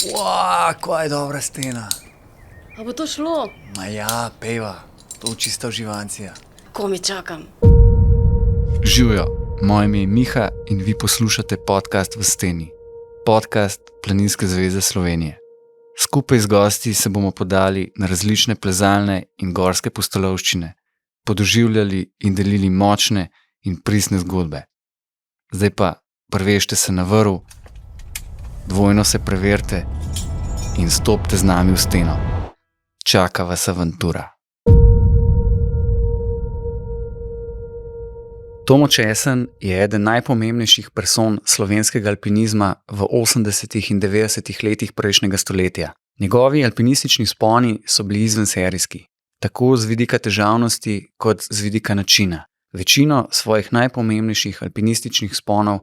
Kaj je dobra stena. A bo to šlo? Ma ja, peva, to čista uživancija. Ko mi čakam? Živijo, moje ime je Miha in vi poslušate podcast V steni. Podcast Planinske zveze Slovenije. Skupaj z gosti se bomo podali na različne plezalne in gorske pustolovščine, podoživljali in delili močne in pristne zgodbe. Zdaj pa prvešte se na vrv, dvojno se preverite in stopite z nami v steno. Čaka vas avantura. Tomo Česen je eden najpomembnejših person slovenskega alpinizma v 80. in 90. letih prejšnjega stoletja. Njegovi alpinistični vzponi so bili izvenserijski, tako z vidika težavnosti kot z vidika načina. Večino svojih najpomembnejših alpinističnih vzponov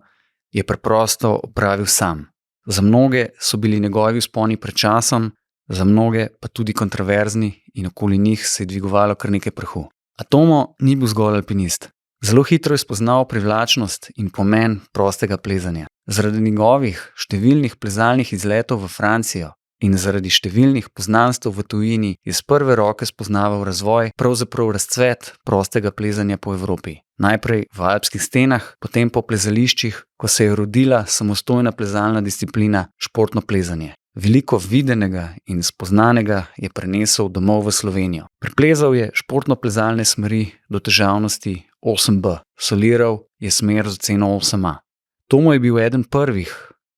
je preprosto opravil sam. Za mnoge so bili njegovi vzponi pred časom, za mnoge pa tudi kontroverzni in okoli njih se je dvigovalo kar nekaj prahu. A Tomo ni bil zgolj alpinist. Zelo hitro je spoznal privlačnost in pomen prostega plezanja. Zaradi njegovih številnih plezalnih izletov v Francijo in zaradi številnih poznanstev v tujini je z prve roke spoznaval razvoj, pravzaprav razcvet prostega plezanja po Evropi. Najprej v alpskih stenah, potem po plezališčih, ko se je rodila samostojna plezalna disciplina športno plezanje. Veliko videnega in spoznanega je prenesel domov v Slovenijo. Preplezal je športno plezalne smeri do težavnosti 8B. Soliral je smer z oceno 8A. Tomo je bil eden prvih,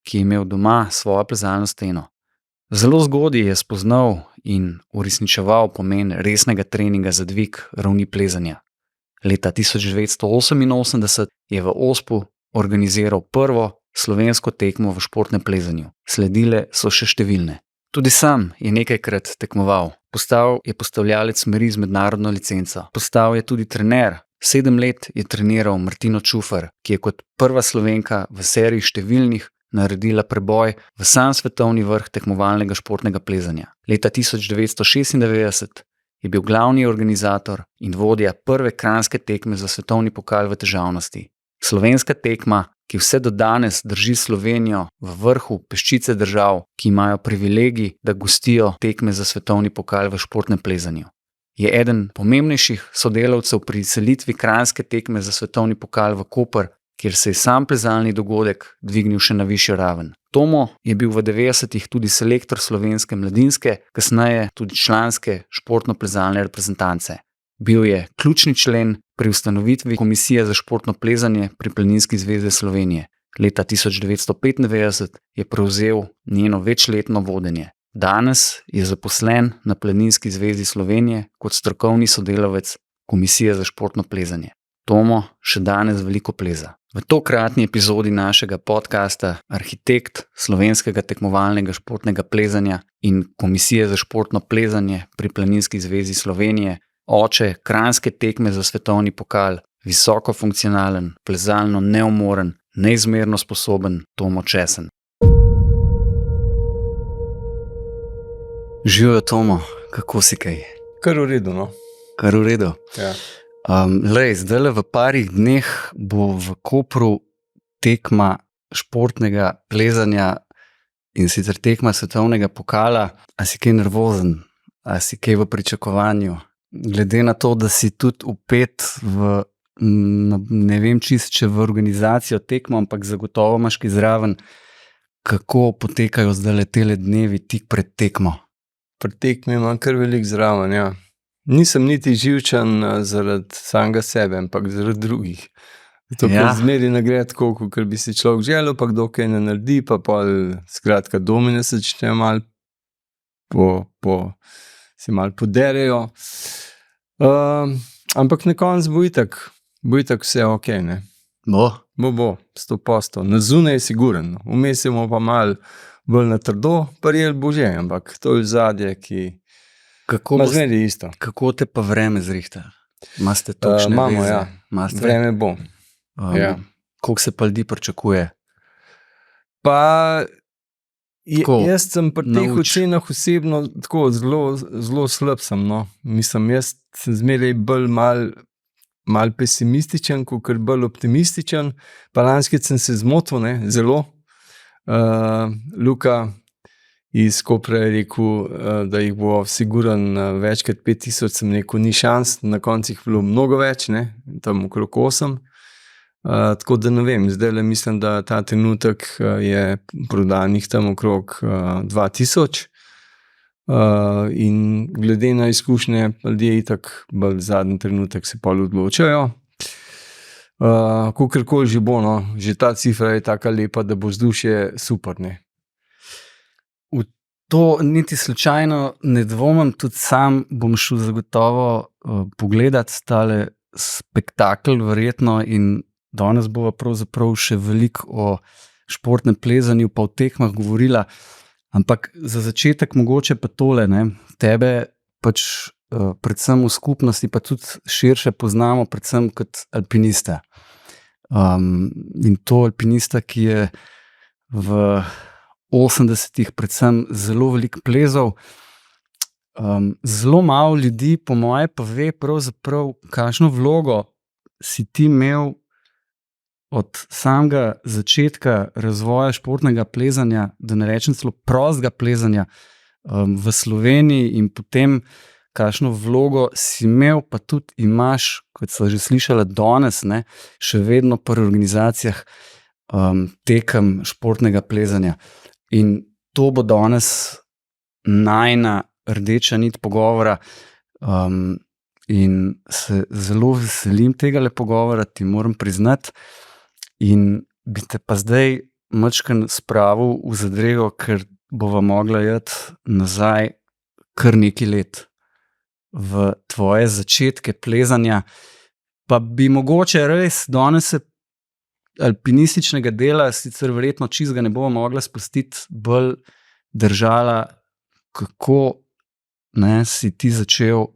ki je imel doma svojo plezalno steno. Zelo zgodaj je spoznal in uresničeval pomen resnega treninga za dvig ravni plezanja. Leta 1988 je v Ospu organiziral prvo slovensko tekmo v športnem plezanju. Sledile so še številne. Tudi sam je nekajkrat tekmoval. Postal je postavljalec smeri z mednarodno licenco. Postal je tudi trener. 7 let je treniral Martino Čufar, ki je kot prva Slovenka v seriji številnih naredila preboj v sam svetovni vrh tekmovalnega športnega plezanja. Leta 1996 je bil glavni organizator in vodja prve kranjske tekme za svetovni pokal v težavnosti. Slovenska tekma, ki vse do danes drži Slovenijo v vrhu peščice držav, ki imajo privilegij, da gostijo tekme za svetovni pokal v športnem plezanju. Je eden pomembnejših sodelavcev pri selitvi kranjske tekme za svetovni pokal v Koper, kjer se je sam plezalni dogodek dvignil še na višjo raven. Tomo je bil v 90-ih tudi selektor slovenske mladinske, kasneje tudi članske športno-plezalne reprezentance. Bil je ključni člen pri ustanovitvi Komisije za športno plezanje pri Planinski zvezi Slovenije. Leta 1995 je prevzel njeno večletno vodenje. Danes je zaposlen na Planinski zvezi Slovenije kot strokovni sodelavec Komisije za športno plezanje. Tomo še danes veliko pleza. V tokratni epizodi našega podcasta arhitekt slovenskega tekmovalnega športnega plezanja in Komisije za športno plezanje pri Planinski zvezi Slovenije, oče kranjske tekme za svetovni pokal, visoko funkcionalen, plezalno neumoren, neizmerno sposoben Tomo Česen. Živijo, Tomo, kako si kaj? Kar v redu, no. Kar v redu. Ja. Zdaj v parih dneh bo v Kopru tekma športnega plezanja in sicer tekma svetovnega pokala. A si kaj nervozen? A si kaj v pričakovanju? Glede na to, da si tudi vpet v, ne vem čisto, če v organizacijo tekmo, ampak zagotovo imaš kaj zraven, kako potekajo zdaj tele dnevi tik pred tekmo? Pred tekmi imam kar veliko zraven, ja. Nisem niti živčen zaradi samega sebe, ampak zaradi drugih. Zato, ker zmeri ne gre tako, kot bi si človek želel, pa kdo kaj ne naredi, pa skratka domine se začne malo si malo poderejo. Ampak na koncu bo itak vse ok, ne. Bo? Bo, 100%. Na zunaj je siguren. Vmes bomo pa malo bolj na trdo, prijel bo že, ampak to je zadje, ki ima zmeri isto. Kako te pa vreme zrihta? Maste točne veze? Ja. Vreme bo. Ja. Koliko se pa ljudi pričakuje? Pa jaz sem pri teh ocenah osebno tako zelo slab sem, no. Mislim, jaz sem zmeraj bolj mal pesimističen, kakor bolj optimističen. Pa lanskrat sem se zmotil, ne, zelo. Luka iz Kopra je rekel, da jih bo sigurno več kot 5000, sem rekel, ni šans, na koncu jih bilo mnogo več, ne? Tam okrog 8. Tako da ne vem, zdaj le mislim, da ta trenutek je prodanih tam okrog 2000. In glede na izkušnje, ljudje itak bolj zadnji trenutek se pol odločajo. Kakorkoli že bo, no, že ta cifra je taka lepa, da bo vzdušje super, ne. V to niti slučajno ne dvomim, tudi sam bom šel zagotovo pogledat tale spektakel verjetno in danes bova pravzaprav še veliko o športnem plezanju pa o tekmah govorila, ampak za začetek mogoče pa tole, ne, tebe pač predvsem v skupnosti pa tudi širše poznamo predvsem kot alpinista. In to alpinista, ki je v 80-ih predvsem zelo veliko plezal. Zelo malo ljudi po moje pa ve pravzaprav, kakšno vlogo si ti imel od samega začetka razvoja športnega plezanja, da ne rečem celo prostega plezanja v Sloveniji in potem kakšno vlogo si imel, pa tudi imaš, kot so že slišala danes, ne, še vedno pri organizacijah tekem športnega plezanja. In to bo danes najina rdeča nit pogovora in se zelo veselim tega pogovora, ti moram priznati. In bi te pa zdaj majčkeno spravil v zadrego, ker bova mogla iti nazaj kar nekaj let v tvoje začetke plezanja, pa bi mogoče res danes se alpinističnega dela, sicer verjetno čistega ne bova mogla spustiti, bolj držala, kako si ti začel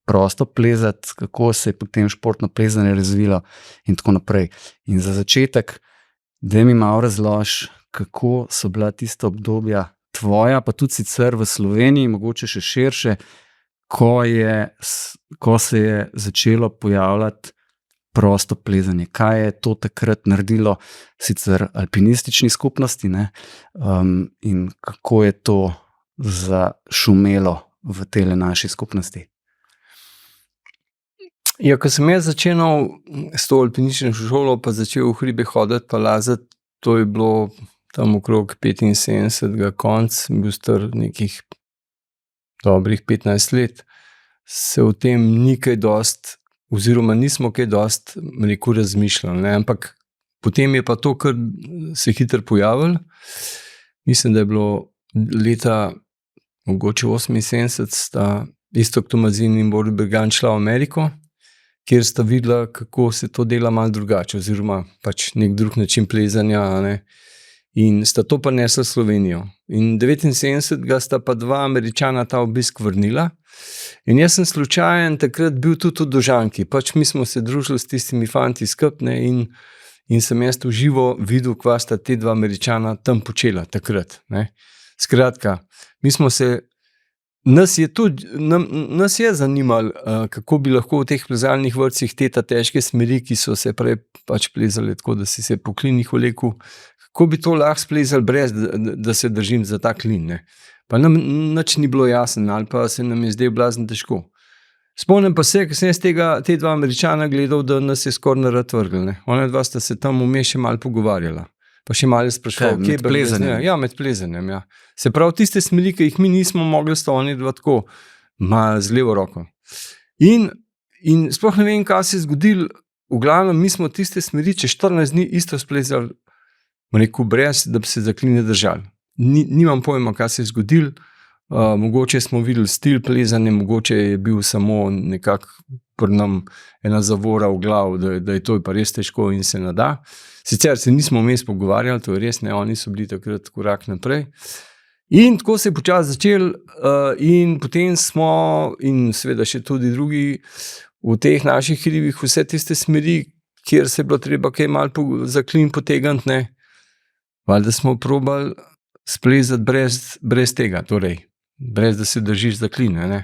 prosto plezati, kako se je potem športno plezanje razvilo in tako naprej. In za začetek, daj mi malo razloži, kako so bila tista obdobja tvoja, pa tudi sicer v Sloveniji, mogoče še širše, ko se je začelo pojavljati prosto plezanje. Kaj je to takrat naredilo sicer alpinistični skupnosti, ne? In kako je to zašumelo v tele naši skupnosti? Ja, ko sem jaz začel s to alpinistično šolo, pa začel v hribe hoditi, pa lazati, to je bilo tam okrog 75. konc, bil star nekih dobrih 15 let, se o tem ni kaj dost, oziroma nismo kaj dost razmišljali, ne? Ampak potem je pa to, kar se hitro pojavilo. Mislim, da je bilo leta mogoče 78, sta Iztok Tomazin in Boris Bergan šla v Ameriko, kjer sta videla, kako se to dela malo drugače, oziroma pač nek drug način plezanja, ne? In sta to pa nesla Slovenijo. In 79. sta pa 2 Američana ta obisk vrnila. In jaz sem slučajen takrat bil tudi v Dožanki. Pač mi smo se družili s tistimi fanti skupne in sem jaz v živo videl, kva sta te 2 Američana tam počela takrat, ne? Skratka, mi smo se nas je zanimalo, kako bi lahko v teh plezalnih vrtcih te težke smeri, ki so se prej pač plezali tako, da si se po klinih vlekel, kako bi to lahko splezali brez, da se držim za ta klin, ne. Pa nam nič ni bilo jasno, ali pa se nam je zdaj blazno težko. Spomnim pa se, ko sem jaz te 2 Američana gledal, da nas je skoraj narad vrgli, ne. Ona 2 sta se tam vmes še malo pogovarjala. Pa še malo sprašval, med plezanjem. Ja, med plezanjem, ja. Se pravi, tiste smeri, ki jih mi nismo mogli oni 2 tako, malo z levo roko. In sploh ne vem, kaj se je zgodilo, v glavnem, mi smo tiste smeri čez 14 dni isto splezali, rekel, brez, da bi se za kline držali. Nimam pojma, kaj se je zgodilo, mogoče smo videli stil plezanja, mogoče je bil samo nekako pri nam ena zavora v glavu, da je to pa res težko in se ne da. Sicer se nismo vmes pogovarjali, to je res, ne, oni so bili takrat korak naprej. In tako se je počasi začel in potem smo, in seveda še tudi drugi, v teh naših hribih vse tiste smeri, kjer se je bilo treba kaj malo za klin potegniti, ne, valjda smo probali splezati brez tega, torej, brez da se držiš za kline, ne.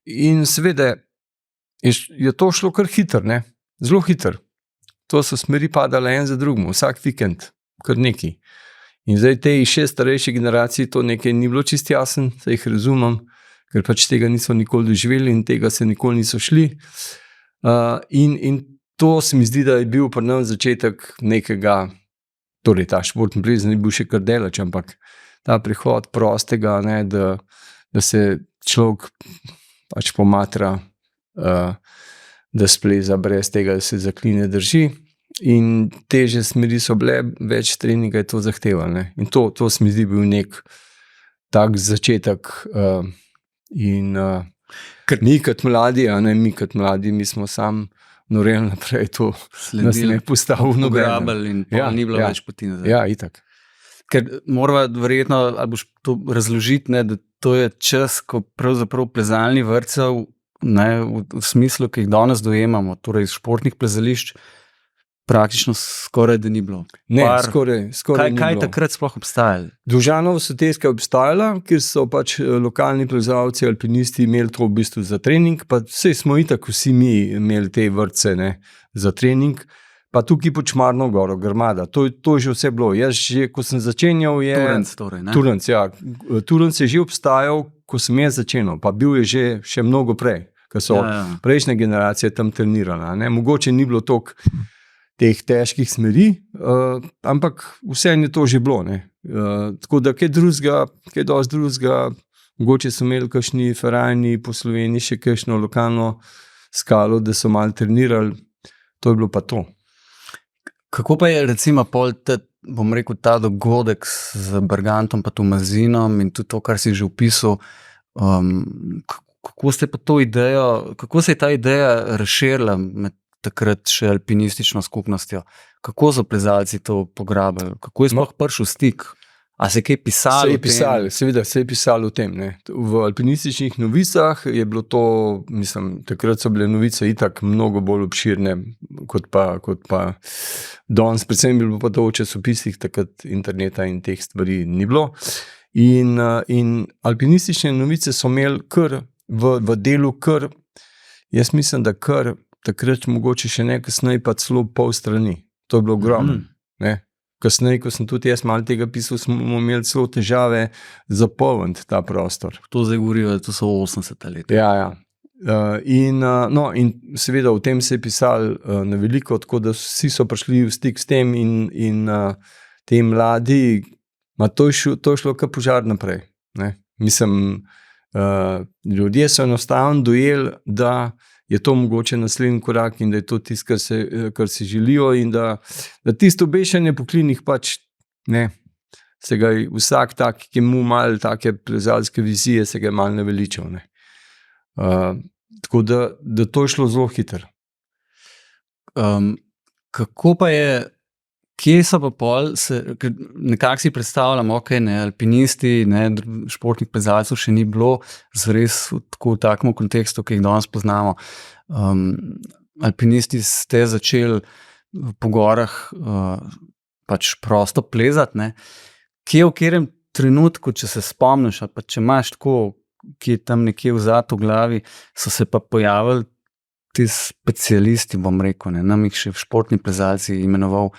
In seveda je to šlo kar hitro, ne, zelo hitro. To so smeri padale en za drugim, vsak vikend, kar nekaj. In zdaj tej še starejši generaciji to nekaj ni bilo čist jasen, se jih razumem, ker pač tega niso nikoli doživeli in tega se nikoli niso šli. In to se mi zdi, da je bil pri nas začetek nekega, torej ta športni plezanje ni bil še kar daleč, ampak ta prihod prostega, ne, da se človek pač pomatra, da spleza brez tega, da se zakline drži. In teže smeri so bile, več treninga je to zahtevalo. Ne. In to se mi zdi bil nek tak začetek. Ker mi kot mladi, mi smo sam noreli naprej, to nas ne postavil noben. In ni bilo več poti nazaj. Ja, itak. Ker morava verjetno, ali boš to razložiti, ne, da to je čas, ko pravzaprav plezalni vrtcev, ne, v smislu, ki jih danes dojemamo, torej iz športnih plezališč, praktično skoraj da ni bilo. Ne, skoraj ni bilo. Kaj takrat sploh obstajali? Dovžanova soteska je obstajala, ker so pač lokalni plezalci, alpinisti imeli to v bistvu za trening, pa vse smo itak vsi mi imeli te vrtce, ne, za trening. Pa tukaj pod Šmarno goro, Grmada, to je že vse bilo. Jaz že, ko sem začenjal, je... Turenc torej, ne? Turenc, ja. Turenc je že obstajal, ko sem jaz začenjal, pa bil je že še mnogo prej, ko so prejšnje generacije tam trenirala. Ne? Mogoče ni bilo toliko teh težkih smeri, ampak vseeno je to že bilo. Ne? Tako da kaj dosti drugega, mogoče so imeli kakšni ferajni po Sloveniji še kakšno lokalno skalo, da so malo trenirali, to je bilo pa to. Kako pa je recimo pol ta dogodek z Bergantom pa Tomazinom in tudi to, kar si že opisal, kako ste pa to idejo, kako se je ta ideja razširila med takrat še alpinistično skupnostjo? Kako so plezalci to pograbili? Kako je sploh prišel stik? A se je kaj pisalo? Seveda se je pisalo o tem. Ne. V alpinističnih novicah je bilo to, mislim, takrat so bile novice itak mnogo bolj obširne, kot pa danes, predvsem je bilo pa to v časopisih, takrat interneta in teh stvari ni bilo. In alpinistične novice so imeli kar v delu kar, jaz mislim, da kar takrat mogoče še ne, kasneje pa celo pol strani. To je bilo ogromno. Ne. Kasneje, ko sem tudi jaz malo tega pisal, smo imeli celo težave zapolniti ta prostor. To zdaj govorijo, da to so 80 let. Ja. In seveda o tem se je pisalo na veliko, tako da vsi so prišli v stik s tem in te mladi, to je šlo kar požar naprej. Ne? Mislim, ljudje so enostavno dojeli, da je to mogoče naslednji korak in da je to tisto, kar si želijo in da tisto obešanje po klinih pač ne, se ga vsak tak, ki mu malo take plezalske vizije, se ga malo naveličal. Ne. Tako da to je šlo zelo hitro. Kako pa je, kje so pa pol, nekako si predstavljam, ne, alpinisti, ne, športnih plezalcev še ni bilo, zares v takem kontekstu, ki jih danes poznamo. Alpinisti ste začeli po gorah pač prosto plezati. Ne. Kje v katerem trenutku, če se spomniš, ali pa če imaš tako, ki je tam nekje vzad v glavi, so se pa pojavili ti specialisti, bom rekel, ne, nam jih še športni plezalci imenoval,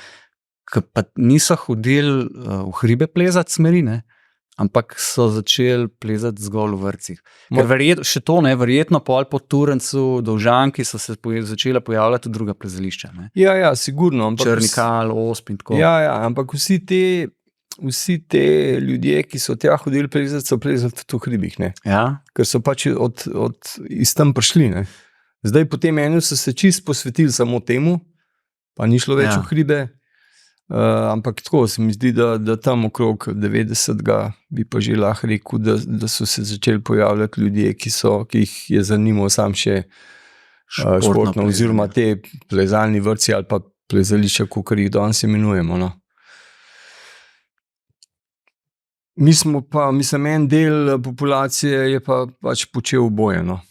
ki pa niso hodili v hribe plezati smeri, ne, ampak so začeli plezati zgolj v vrtcih. Ker še to, ne, verjetno pol po Turencu, Dovžanki so se začela pojavljati tudi druga plezališča. Ne. Ja, sigurno. Črnikal, Osp in tako. Ja, ampak vsi te ljudje, ki so tja hodili plezati, so plezali tudi v hribih, ne. Ja. Ker so pač iz tam prišli, ne. Zdaj po tem enu so se čist posvetili samo temu, pa ni šlo več v hribe, ampak tako se mi zdi, da tam okrog 90 bi pa že lahko rekel, da so se začeli pojavljati ljudje, ki jih je zanimal sam še športno oziroma te plezalni vrtci ali pa plezališča, kakor jih danes imenujemo. No. En del populacije je pa pač počel oboje. No.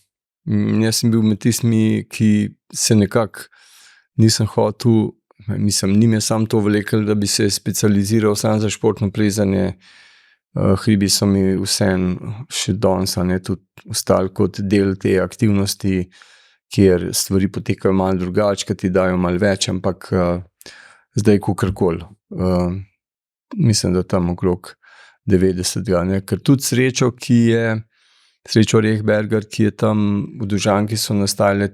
Jaz sem bil med tistimi, ki se nekako nisem hotel, ni me sam to vlekel, da bi se specializiral sam za športno plezanje. Hribi so mi vseeno še danes tudi ostali kot del te aktivnosti, kjer stvari potekajo malo drugače, ki ti dajo malo več, ampak zdaj kakorkoli. mislim, da tam okrog 90. Ne? Ker tudi Srečo Rehberger, ki je tam v Dužanki, so nastajale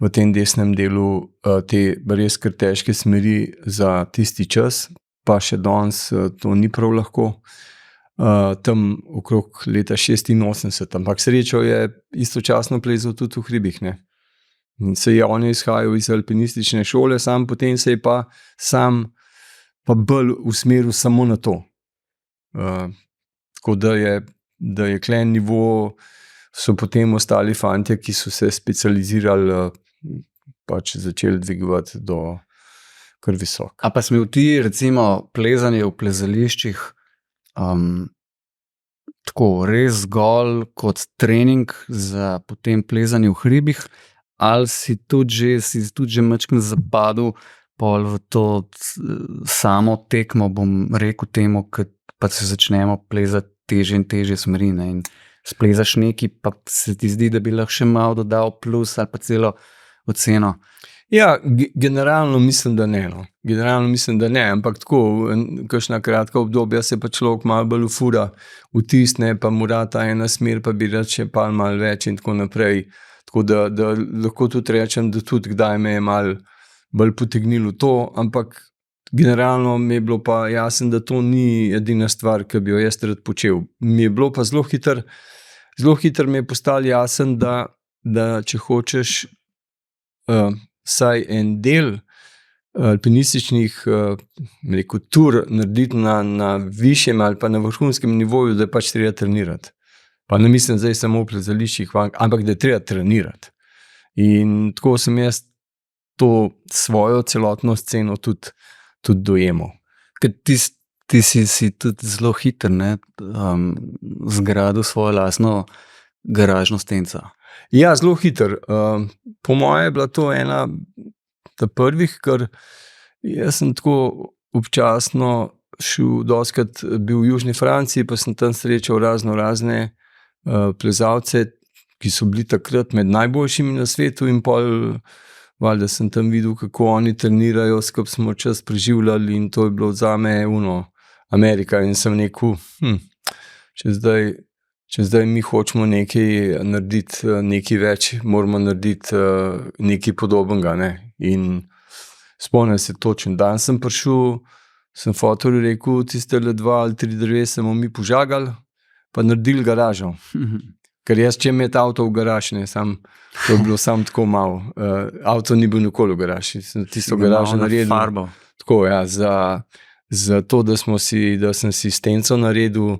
v tem desnem delu te res kar težke smeri za tisti čas, pa še danes to ni prav lahko. Tam okrog leta 86, ampak Srečo je istočasno plezal tudi v hribih. Ne? On je izhajal iz alpinistične šole, potem se je pa bolj usmeril samo na to. Tako da je klen nivo, so potem ostali fantje, ki so se specializirali, pač začeli dvigovati do kar visok. A pa smel ti recimo plezanje v plezališčih tako res zgolj kot trening za potem plezanje v hribih, ali si tudi že majčkeno zapadel pol v to samo tekmo, bom rekel temu, ko pa se začnemo plezati težje in težje smeri, ne? In splezaš nekaj, pa se ti zdi, da bi lahko še malo dodal plus ali pa celo oceno. Ja, generalno mislim, da ne. No. Generalno mislim, da ne, ampak tako, kakšna kratka obdobja se pa človek malo bolj ufura, vtisne, pa mu rata ena smer, pa bi rad še pa malo več in tako naprej. Tako da lahko tudi rečem, da tudi kdaj me je malo bolj potegnilo to, ampak generalno mi je bilo pa jasno, da to ni edina stvar, ki bi jo jaz rad počel. Mi je bilo pa zelo hitro mi je postalo jasno, da če hočeš vsaj en del alpinističnih tur narediti na višjem ali pa na vrhunskem nivoju, da je pač treba trenirati. Pa ne mislim zdaj samo v plezališčih, ampak da je treba trenirati. In tako sem jaz to svojo celotno sceno tudi dojemal. Ker ti si tudi zelo hiter, ne, zgradil svojo lastno garažno stenco. Ja, zelo hiter. Po moje je bila to ena prvih, ker jaz sem tako občasno dostikrat bil v Južni Franciji, pa sem tam srečal razne plezalce, ki so bili takrat med najboljšimi na svetu in pol valjda sem tam videl, kako oni trenirajo, skupaj smo čas preživljali in to je bilo zame Amerika in sem rekel, če zdaj mi hočemo nekaj narediti, nekaj več, moramo narediti nekaj podobnega. Ne? In spomnim se točen dan sem prišel, sem fotorju rekel, tiste 2 ali 3 drevesa bomo mi požagali, pa naredili garažo. Ker jaz če imeti avto v garaž, ne, to je bilo samo tako malo. Avto ni bil nikoli v garaž. Tisto garažo naredil. Tako, ja, za to, da sem si stenco naredil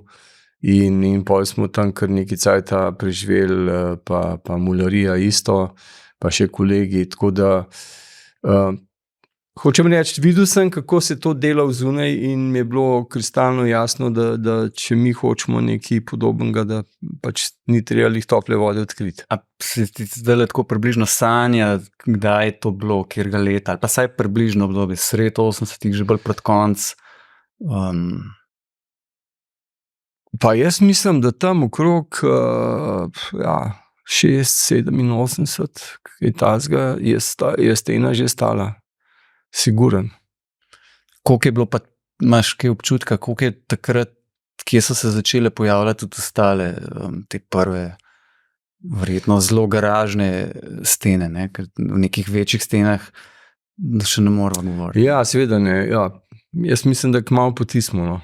in pol smo tam kar nekaj cajta preživeli, pa mularija isto, pa še kolegi. Tako da hočem reči, videl sem, kako se to dela zunaj in mi je bilo kristalno jasno, da če mi hočemo nekaj podobnega, da pač ni treba lih tople vode odkriti. A se ti zdaj tako približno sanja, kdaj je to bilo, kjerga leta, ali pa saj približno obdobje, sred 80-ih, že bolj pred konc? Pa jaz mislim, da tam okrog 6-87, kaj tazga, je stena že stala. Siguren. Koliko je bilo pa, imaš kaj občutka, koliko je takrat, kje so se začele pojavljati tudi ostale te prve, verjetno zelo garažne stene, ne? Ker v nekih večjih stenah še ne moramo govoriti. Ja, seveda ne. Ja. Jaz mislim, da kmalu potismo. No.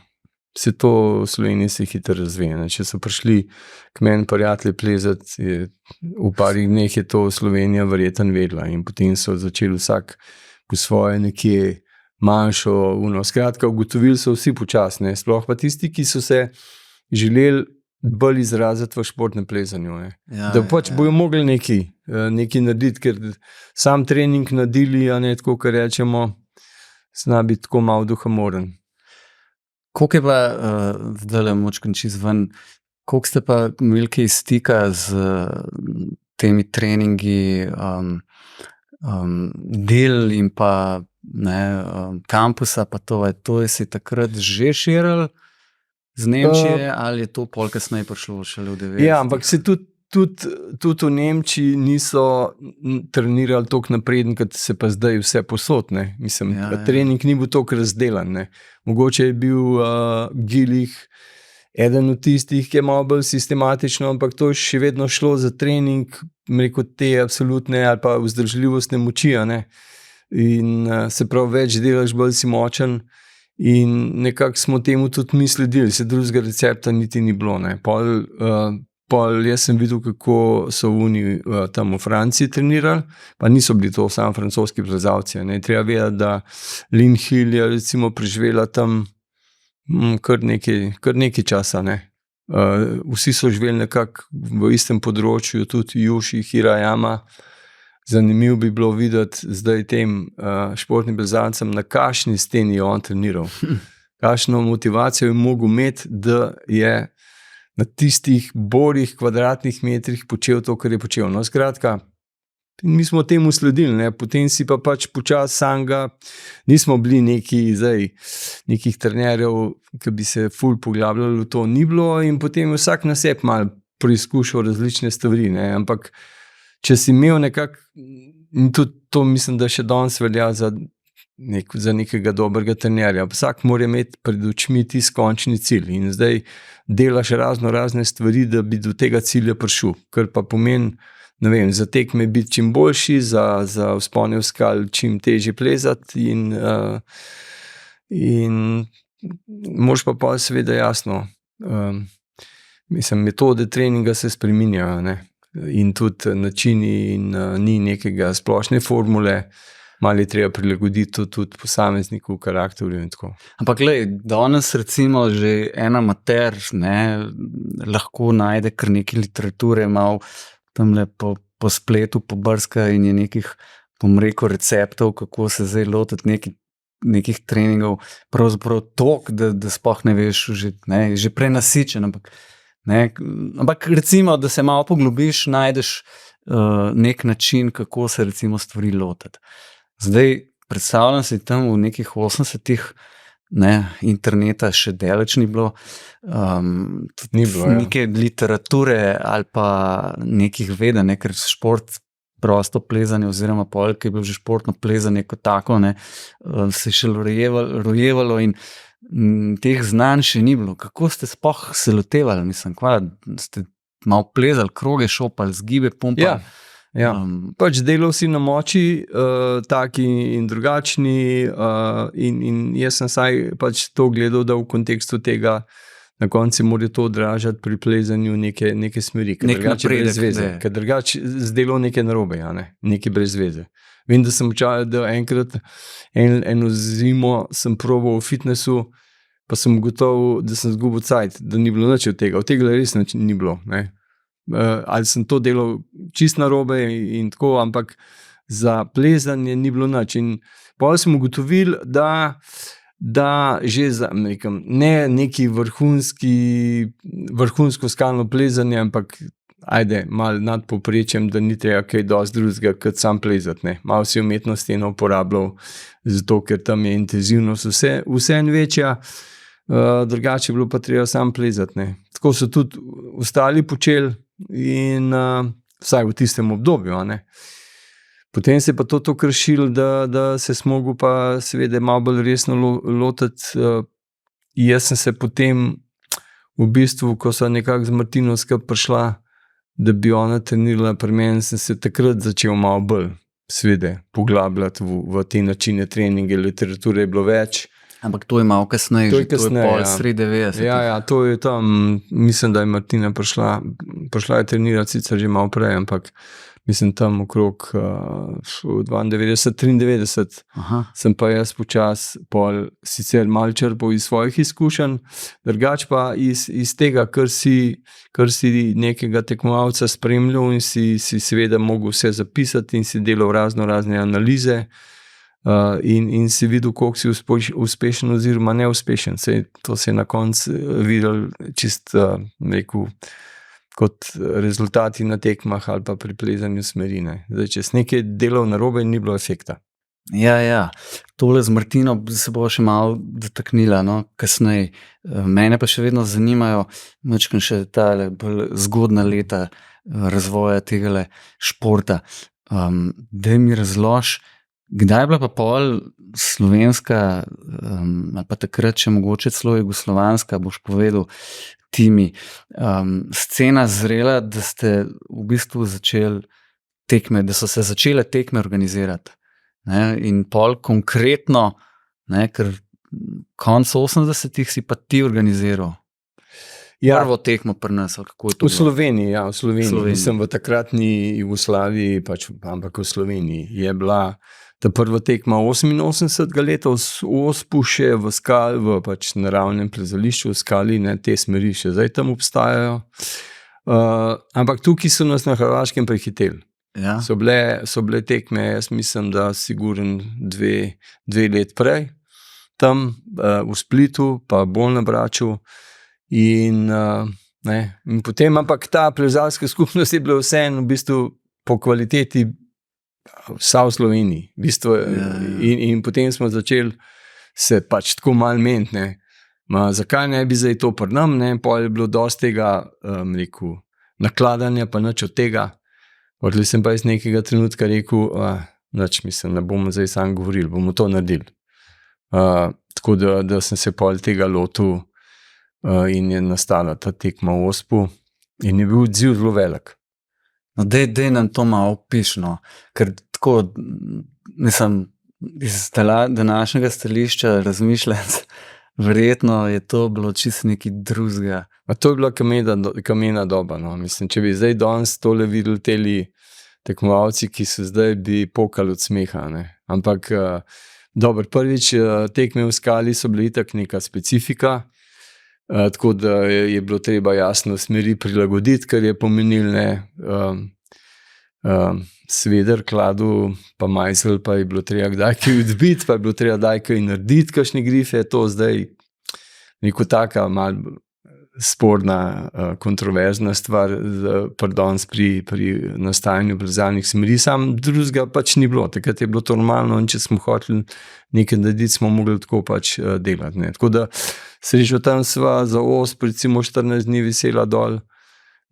Vse to v Sloveniji se hitro razvije. Če so prišli k meni prijatelji plezati, v parih dneh je to Slovenija verjetno vedela in potem so začeli vsak po svoje nekje manjšo, skratka, ugotovili so vsi počasne, sploh pa tisti, ki so se želeli bolj izraziti v športnem plezanju. Ja, da pač bojo mogli nekaj narediti, ker sam trening naredili, a ne tako, kar rečemo, zna biti tako malo duhamoren. Koliko je pa, zdaj le močkam čist ven, koliko ste pa imeli kaj stika z temi treningi, del in pa kampusa, pa to je se takrat že širilo z Nemčije, ali je to pol kasneje prišlo šele v 90-ih? Ja, ampak se tudi tudi v Nemčiji niso trenirali tako napreden, kot se pa zdaj vse posod. Mislim, trening ni bil tako razdelan. Ne. Mogoče je bil Gilih eden od tistih, ki je malo bolj sistematično, ampak to je še vedno šlo za trening, rekel, te absolutne ali pa vzdržljivostne moči. Ne. In se pravi, več delaš, bolj si močen. In nekako smo temu tudi mi sledili, se drugega recepta niti ni bilo. Ne. Pol jaz sem videl, kako so tam v Franciji trenirali, pa niso bili to samo francoski plezalci. Treba vedeti, da Lynn Hill je recimo preživela tam kar nekaj časa. Ne. Vsi so živeli nekako v istem področju, tudi Juši, Hirayama. Zanimivo bi bilo videti zdaj tem športnim plezalcem, na kakšni steni je on treniral. Kakšno motivacijo je mogel imeti, da je na tistih borih kvadratnih metrih počel to, kar je počel. No, skratka, mi smo temu sledili, ne? Potem si pa pač počas samega, nismo bili nekih trenerjev, ki bi se ful poglabljali v to, ni bilo in potem vsak na sebi malo preizkušal različne stvari, ne? Ampak če si imel nekako, in tudi to mislim, da še danes velja za nekega dobrega trenerja. Vsak mora imeti pred očmi tisti končni cilj in zdaj delaš razne stvari, da bi do tega cilja prišel, kar pa pomeni, ne vem, za tekme biti čim boljši, za vzpone v skal čim težje plezati in moraš pa seveda jasno, mislim, metode treninga se spreminjajo, ne, in tudi načini in ni nekega splošne formule, malo je treba prilagoditi tudi posamezniku, karakterju in tako. Ampak glej, danes recimo že en amater lahko najde kar nekaj literature, malo tamle po spletu pobrska in je nekih, bom rekel, receptov, kako se zdaj lotiti nekih treningov, pravzaprav toliko, da sploh ne veš, že prenasičen, ampak recimo, da se malo poglobiš, najdeš nek način, kako se recimo stvari lotiti. Zdaj, predstavljam si tam v nekih 80-ih, interneta še daleč ni bilo, neke literature ali pa nekih vedenj, ker šport, prosto plezanje oziroma pol, ki je bil že športno plezanje kot tako, se je še rojevalo in teh znanj še ni bilo. Kako ste sploh se lotevali? Mislim, ste malo plezali, kroge šopali, zgibe, pumpali? Ja, pač delal si na moči, taki in drugačni in jaz sem saj pač to gledal, da v kontekstu tega na konci mora to odražati pri plezanju neke smeri, ker drugače brez veze, ker drugače zdelo nekaj narobe, nekaj brez veze. Vem, da sem enkrat eno zimo sem probal v fitnessu, pa sem ugotovil, da sem zgubil cajt, da ni bilo nič od tega res nič ni bilo, ali sem to delal čist narobe in tako, ampak za plezanje ni bilo nič. In potem smo ugotovili, da že za ne neki vrhunsko skalno plezanje, ampak malo nad povprečjem, da ni treba kaj dosti drugega, kot sam plezati. Malo si umetno steno uporabljal, zato ker tam je intenzivnost vseeno večja, drugače je bilo pa treba sam plezati. Tako so tudi ostali počeli in vsaj v tistem obdobju. Potem se je pa to kršilo, da se smo mogli pa seveda malo bolj resno lotiti. Jaz sem se potem v bistvu, ko so nekako z Martino skupaj prišla, da bi ona trenirala pri meni, sem se takrat začel malo bolj seveda poglabljati v te načine treninge, literature je bilo več. Ampak to je malo kasneje, to je pol sredi 90. Ja, to je tam, mislim, da je Martina prišla je trenirati sicer že malo prej, ampak mislim tam okrog 92-93. Sem pa jaz počas pol sicer malo črpal iz svojih izkušenj, drugače pa iz tega, kar si nekega tekmovalca spremljal in si seveda mogel vse zapisati in si delal razne analize. In si videl, koliko si uspešen oziroma neuspešen. To se je na koncu videl čist, rekel, kot rezultati na tekmah ali pa pri plezanju smeri. Zdaj, če si nekaj delal narobe, ni bilo efekta. Ja. Tole z Martino se bo še malo dotaknila, kasneje. Mene pa še vedno zanimajo, še tale bolj zgodna leta razvoja tega športa. Daj mi razlož, kdaj je bila pa pol slovenska, ali pa takrat še mogoče celo jugoslovanska, boš povedal, Timi, scena zrela, da ste v bistvu začeli tekme, da so se začele tekme organizirati. Ne? In pol konkretno, ne, ker konc 80-ih si pa ti organiziral. Ja, Prvo tekmo pri nas, ali kako je to v bilo? Sloveniji, ja, v Sloveniji. Sloveniji. Nisem v takratni Jugoslaviji, ampak v Sloveniji je bila ta prva tekma 88. leta v Ospu še v skali, v pač naravnem plezališču v skali, ne, te smeri še zdaj tam obstajajo. Ampak tukaj so nas na Hrvaškem prehiteli. Ja. So bile tekme, jaz mislim, da siguren 2 let prej, tam v Splitu, pa bolj na Braču. In potem, ampak ta plezalska skupnost je bila vseeno v bistvu po kvaliteti vsa v Sloveniji. V bistvu, in potem smo začeli se pač tako malo meniti, zakaj ne bi zdaj to pri nam, pol je bilo dosti tega nakladanja, pa nič od tega. Odli sem pa iz nekega trenutka rekel, nič, mislim, ne bomo zdaj sam govorili, bomo to naredili. Tako da sem se pol tega lotil in je nastala ta tekma v Ospu in je bil odziv zelo velik. No, dej nam to malo opišno, ker tako, mislim, iz današnjega stališča razmišljati, verjetno je to bilo čisto nekaj drugega. To je bila kamena doba, no. Mislim, če bi zdaj danes tole videli teli tekmovalci, ki so zdaj bi pokali od smeha, ne. Ampak dobro, prvič tekme v skali so bili itak neka specifika, tako da je bilo treba jasno smeri prilagoditi, kar je pomenil sveder, kladu, pa majzel, pa je bilo treba kdaj kaj odbiti, pa je bilo treba kdaj kaj narediti, kakšne grife, to zdaj neko taka malo sporna, kontroverzna stvar pri nastajanju plezalnih smeri, sam drugega pač ni bilo, takrat je bilo to normalno in če smo hoteli nekaj narediti, smo mogli tako pač delati. Ne. Tako da srečo tam sva za Osp, recimo 14 dni visela dol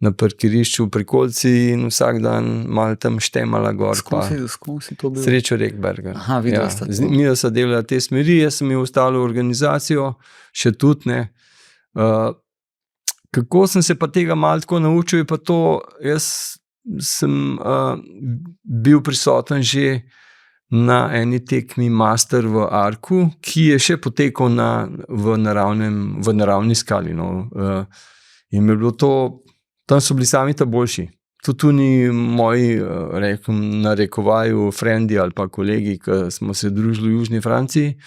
na parkirišču pri Kolci in vsak dan malo tam štemala gor. S kom si to bil? Srečo Rekberger. Aha, videla sta to. Mi so delali te smeri, jaz sem jo ostalo organizacijo, še tudi ne. Kako sem se pa tega malo tako naučil, je pa to, jaz sem bil prisoten že na eni tekmi Master v Arku, ki je še potekal v naravni skali. No. In mi je bilo to, tam so bili sami ta boljši. Tudi ni moji, narekovaju, frendi ali pa kolegi, ki smo se družili v Južni Franciji.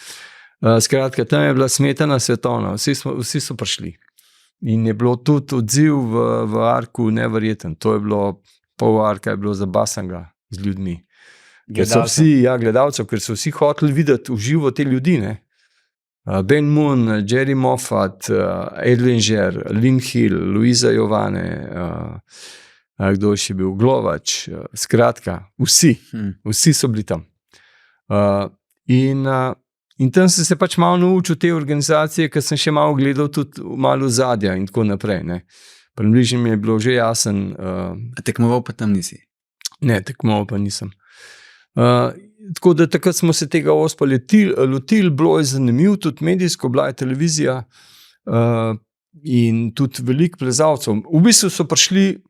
Skratka, tam je bila smetana svetovna, vsi so prišli. In je bilo tudi odziv v Arku neverjeten. To je bilo, pol Arka je bilo zabasanga z ljudmi. Gledalcev, ker so vsi hoteli videti v živo te ljudi, ne. Ben Moon, Jerry Moffat, Edlinger, Lynn Hill, Luisa Jovane, kdo še bil, Glovač, skratka, vsi so bili tam. In tam sem se pač malo naučil te organizacije, ker sem še malo gledal tudi malo zadja in tako naprej. Ne. Približno mi je bilo že jasen. Tekmoval pa tam nisi? Ne, tekmoval pa nisem. Tako da takrat smo se tega Ospa lotili, bilo je zanimivo, tudi medijsko, bila je televizija in tudi veliko plezalcev. V bistvu so prišli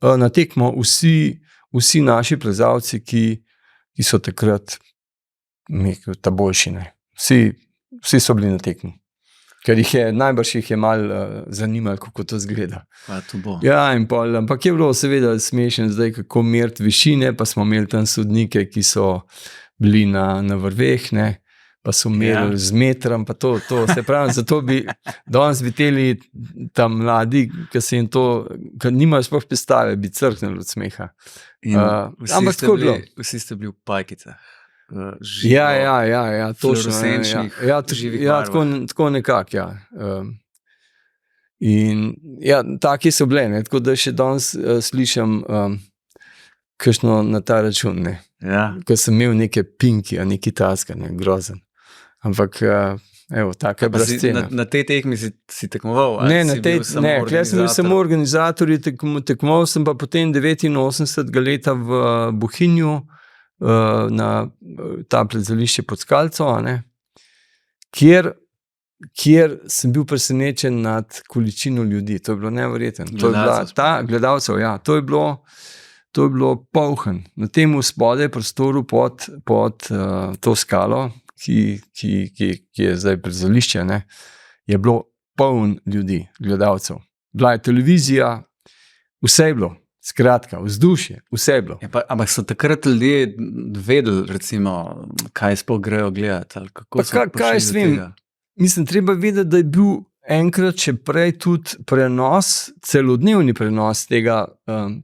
na tekmo vsi naši plezalci, ki so takrat ta boljši, ne. Vsi so bili na tekmi. Ker najbrž jih je malo zanimalo, kako to izgleda. Pa to bo. Ja, in pol, ampak je bilo seveda smešen zdaj, kako meriti višine, pa smo imeli tam sodnike, ki so bili na vrveh, ne, pa so merili z metrom, pa to, se pravi, zato bi danes viteli tam mladi, ki se jim to, ki nimajo sploh predstave, bi crknili od smeha. Ampak tako bilo. Vsi ste bili v pajkicah. Ja, točno. Tako nekako, ja. In ja, taki so bile, ne, tako da še danes slišam kakšno na ta račun, ne. Ja. Ko sem imel neke pinki, neki taska, ne, grozen. Ampak Evo, taka je bila scena. Na tej tekmi si tekmoval? Ne, tukaj sem bil samo organizator, tekmoval sem pa potem 89 leta v Bohinju, na ta plezališče pod Skalco, kjer sem bil presenečen nad količino ljudi. To je bilo neverjetno. Gledalcev, ja. To je bilo poln. Na tem spodaj prostoru pod to skalo, ki je zdaj plezališče, je bilo poln ljudi, gledalcev. Bila je televizija, vse je bilo. Skratka, vzdušje, vse je bilo. Ampak so takrat ljudje vedeli, recimo, kaj sploh grejo gledati? Kaj jaz vem? Mislim, treba vedeti, da je bil enkrat še prej tudi prenos, celodnevni prenos tega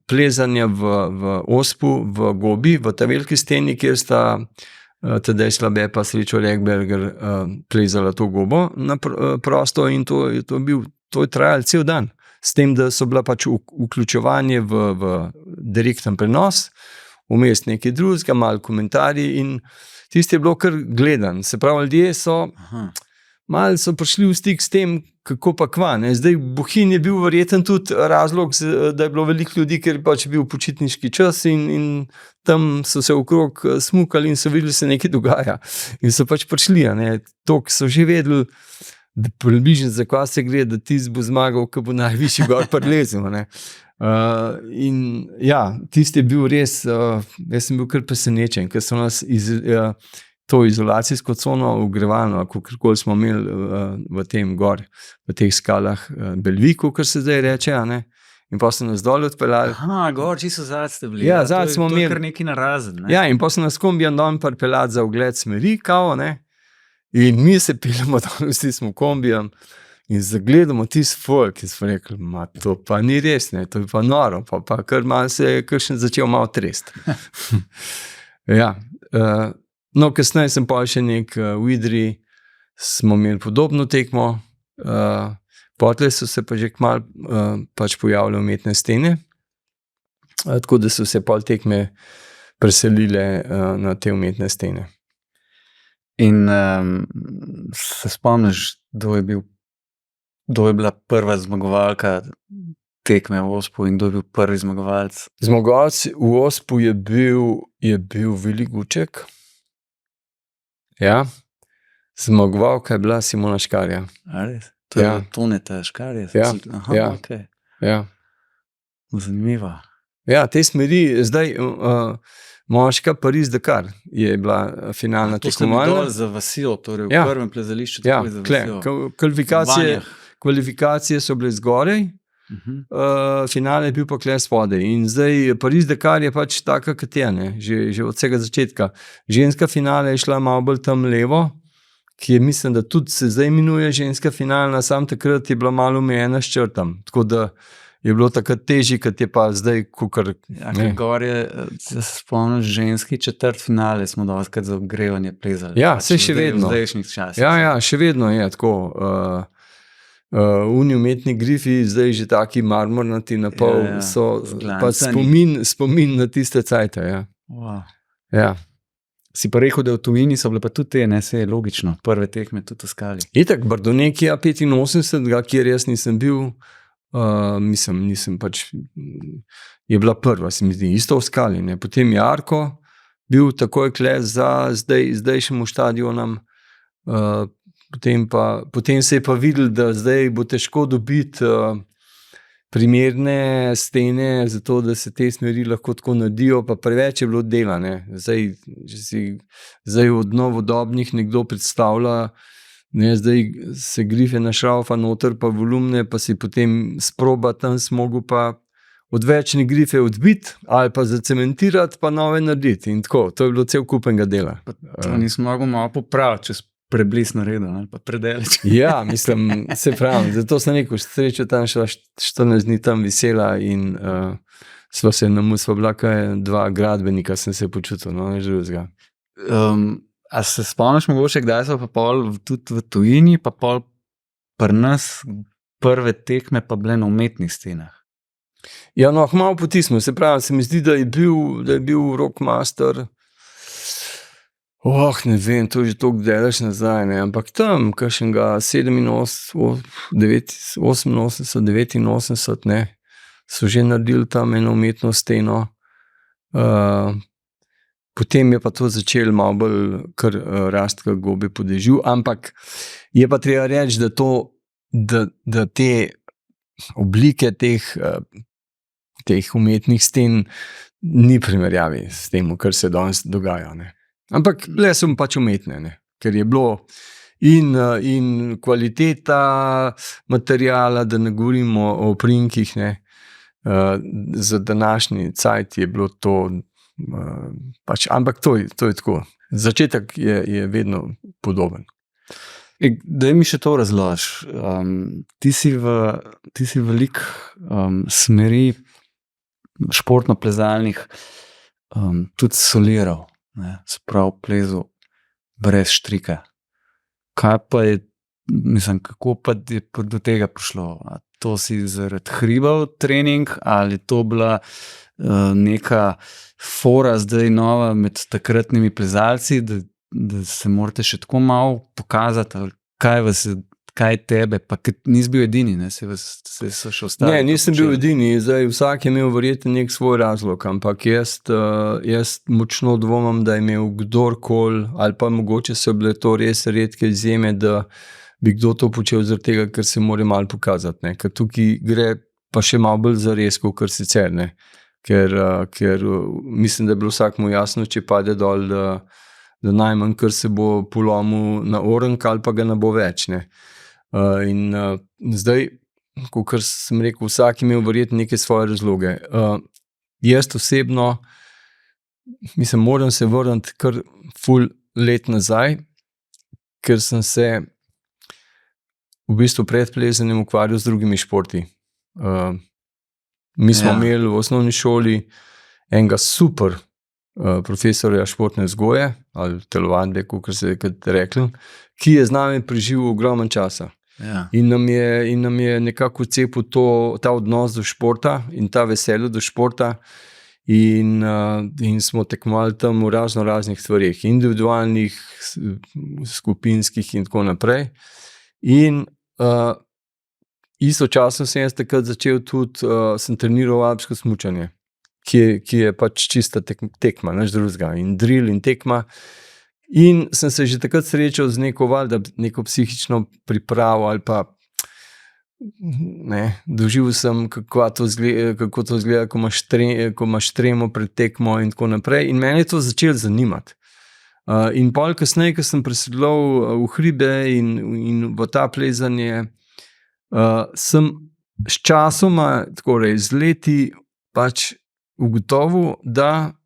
plezanja v Ospu, v Gobi, v ta veliki steni, kjer sta Tadej Slabe pa Srečo Rekberger plezala to gobo na prosto in to je trajalo cel dan. S tem, da so bila pač vključevanje v direkten prenos, vmes nekaj drugega, malo komentarji in tisti je bilo kar gledan. Se pravi, ljudje malo so prišli v stik s tem, kako pa kva. Zdaj, Bohinj je bil verjeten tudi razlog, da je bilo veliko ljudi, ker pač bil počitniški čas in tam so se okrog smukali in so videli, se nekaj dogaja. In so pač prišli, to, ki so že vedeli, da približno za kva se gre, da tisti bo zmagal, ki bo najvišji gor prelezel. In ja, tisti je bil res, jaz sem bil kar presenečen, ker so nas to izolacijsko cono ogrevalno, kakorkoli smo imeli v tem gor, v teh skalah Belviku, kar se zdaj reče, in pa so nas dol odpeljali. Gor, čisto zadaj ste bili. Ja, zadaj smo imeli. To je kar neki narazen. Ja, in pa so nas kombijam dol pripeljali za ogled smeri, in mi se peljemo dol, vsi smo kombijam in zagledamo tisti folk, in smo rekli, to pa ni res, to je pa noro, pa kar malo se je kakšen začel malo trest. Ja, no, kasneje sem pa še v Idri, smo imeli podobno tekmo, potlej so se pa že kmalu pač pojavile umetne stene, tako da so se pol tekme preselile na te umetne stene. In se spomniš, kdo je bila prva zmagovalka tekme v Ospu in kdo je bil prvi zmagovalec? Zmagovalec v Ospu je bil Vili Guček. Ja, zmagovalka je bila Simona Škarja. To je Toneta Škarja? Ja. Okay. Ja. Zanimivo. Ja, te smeri, zdaj moška Pariz-Dakar je bila finalna tekmovanja. To ste dol za vasjo, torej v prvem plezališču. Ja, kvalifikacije so bile zgorej, finale je bil pa kle spodaj. In zdaj Pariz-Dakar je pač taka kot je, že od vsega začetka. Ženska finale je šla malo bolj tam levo, ki je, mislim, da tudi se zdaj imenuje ženska finalna, sam takrat je bila malo omejena s črtam. Tako da je bilo takrat težje, kot je pa zdaj, kukar. Ja, gor je, se spomniš, ženski četrtfinale smo dostakrat za ogrevanje plezali. Ja, pač še vedno. V zdajšnjih časih. Ja, še vedno je tako. Uni umetni grifi, zdaj že taki marmornati na pol, so pa spomin na tiste cajte. Ja. Wow. Ja. Si pa rekel, da v tujini so bile pa tudi te, se je logično, prve tekme tudi v skali. Itak, Bardonekija 85, kjer jaz nisem bil, nisem pač, je bila prva, se mi zdi, isto v skali. Potem je Arko bil takoj kle za zdajšnjim stadionom, potem se je pa videl, da zdaj bo težko dobiti primerne stene, zato da se te smeri lahko tako naredijo, pa preveč je bilo dela. Zdaj od novodobnih nekdo predstavlja, zdaj se grife našraufa noter, pa volumne, pa si potem sproba tam smogu pa odvečne grife odbiti ali pa zacementirati, pa nove narediti. In tako, to je bilo cel kupenega dela. To nisem mogel malo popraviti, čez preblis naredil, ali pa predeleč. Ja, mislim, se pravim, zato sem rekel, srečo tam šla 14 dni tam vesela in sva se namusva bila, kaj dva gradbenika sem se počutil, ne drugega. A se spomniš mogoče, kdaj so pa pol tudi v tujini, pa pol pri nas prve tekme pa bile na umetnih stenah? Ja, no, malo potisnil, se pravi, se mi zdi, da je bil Rockmaster Ne vem, to je že toliko delaš nazaj, ne? Ampak tam, kakšnega 87, 88, 89, ne, so že naredili tam eno umetno steno. Potem je pa to začelo malo bolj kar rast, kot gobe po dežju, ampak je pa treba reči, da te oblike teh umetnih sten ni primerjavi s tem, kar se danes dogaja, ne. Ampak le so pač umetne, ne, ker je bilo in kvaliteta materiala, da ne govorimo o prinkih, ne, za današnji cajt je bilo to pač, ampak to je tako. Začetek je vedno podoben. Daj mi še to razložiš. Ti si veliko smeri športno-plezalnih tudi soliral, ne, se pravi plezu brez štrika. Kaj pa je, mislim, kako pa je do tega prišlo? A to si zaradi hribov trening ali to bila neka fora zdaj nova med takratnimi plezalci, da se morate še tako malo pokazati, ali kaj tebe, pa nisi bil edini, ne, se so še ostali. Ne, nisem bil edini, zdaj vsak je imel verjetno nek svoj razlog, ampak jaz močno dvomim, da je imel kdorkoli, ali pa mogoče so bile to res redke izjeme, da bi kdo to počel zaradi tega, ker se mora malo pokazati, ne, ker tukaj gre pa še malo bolj za res, kot sicer, ne, ker mislim, da je bilo vsakmu jasno, če pade dol, da najmanj, kar se bo polomil na orenk, ali pa ga ne bo več, ne. Zdaj, kakor sem rekel, vsak imel verjetno neke svoje razloge. Jaz osebno, mislim, moram se vrniti kar ful let nazaj, ker sem se v bistvu pred plezanjem ukvarjal z drugimi športi. Mi smo imeli v osnovni šoli enega super profesorja športne vzgoje, ali telovadbe, kakor se je rekli, ki je z nami preživel ogromen časa. Ja. In nam je nekako cepil ta odnos do športa in ta veselje do športa in smo tekmovali tam v raznih stvareh, individualnih, skupinskih in tako naprej. In istočasno sem jaz takrat začel tudi, sem treniral alpsko smučanje, ki je pač čista tekma, nič drugega, in drill in tekma. In sem se že takrat srečal z neko psihično pripravo ali pa ne, doživel sem, kako to izgleda, ko imaš tremo pred tekmo in tako naprej. In meni je to začelo zanimati. In pol kasneje, ko sem presedlal v hribe in v ta plezanje, sem s časoma, tako z leti, pač ugotovil, da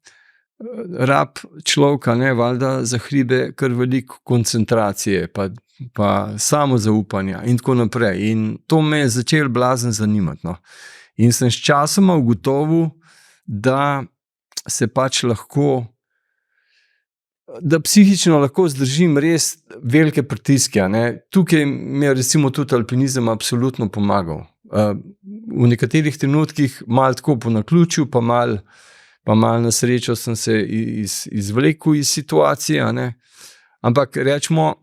rab človeka, ne, valjda za hribe kar veliko koncentracije, pa samozaupanja in tako naprej. In to me je začelo blazen zanimati, no. In sem s časoma ugotovil, da se pač lahko, da psihično lahko zdržim res velike pritiske, ne. Tukaj mi je recimo tudi alpinizem absolutno pomagal. V nekaterih trenutkih malo tako po naključju, pa malo na srečo sem se izvlekel iz situacije, ne. Ampak rečemo,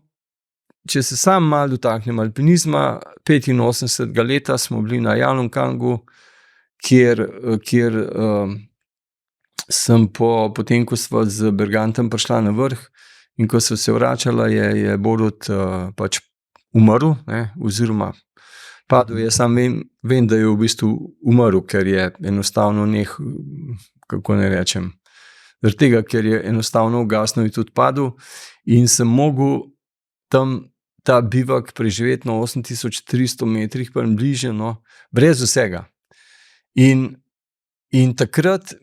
če se sam malo dotaknem alpinizma, 85. leta smo bili na Jalomkangu, kjer sem potem, ko sva z Bergantem prišla na vrh in ko so se vračala, je Borut pač umrl, ne, oziroma padel. Jaz sam vem, da je v bistvu umrl, ker je enostavno kako ne rečem, zaradi tega, ker je enostavno ugasnil in tudi padel in sem mogel tam ta bivak preživeti na 8300 metrih približno, brez vsega. In takrat,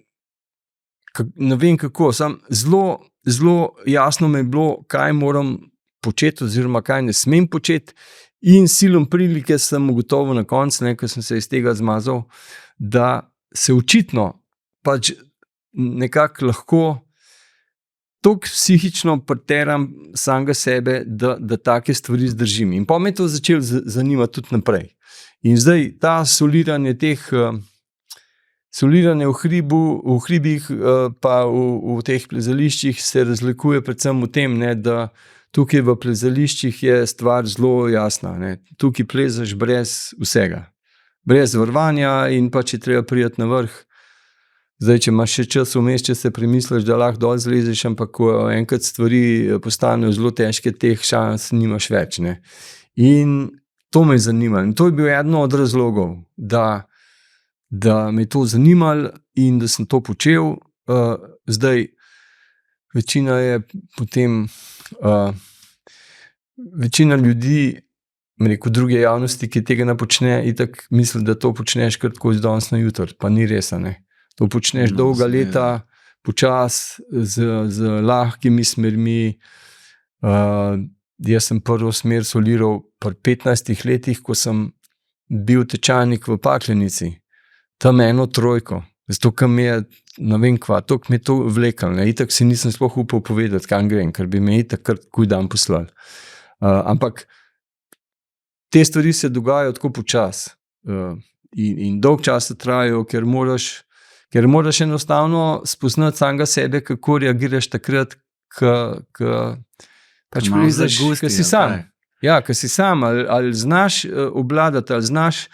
ne vem kako, zelo jasno mi je bilo, kaj moram početi oziroma kaj ne smem početi, in silom prilike sem ugotovil na koncu, ko sem se iz tega zmazal, da se očitno pač nekako lahko toliko psihično preteram samega sebe, da take stvari zdržim. In pa me to začelo zanimati tudi naprej. In zdaj ta soliranje Soliranje v hribih pa v teh plezališčih se razlikuje predvsem v tem, ne, da tukaj v plezališčih je stvar zelo jasna. Ne. Tukaj plezaš brez vsega. Brez varovanja in pa če treba priti na vrh. Zdaj, če imaš še čas vmes, če se premisliš, da lahko dol zlezeš, ampak ko enkrat stvari postanejo zelo težke, teh šans nimaš več. Ne. In to me je zanimalo. In to je bil eden od razlogov, da me je to zanimalo in da sem to počel. Zdaj, večina je potem, večina ljudi, rekel, druge javnosti, ki tega ne počne, itak misli, da to počneš kar tako iz danes na jutri, pa ni res, ne. To počneš dolga leta, počas, z lahkimi smermi. Jaz sem prvo smer soliral pri 15 letih, ko sem bil tečajnik v Paklenici. Tam 1-3, zato ker mi je, ne vem kva, toliko mi je to vlekal, ne. Itak si nisem sploh upal povedati, kam grem, ker bi me itak kar kuj dan poslali. Ampak te stvari se dogajajo tako počas in dolg časa trajajo, ker moraš enostavno spoznati samega sebe, kako reagiraš takrat, ko pač plezaš, ko si sam. Ja, ko si sam, ali znaš obvladati, ali znaš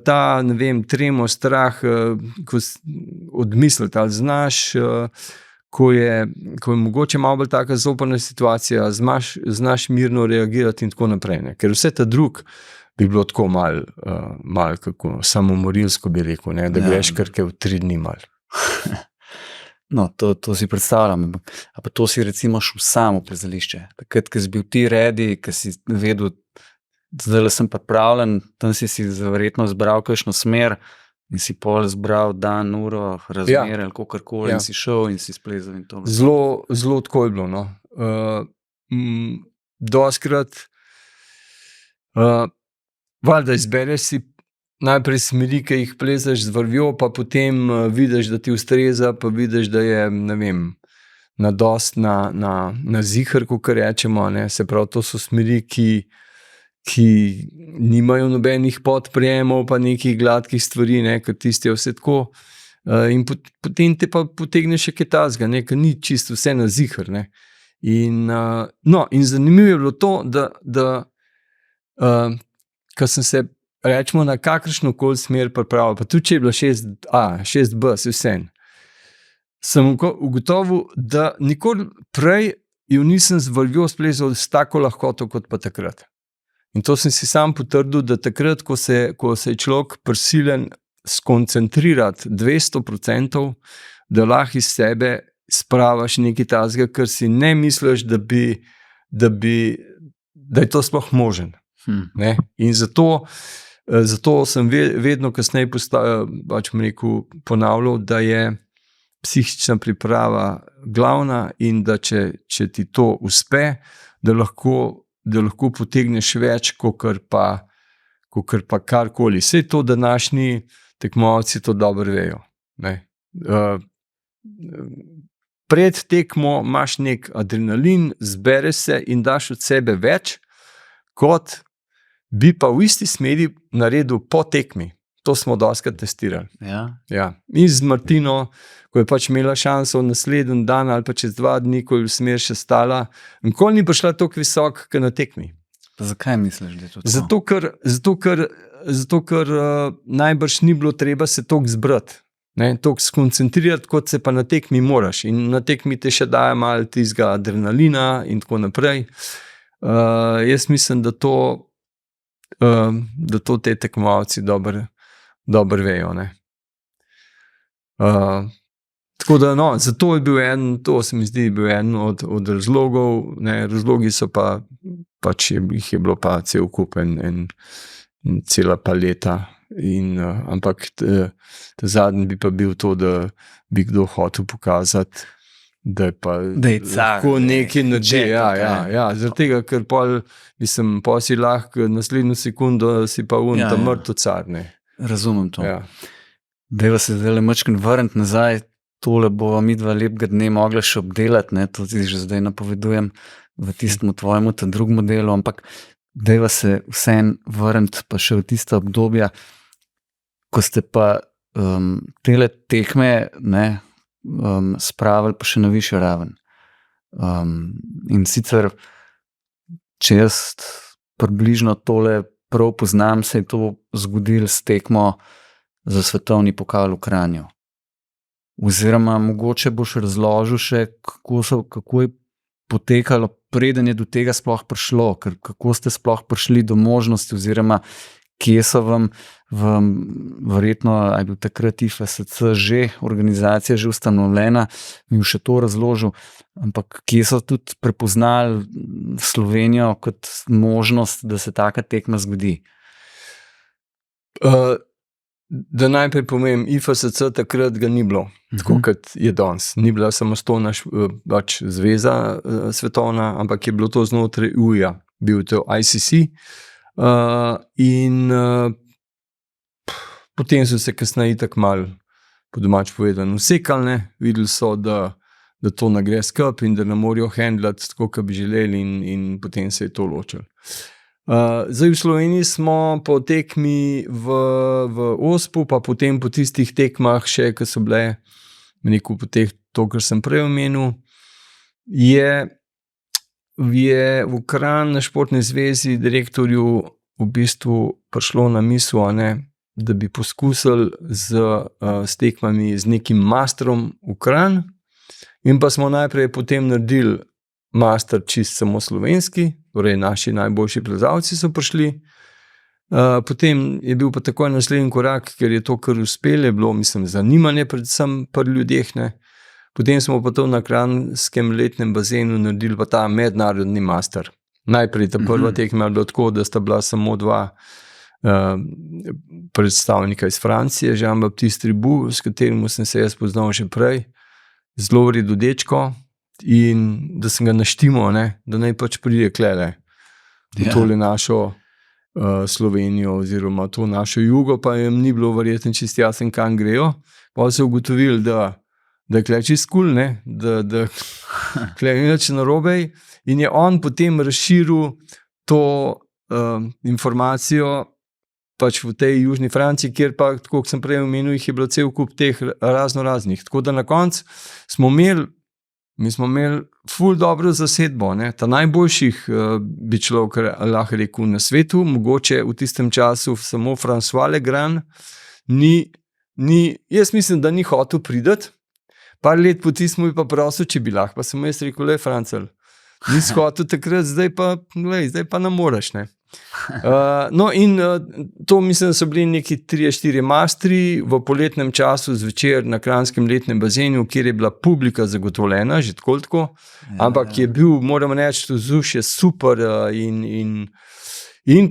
ta, ne vem, tremo, strah odmisliti, ali znaš, ko je mogoče malo bolj taka zoprna situacija, znaš mirno reagirati in tako naprej. Ne? Ker vse ta drug bi bilo tako malo kako samomorilsko, bi rekel, ne? Da greš kar v 3 dni malo. No, to si predstavljam. A pa to si recimo šel sam v plezališče. Takrat, ko si bil ti ready, ko si vedel, zdaj sem pripravljen, tam si verjetno zbral kakšno smer in si pol zbral dan, uro, razmer ali kakorkoli in si šel in si splezal in to. Zelo tako je bilo, no. Dostikrat valjda izbereš si najprej smeri, ki jih plezaš z vrvjo, pa potem vidiš, da ti ustreza, pa vidiš, da je, ne vem, na ziher, kakor rečemo, ne. Se pravi, to so smeri, ki nimajo nobenih podprijemov, pa nekih gladkih stvari, ne, ker tiste je vse tako. In potem te pa potegne še kaj tazga, ne, ker ni čisto vse na ziher, ne. In zanimivo je bilo to, da ko sem se, rečemo, na kakršnokoli smer pripravil, pa tudi, če je bila 6A, 6B, se vsem, sem ugotovil, da nikoli prej jo nisem z vrvjo splezal s tako lahkoto, kot pa takrat. In to sem si sam potrdil, da takrat, ko se je človek prisiljen skoncentrirati 200%, da lahko iz sebe spravaš nekaj tazga, ker si ne misliš, da je to sploh možen. Ne? In zato sem vedno kasneje ponavljal, da je psihična priprava glavna in da če ti to uspe, da lahko potegneš več, kakor pa karkoli. Vse to današnji tekmovalci to dobro vejo. Ne? Pred tekmo imaš nek adrenalin, zbereš se in daš od sebe več, kot bi pa v isti smeri naredil po tekmi. To smo dostikrat testirali. Ja. In z Martino, ko je pač imela šanso naslednji dan ali pa čez 2 dni, ko je v smer še stala, nikoli ni prišla toliko visok, kot na tekmi. Pa zakaj misliš, da je to tako? Zato, ker najbrž ni bilo treba se toliko zbrati, toliko skoncentrirati, kot se pa na tekmi moraš. In na tekmi te še daje malo tistega adrenalina in tako naprej. Jaz mislim, da to te tekmovalci dobro vejo. Ne? Tako da, no, zato je bil to se mi zdi bil eden od razlogov, ne, razlogi so pač jih je bilo pa cel kup in cela paleta, ampak ta zadnji bi pa bil to, da bi kdo hotel pokazati, da je pa lahko nekaj naredi. Ja, zaradi tega, ker pol si lahko naslednjo sekundo si pa ta mrtev car, ne. Razumem to. Ja. Dejva se zdaj mačkeno vrniti nazaj, tole bova midva lepega dne mogla še obdelati, ne, to ti že zdaj napovedujem v tistem tvojemu, ta drugem delu, ampak dejva se vseeno vrniti pa še v tista obdobja, ko ste pa tele tekme spravili pa še na višjo raven. In sicer, če jaz približno tole prav poznam, se je to zgodilo s tekmo za svetovni pokal v Kranju. Oziroma, mogoče boš razložil še, kako je potekalo, preden je do tega sploh prišlo, kako ste sploh prišli do možnosti, oziroma kje so vam verjetno, je bil takrat IFSC že, organizacija že ustanovljena, mi še to razložil, ampak kje so tudi prepoznali Slovenijo kot možnost, da se taka tekma zgodi? Da najprej povem, IFSC takrat ga ni bilo, tako kot je danes. Ni bila samostojna zveza svetovna, ampak je bilo to znotraj EU-ja, bil to ICC. In potem so se kasneje tako malo, po domač povedano, usekali, videli so, da to ne gre skupaj in da ne morajo handlati tako, kot bi želeli, in potem se je to ločilo. Zdaj v Sloveniji smo po tekmi v Ospu, pa potem po tistih tekmah še, ki so bile po to, kar sem prej omenil, je v Kranj na športni zvezi direktorju v bistvu prišlo na misel, da bi poskusili s tekmami z nekim masterom v Kranj, in pa smo najprej potem naredili master čist samo slovenski, torej naši najboljši plezalci so prišli. Potem je bil pa takoj naslednji korak, ker je to kar uspelo, je bilo, zanimanje predvsem pri ljudeh. Potem smo pa to na kranjskem letnem bazenu naredili pa ta mednarodni master. Najprej ta prva tekma je bilo tako, da sta bila samo dva predstavnika iz Francije, Jean-Baptiste Riboud, s katerim sem se jaz poznal že prej, zelo v redu dečko, in da sem ga naštimal, da naj pač pride klele v tole našo Slovenijo oziroma to našo jugo, pa jim ni bilo verjetno čist jasen, kam grejo. Pa so ugotovili, da je kle čist cool, da kle ni nič narobe, in je on potem razširil to informacijo pač v tej južni Franciji, kjer pa, tako kot sem prej omenil, jih je bilo cel kup teh raznih. Tako da na koncu smo imeli ful dobro zasedbo, ta najboljših bi človek lahko rekel na svetu, mogoče v tistem času samo François Legrand jaz mislim, da ni hotel prideti, par let poti smo pa prosil, če bi lahko, pa sem jaz rekel, Francel, nisi hotel takrat, zdaj pa ne moreš, No, in to mislim, da so bili neki 3-4 mastri v poletnem času zvečer na kranjskem letnem bazenu, kjer je bila publika zagotovljena, že tako, ampak je bil, moram reči, to vzdušje super, in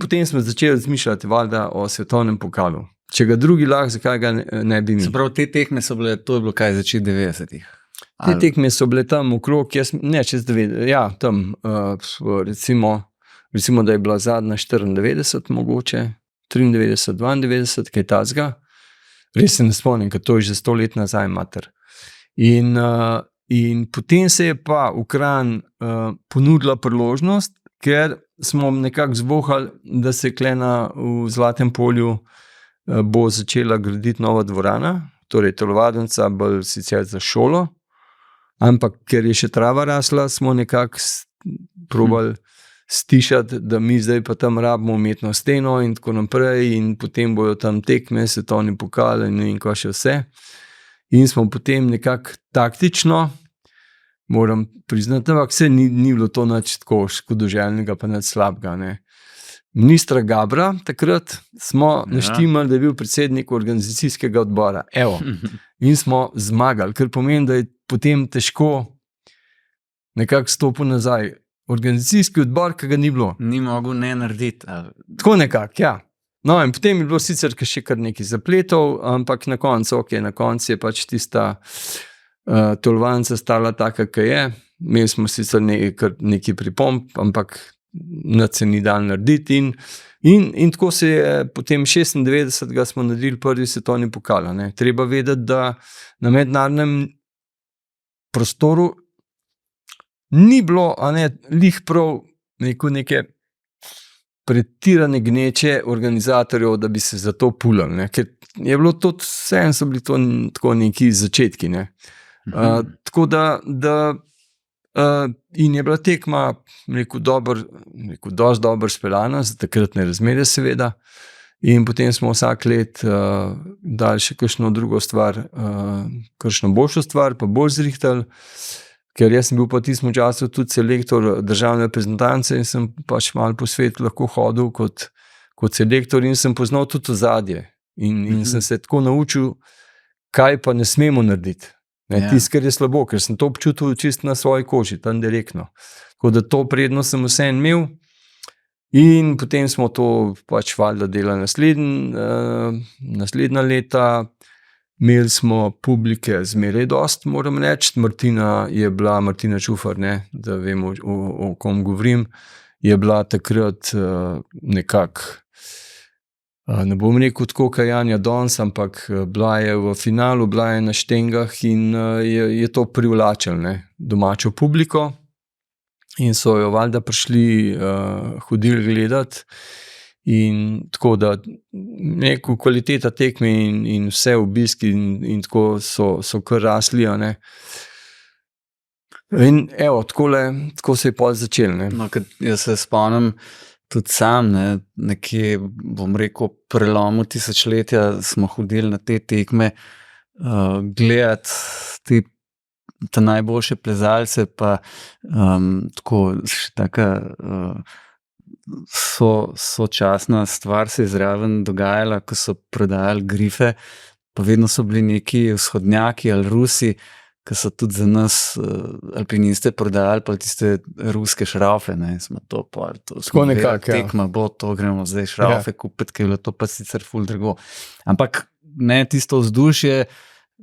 potem smo začeli razmišljati valjda o svetovnem pokalu. Če ga drugi lahko, zakaj ga ne bi mi? Se pravi, te tekme so bile, to je bilo kaj začeti 90-ih? Te tekme so bile tam okrog, čez 90, tam recimo, da je bila zadnja 94 mogoče, 93, 92, kaj tazga. Res se ne spomnim, ker to je že 100 let nazaj, mater. In potem se je pa v Kranj ponudila priložnost, ker smo nekako zvohali, da se klena v Zlatem polju bo začela graditi nova dvorana, torej telovadnica, bolj sicer za šolo, ampak ker je še trava rasla, smo nekako probali stišati, da mi zdaj pa tam rabimo umetno steno in tako naprej, in potem bojo tam tekme, svetovni pokal in ko še vse. In smo potem nekako taktično, moram priznati, ampak vse ni bilo to nič tako škodoželjnega pa nič slabega. Ministra Gabra takrat smo naštimali, da je bil predsednik organizacijskega odbora. Evo. In smo zmagali, kar pomeni, da je potem težko nekako stopil nazaj. Organizacijski odbor, ki ga ni bilo. Ni mogel ne narediti. Tako nekako, ja. No, in potem je bilo sicer še kar nekaj zapletov, ampak na koncu je pač tista telovadnica stala taka, ki je. Imeli smo sicer nekaj pripomb, ampak nič se ni dal narediti. In tako se je potem 96. smo naredili prvi svetovni pokal. Treba vedeti, da na mednarodnem prostoru ni bilo, lih prav neke pretirane gneče organizatorjev, da bi se za to pulali, ne? Ker je bilo to, vseeno so bili to tako neki začetki, ne? Tako da in je bila tekma, dosti dobro speljana, za takratne razmere seveda, in potem smo vsak let dali še kakšno drugo stvar, kakšno boljšo stvar, pa bolj zrihtali, ker jaz sem bil pa v tistem času tudi selektor državne reprezentance in sem pač malo po svetu lahko hodil kot selektor in sem poznal tudi ozadje. In sem se tako naučil, kaj pa ne smemo narediti. Tisto, kar je slabo, ker sem to občutil čisto na svoji koži, tam direktno. Tako da to prednost sem vseeno imel in potem smo to pač valjda delali naslednja leta. Imeli smo publike zmeraj dosti, moram reči. Martina Čufar, ne, da vemo, o kom govorim, je bila takrat nekako, ne bom rekel tako, kot Janja Dons, ampak bila je v finalu, bila je na štengah in je to privlačilo, ne, domačo publiko in so jo valjda prišli hodili gledati. In tako da neko kvaliteta tekme in vse obiski in tako so kar rasli, ne. In evo, tako se je pol začel, ne. No, jaz se spomnim tudi sam, ne, nekje, bom rekel, prelomu tisočletja smo hodili na te tekme gledati te najboljše plezalce, pa tako še taka sočasna stvar se je zraven dogajala, ko so prodajali grife, pa vedno so bili neki vzhodnjaki ali Rusi, ki so tudi za nas alpiniste prodajali pa tiste ruske šraufe, ne, smo to smo tekma, bo to, gremo zdaj šraufe kupiti, ker je bilo to pa sicer ful drago. Ampak ne, tisto vzdušje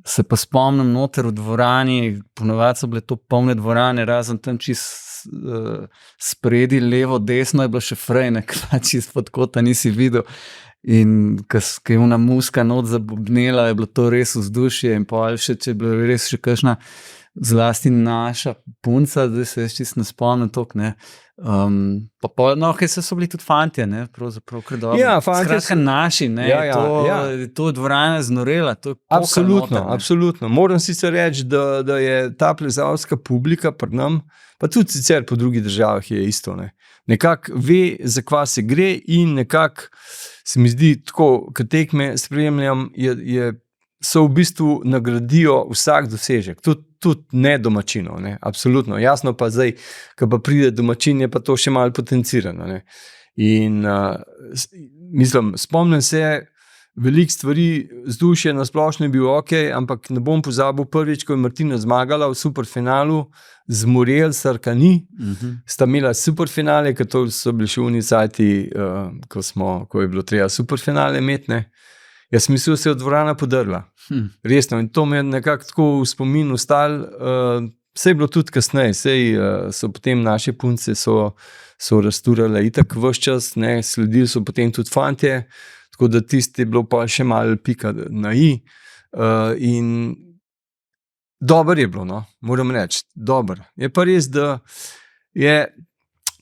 se pa spomnim noter v dvorani, ponovadi so bile to polne dvorane, razen tam spredi, levo, desno je bilo še frejne, čist pod kota nisi videl in ko je ona muska not zabobnela, je bilo to res vzdušje in pa še, če je bilo res še kakšna zlasti naša punca, zdaj se jaz čist ne spomnim toliko, ne. Kaj so bili tudi fantje, ne, pravzaprav kar dobro. Ja, fantje skratka naši, ne, to dvorana znorela, to je absolutno. Moram sicer reči, da je ta plezalska publika pri nam, pa tudi sicer po drugih državah je isto, ne. Nekako ve, za kva se gre in nekako se mi zdi tako, ko tekme spremljam, so v bistvu nagradijo vsak dosežek, tudi ne domačinov, ne, absolutno. Jasno pa zdaj, ko pa pride domačin, je pa to še malo potencirano, ne. In mislim, spomnim se, veliko stvari, vzdušje na splošno je bil okej, ampak ne bom pozabil prvič, ko je Martina zmagala v superfinalu z Muriel Sarkani, sta imela superfinale, ker to so bili še oni cajti, ko je bilo treba superfinale imeti, ne. Jaz mislil, se je dvorana podrla. Resno. In to me je nekako tako v spomin ostalo. Sej je bilo tudi kasneje, so potem naše punce so rasturale itak ves čas, ne, sledili so potem tudi fantje, tako da tisti je bilo pa še malo pika na i. In dobro je bilo, no, moram reči, dobro. Je pa res, da je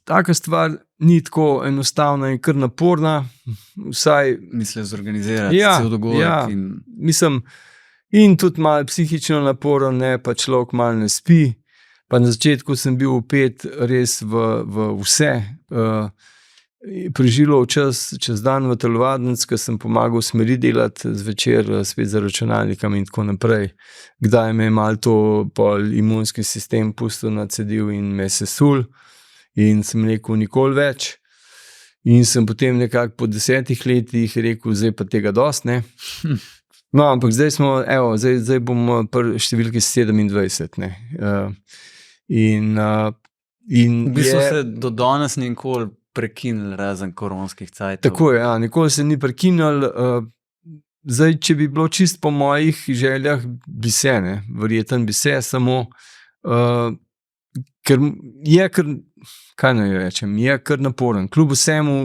taka stvar ni tako enostavna in kar naporna, vsaj mislijo zorganizirati cel dogodek. Mislim, in tudi malo psihično naporno, ne, pa človek malo ne spi, pa na začetku sem bil vpet res v vse, preživel čez dan v telovadnici, ko sem pomagal smeri delati, zvečer spet za računalnikom in tako naprej. Kdaj me je malo to pol imunski sistem pustil na cedilu in me sesul. In sem rekel, nikoli več. In sem potem nekako po 10 letih rekel, zdaj pa tega dosti, ne. No, ampak zdaj smo, zdaj bomo pri številki 27, ne. In v bistvu se do danes ni nikoli prekinili razen koronskih cajtov. Tako je, nikoli se ni prekinil. Zdaj, če bi bilo čist po mojih željah, bi se, ne. Verjetno bi se, samo ker je kar, kaj naj rečem, je kar naporen. Kljub vsemu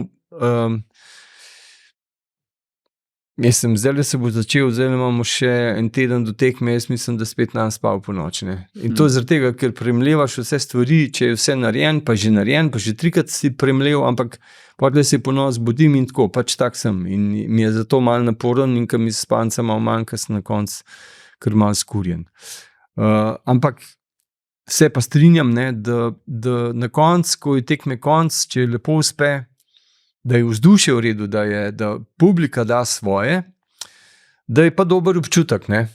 Mislim, zdaj se bo začel, zdaj imamo še en teden do tekme, jaz mislim, da spet nam spal po noči. In to je zaradi tega, ker premlevaš vse stvari, če je vse narejen, pa že 3krat si premlev, ampak potem se po noč budim in tako, pač tak sem. In mi je zato malo naporen in ko mi spanca malo manjka, sem na koncu kar malo skurjen. Ampak se pa strinjam, ne, da na koncu, ko je tekme konc, če je lepo uspe, da je vzdušje v redu, da publika da svoje, da je pa dober občutek. Ne?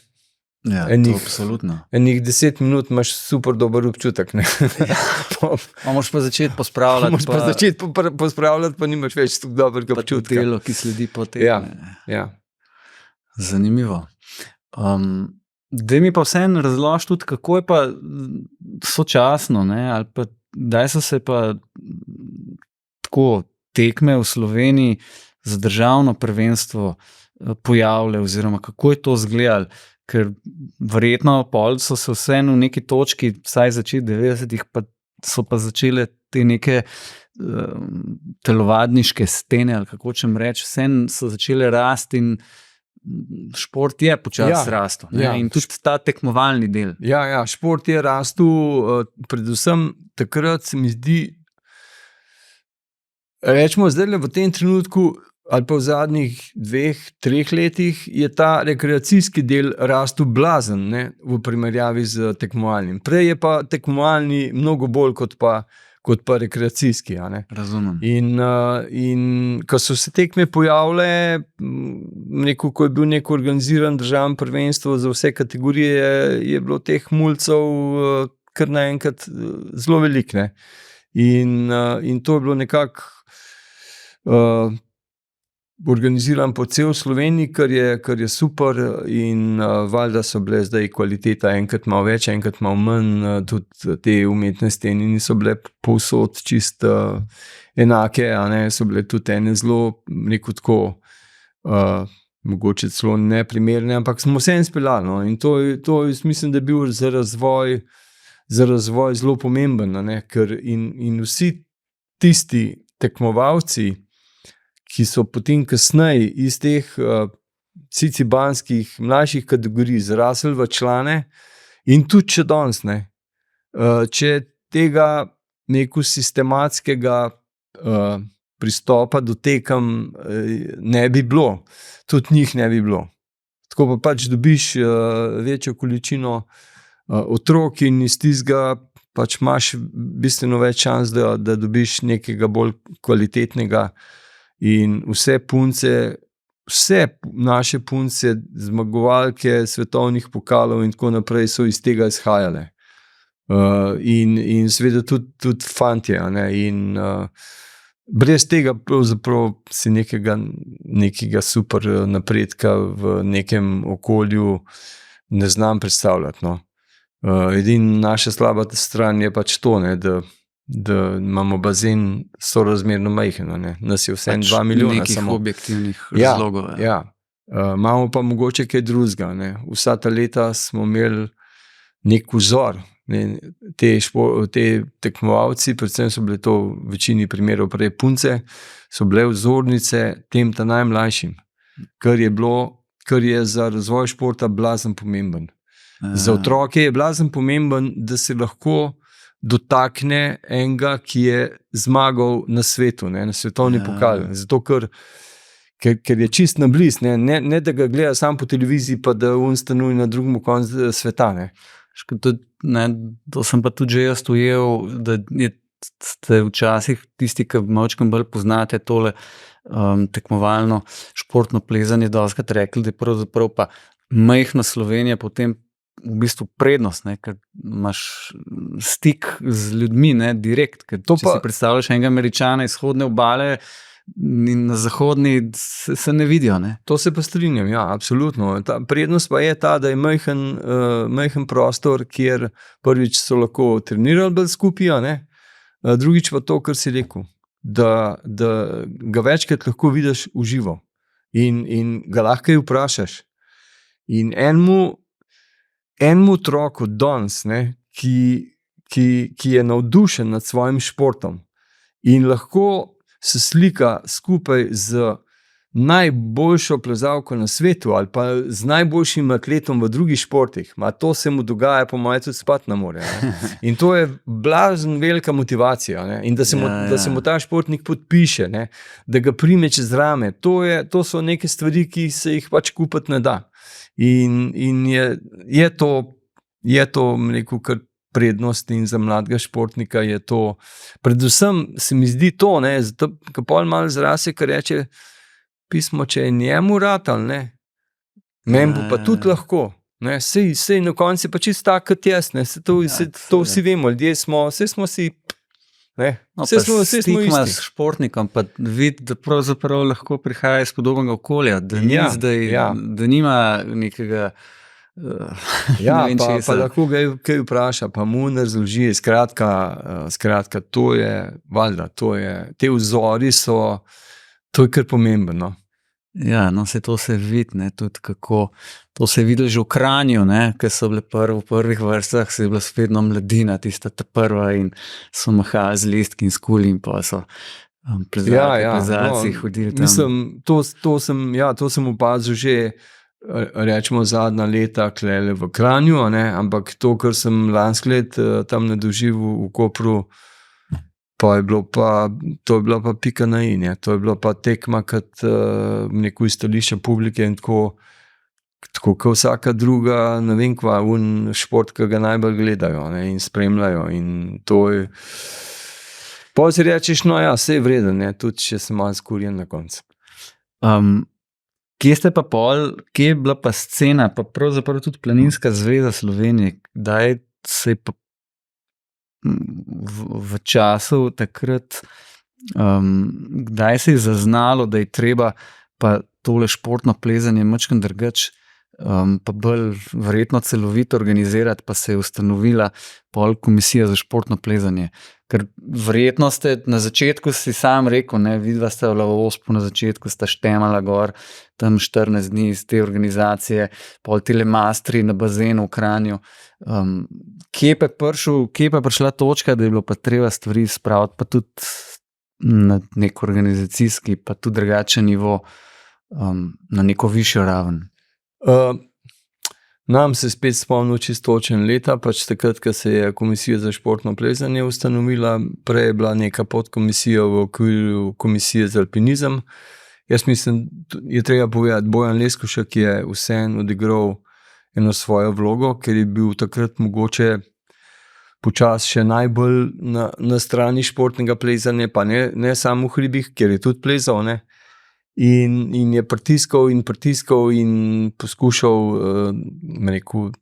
Ja, to absolutno. Enih 10 minut imaš super dober občutek. Ne? Moraš pa začeti pospravljati. Moraš pa začeti pospravljati, pa nimaš več tako dobrega občutka. Delo, ki sledi po tem. Ja. Zanimivo. Daj mi pa vseeno razloži tudi, kako je pa sočasno, ne? Ali pa daj so se pa tako tekme v Sloveniji za državno prvenstvo pojavile, oziroma kako je to izgledalo, ker verjetno pol so se vseeno v neki točki, vsaj začeti 90-ih, pa so pa začele te neke telovadniške stene, ali kako čem reči, vseeno so začele rasti in šport je počasi rastel. In tudi ta tekmovalni del. Ja, šport je rastel, predvsem takrat se mi zdi, rečemo, zdaj v tem trenutku ali pa v zadnjih 2-3 letih je ta rekreacijski del rastel blazen, ne, v primerjavi z tekmovalnim. Prej je pa tekmovalni mnogo bolj kot pa rekreacijski. Ne. Razumem. In ko so se tekme pojavile, ko je bil neko organiziran državno prvenstvo za vse kategorije, je bilo teh mulcev kar naenkrat zelo veliko. Ne. In to je bilo nekako organiziran po cel Sloveniji, kar je super in valjda so bile zdaj kvaliteta enkrat malo več, enkrat malo manj, tudi te umetne stene niso bile povsod čisto enake, a ne, so bile tudi ene zelo, rekel tako, mogoče celo neprimerne, ampak smo vse speljali, no, in to mislim, da je bil za razvoj zelo pomemben, ne, ker in vsi tisti tekmovalci, ki so potem kasneje iz teh cicibanskih mlajših kategorij zrasli v člane in tudi če danes, ne, če tega neko sistematskega pristopa do tekem ne bi bilo, tudi njih ne bi bilo. Tako pa pač dobiš večjo količino otrok in iz tistega pač imaš bistveno več šans, da dobiš nekega bolj kvalitetnega. In vse naše punce, zmagovalke svetovnih pokalov in tako naprej so iz tega izhajale. In seveda tudi fantje. Ne? In brez tega pravzaprav si nekega super napredka v nekem okolju ne znam predstavljati. No? Edina naša slaba stran je pač to, ne, da imamo bazen sorazmerno majhen, ne. Nas je vse 2 milijona. Nekih samo objektivnih razlogov. Ja. Imamo pa mogoče kaj drugega. Ne. Vsa ta leta smo imeli nek vzor. Ne. Te tekmovalci, predvsem so bile to v večini primerov prej punce, so bile vzornice tem ta najmlajšim, kar je za razvoj športa blazen pomemben. Za otroke je blazen pomemben, da se lahko dotakne enega, ki je zmagal na svetu, ne, na svetovni pokal. Zato, ker je čist na bliz, ne da ga gleda sam po televiziji, pa da on stanuje na drugem koncu sveta. Ne. To sem pa tudi že jaz ujel, da ste včasih tisti, ki malčkam bolj poznate tole tekmovalno športno plezanje, dostakrat rekli, da je pravzaprav pa majhna Slovenija potem v bistvu prednost, ne, ker imaš stik z ljudmi, ne, direkt, ker če si predstavljaš enega Američana iz vzhodne obale in na zahodni se ne vidijo. Ne. To se pa strinjam, ja, absolutno. Ta prednost pa je ta, da je majhen prostor, kjer prvič so lahko trenirali bolj skupaj, ne, drugič pa to, kar si rekel, da ga večkrat lahko vidiš v živo in ga lahko vprašaš. In enemu otroku danes, ne, ki je navdušen nad svojim športom in lahko se slika skupaj z najboljšo plezalko na svetu ali pa z najboljšim atletom v drugih športih, to se mu dogaja, po mojem, tudi spat na more. Ne? In to je blazno velika motivacija. Ne? In da se mu ta športnik podpiše, ne? Da ga prime čez rame. To so neke stvari, ki se jih pač kupiti ne da. In je to rekel, kar prednost in za mladega športnika je to. Predvsem se mi zdi to, ne, zato, ko pol malo zrase, kar reče pismo, če je njemu ratal, ne, meni bo pa tudi lahko. Ne, sej na koncu pa čisto tak kot jaz, ne, to vsi vemo, ljudje smo si, ne, vse smo isti. S športnikom pa vidi, da pravzaprav lahko prihaja iz podobnega okolja, da nima nekega pa lahko kaj vpraša, pa mu ne razloži, skratka, to je, valjda, te vzori so, to je kar pomembno. Ja, no, to se vidi, ne, tudi kako, to se je videlo že v Kranju, ne, ker so bile v prvih vrstah, se je bila vedno mladina, tista ta prva in so mahali z listki in s kuli in pa so plezalci hodili tam. Mislim, to sem opazil že, rečemo zadnja leta klele v Kranju, ne, ampak to, kar sem lansko let tam nadoživel v Kopru, to je bila pa pika na i, ne. To je bila pa tekma kot neko izstališče publike in tako kot vsaka druga, ne vem kva, šport, ki ga najbolj gledajo, ne, in spremljajo in to je, pa si rečeš, no ja, vse je vreden, ne, tudi če sem malo skurjen na koncu. Kje je bila pa scena, pa pravzaprav tudi Planinska zveza Slovenije, kdaj se je pa v času takrat, kdaj se je zaznalo, da je treba pa tole športno plezanje majčkeno drugače, pa bolj verjetno celovito organizirati, pa se je ustanovila pol komisija za športno plezanje. Ker verjetno ste na začetku si sam rekel, ne, vidva sta v Ospu na začetku, sta štemala gor tam 14 dni iz te organizacije, pol tile mastri na bazenu v Kranju. Kje pa je prišla točka, da je bilo pa treba stvari spraviti pa tudi na nek organizacijski, pa tudi drugačen nivo, na neko višjo raven? Nam se spet spomnil čistočen leta, pač takrat, ko se je komisija za športno plezanje ustanovila, prej je bila neka podkomisija v okviru komisije za alpinizem. Jaz mislim, je treba povedati, Bojan Leskušek je vseeno odigral eno svojo vlogo, ker je bil takrat mogoče počas še najbolj na strani športnega plezanja, pa ne samo v hribih, kjer je tudi plezal, ne. In je pritiskal in poskušal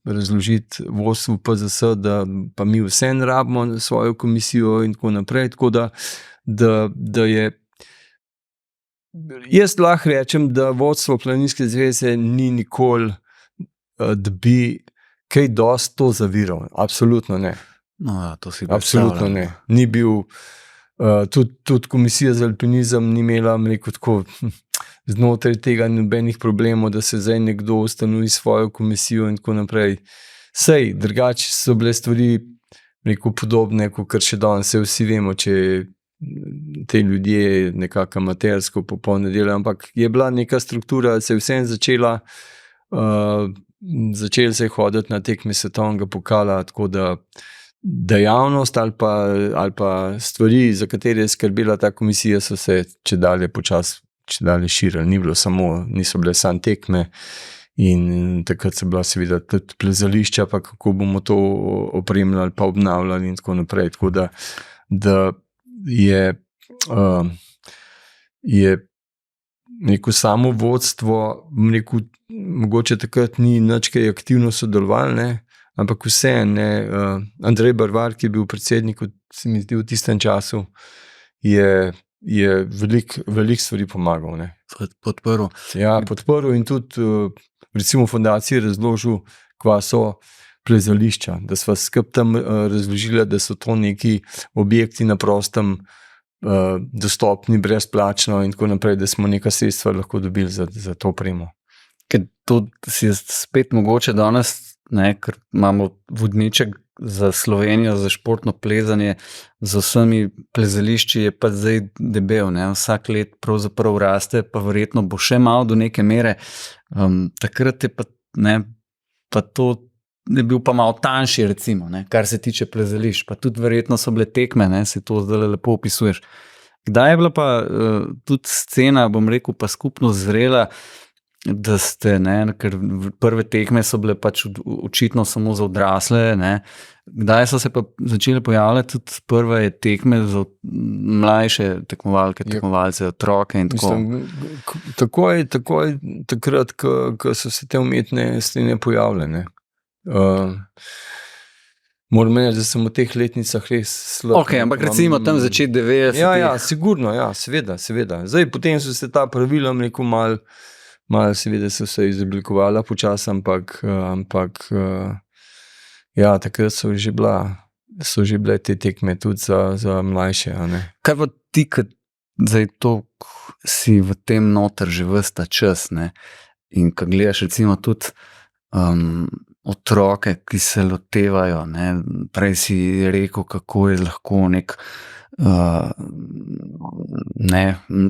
razložiti vodstvu PZS, da pa mi vseeno rabimo svojo komisijo in tako naprej, tako da je, jaz lahko rečem, da vodstvo Planinske zveze ni nikoli, da bi kaj dosti to zaviral, absolutno ne. No, to si absolutno ne. Ni bil, tudi komisija za alpinizem ni imela, tako znotraj tega nobenih problemov, da se zdaj nekdo ustanovi svojo komisijo in tako naprej. Sej, drugače so bile stvari podobne, kot še danes, se vsi vemo, če te ljudje nekako amatersko popolne delajo, ampak je bila neka struktura, se je vsem začela, začeli se je hoditi na tekme svetovnega pokala, tako da dejavnost ali pa stvari, za katere je skrbela ta komisija, so se čedalje širili. Niso bile samo tekme in takrat so bila seveda tudi plezališča, pa kako bomo to opremljali, pa obnavljali in tako naprej. Tako da je neko samo vodstvo, mogoče takrat ni nič kaj aktivno sodelovalo, ne, ampak vseeno, Andrej Barvar, ki je bil predsednik, se mi zdi v tistem času, je veliko stvari pomagal. Ne. Podprl. Ja, podprl in tudi recimo fundaciji razložil, kva so plezališča, da sva skupaj tam razložila, da so to neki objekti na prostem, dostopni, brezplačno in tako naprej, da smo neka sredstva lahko dobili za to opremo. Ker to si spet mogoče danes ne, ker imamo vodniček za Slovenijo, za športno plezanje, z vsemi plezališči je pa zdaj debel, ne, vsak let pravzaprav raste, pa verjetno bo še malo do neke mere, takrat je pa, ne, pa to je bil pa malo tanjši, recimo, ne, kar se tiče plezališč, pa tudi verjetno so bile tekme, ne, si to zdaj lepo opisuješ. Kdaj je bila pa tudi scena, bom rekel, pa skupno zrela, da ste, ne, ker prve tekme so bile pač očitno samo za odrasle, ne, kdaj so se pa začele pojavljati tudi prve tekme za mlajše tekmovalke, tekmovalce, otroke in tako? Mislim, takrat, ko so se te umetne scene pojavile, ne. Moram reči, da sem v teh letnicah res slab. Ok, ampak recimo tam začeti 90. Ja, sigurno, ja, seveda. Zdaj, potem so se ta pravila, rekel, malo seveda so se izoblikovala počasi, ampak ja, takrat so že bile te tekme tudi za mlajše, a ne. Kaj pa ti, kad zdaj to si v tem noter že ves ta čas, ne, in ko gledaš recimo tudi otroke, ki se lotevajo, ne, prej si rekel, kako je lahko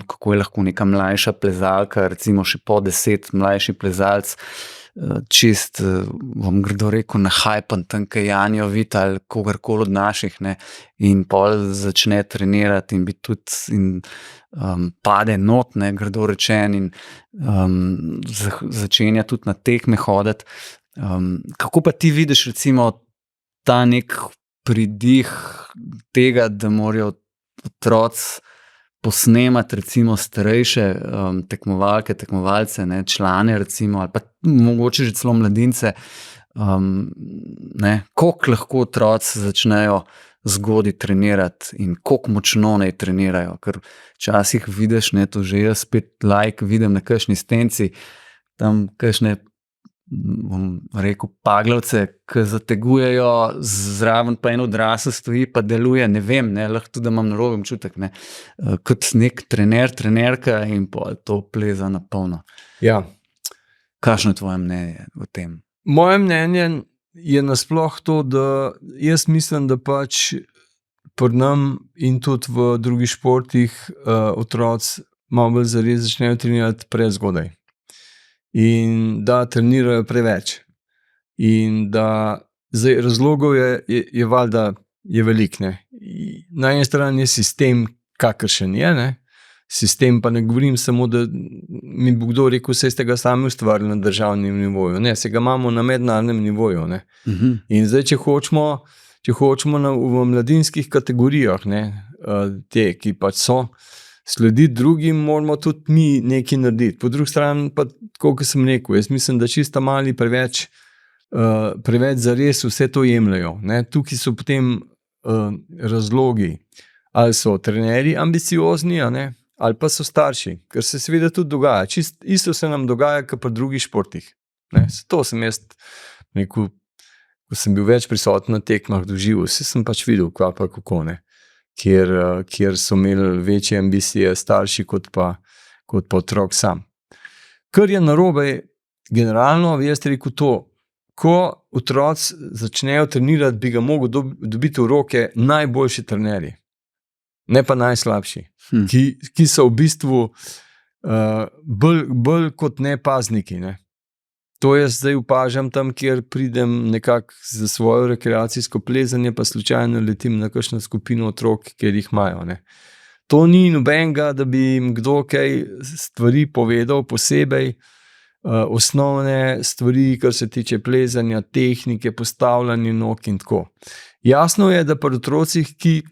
kako je lahko neka mlajša plezalka, recimo še po 10 mlajši plezalc, čist, bom grdo rekel, nahajpan tam, kaj Janjo vid ali kogarkoli od naših, ne, in pol začne trenirati in biti tudi in pade not, ne, grdo rečen, in začenja tudi na tekme hoditi. Kako pa ti vidiš recimo ta nek pridih tega, da morajo otroci posnemati recimo starejše tekmovalke, tekmovalce, ne, člane recimo, ali pa mogoče že celo mladince, ne, koliko lahko otroci začnejo zgodaj trenirati in koliko močno naj trenirajo, ker včasih vidiš, ne, to že jaz spet vidim na kakšni stenci, tam kakšne, bom rekel, paglavce, ki zategujejo, zraven pa en odrasel stoji, pa deluje, ne vem, ne, lahko tudi, da imam narobe občutek, ne, kot nek trener, trenerka in pa to pleza na polno. Ja. Kakšno je tvoje mnenje o tem? Moje mnenje je nasploh to, da jaz mislim, da pač pri nam in tudi v drugih športih otroci malo bolj zares začnejo trenirati prezgodaj. In da trenirajo preveč. In da zdaj razlogov je valjda je veliko, ne. Na eni strani je sistem, kakršen je, ne. Sistem pa ne govorim samo, da mi bo kdo rekel, saj ste ga sami ustvarili na državnem nivoju. Ne, se ga imamo na mednarodnem nivoju, ne. In zdaj, če hočemo v mladinskih kategorijah, ne, te, ki pač so, slediti drugim, moramo tudi mi nekaj narediti. Po drugi strani pa, tako kot sem rekel, jaz mislim, da čisto mali preveč zares vse to jemljajo, ne. Tukaj so potem razlogi, ali so trenerji ambiciozni, a ne, ali pa so starši, ker se seveda tudi dogaja. Isto se nam dogaja, kot pri drugih športih. Ne. To sem jaz rekel, ko sem bil več prisoten na tekmah doživel, vse sem pač videl, kva pa kako, ne. Kjer so imeli večje ambicije starši kot pa otrok sam. Kar je narobe, generalno, jaz rekel to, ko otroci začnejo trenirati, bi ga mogel dobiti v roke najboljši trenerji, ne pa najslabši, ki so v bistvu bolj kot ne pazniki, ne. To jaz zdaj opažam tam, kjer pridem nekako za svojo rekreacijsko plezanje, pa slučajno letim na kakšno skupino otrok, kjer jih imajo, ne. To ni nobenega, da bi jim kdo kaj stvari povedal posebej, osnovne stvari, kar se tiče plezanja, tehnike, postavljanja nog in tako. Jasno je, da pri otrocih, ki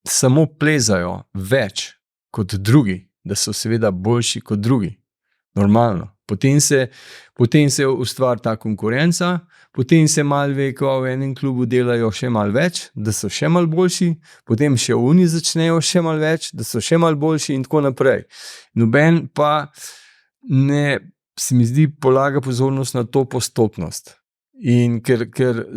samo plezajo več kot drugi, da so seveda boljši kot drugi. Normalno. Potem se ustvari ta konkurenca, potem se malo ve, ko v enem klubu delajo še malo več, da so še malo boljši, potem še oni začnejo še malo več, da so še malo boljši in tako naprej. Noben pa ne, se mi zdi, polaga pozornost na to postopnost. In ker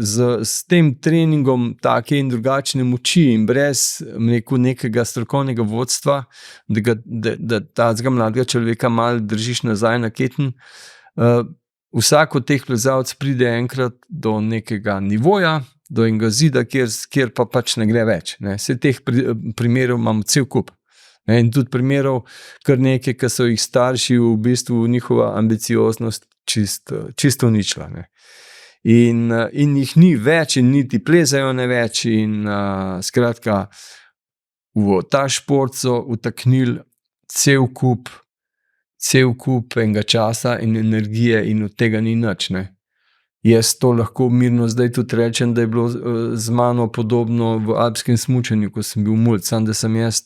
s tem treningom take in drugačne moči in brez nekega strokovnega vodstva, da tazga mladega človeka malo držiš nazaj na keten, vsak od teh plezalcev pride enkrat do nekega nivoja, do enega zida, kjer pa pač ne gre več. Ne. Vse teh primerov imamo cel kup. Ne. In tudi primerov kar nekaj, ki so jih starši v bistvu njihova ambicioznost čisto uničila. Ne. In jih ni več in niti plezajo ne več in skratka v ta šport so vtaknili cel kup enega časa in energije in od tega ni nič. Ne. Jaz to lahko mirno zdaj tudi rečem, da je bilo z mano podobno v alpskem smučanju, ko sem bil mulj, samo da sem jaz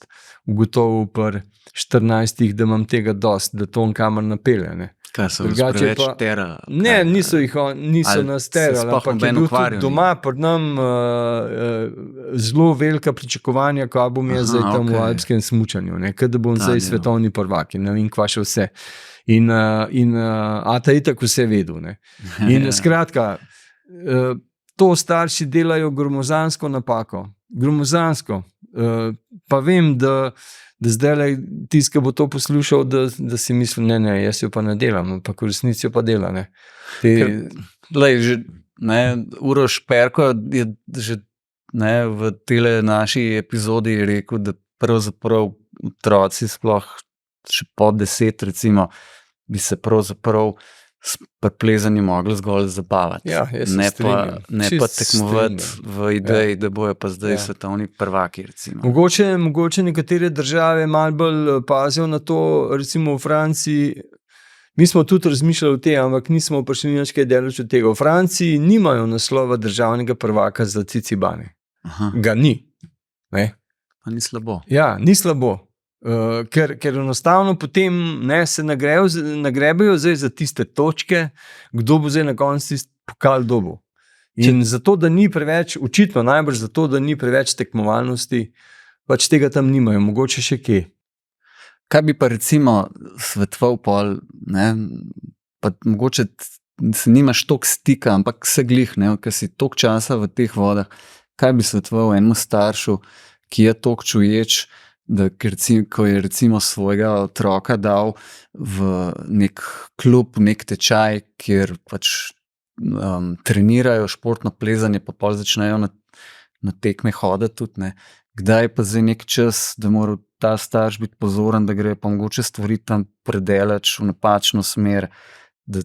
ugotovil pri 14, da imam tega dost, da to kamor napelje. Ne. Kaj so preveč terali? Ne, niso nas terali, ampak je bil tudi doma pri nam zelo velika pričakovanja, kaj bom jaz zdaj tam v alpskem smučanju, da bom zdaj svetovni prvak in ne vem, kva še vse. In ata itak vse vedel. Ne. In skratka, to starši delajo gromozansko napako. Gromozansko. Pa vem, da zdaj tisti, ki bo to poslušal, da si misli, ne, jaz jo pa ne delam, ampak v resnici jo pa dela. Ne. Uroš Perko je že v tele naši epizodi rekel, da pravzaprav otroci sploh še po 10 recimo bi se pravzaprav pri plezanju mogli zgolj zabavati. Ja, ne pa tekmovati v ideji, da bojo pa zdaj svetovni prvaki. Recimo. Mogoče nekatere države malo bolj pazijo na to, recimo v Franciji, mi smo tudi razmišljali o tem, ampak nismo prišli nič kaj daleč od tega. V Franciji nimajo naslova državnega prvaka za cicibane. Ga ni. Ne? Pa ni slabo. Ja, ni slabo. Ker enostavno potem se nagrebajo zdaj za tiste točke, kdo bo zdaj na koncu tisti pokal dobil. In zato, da ni preveč, očitno najbrž zato, da ni preveč tekmovalnosti, pač tega tam nimajo, mogoče še kje. Kaj bi pa recimo svetoval pol, pa mogoče se nimaš toliko stika, ampak se glih, ker si toliko časa v teh vodah, kaj bi svetoval enemu staršu, ki je toliko čuječ, da ko je recimo svojega otroka dal v nek klub, nek tečaj, kjer pač trenirajo športno plezanje, pa pol začnejo na tekme hoditi tudi, Kdaj pa zdaj nek čas, da mora ta starš biti pozoren, da gre pa mogoče stvari tam predelač v napačno smer, da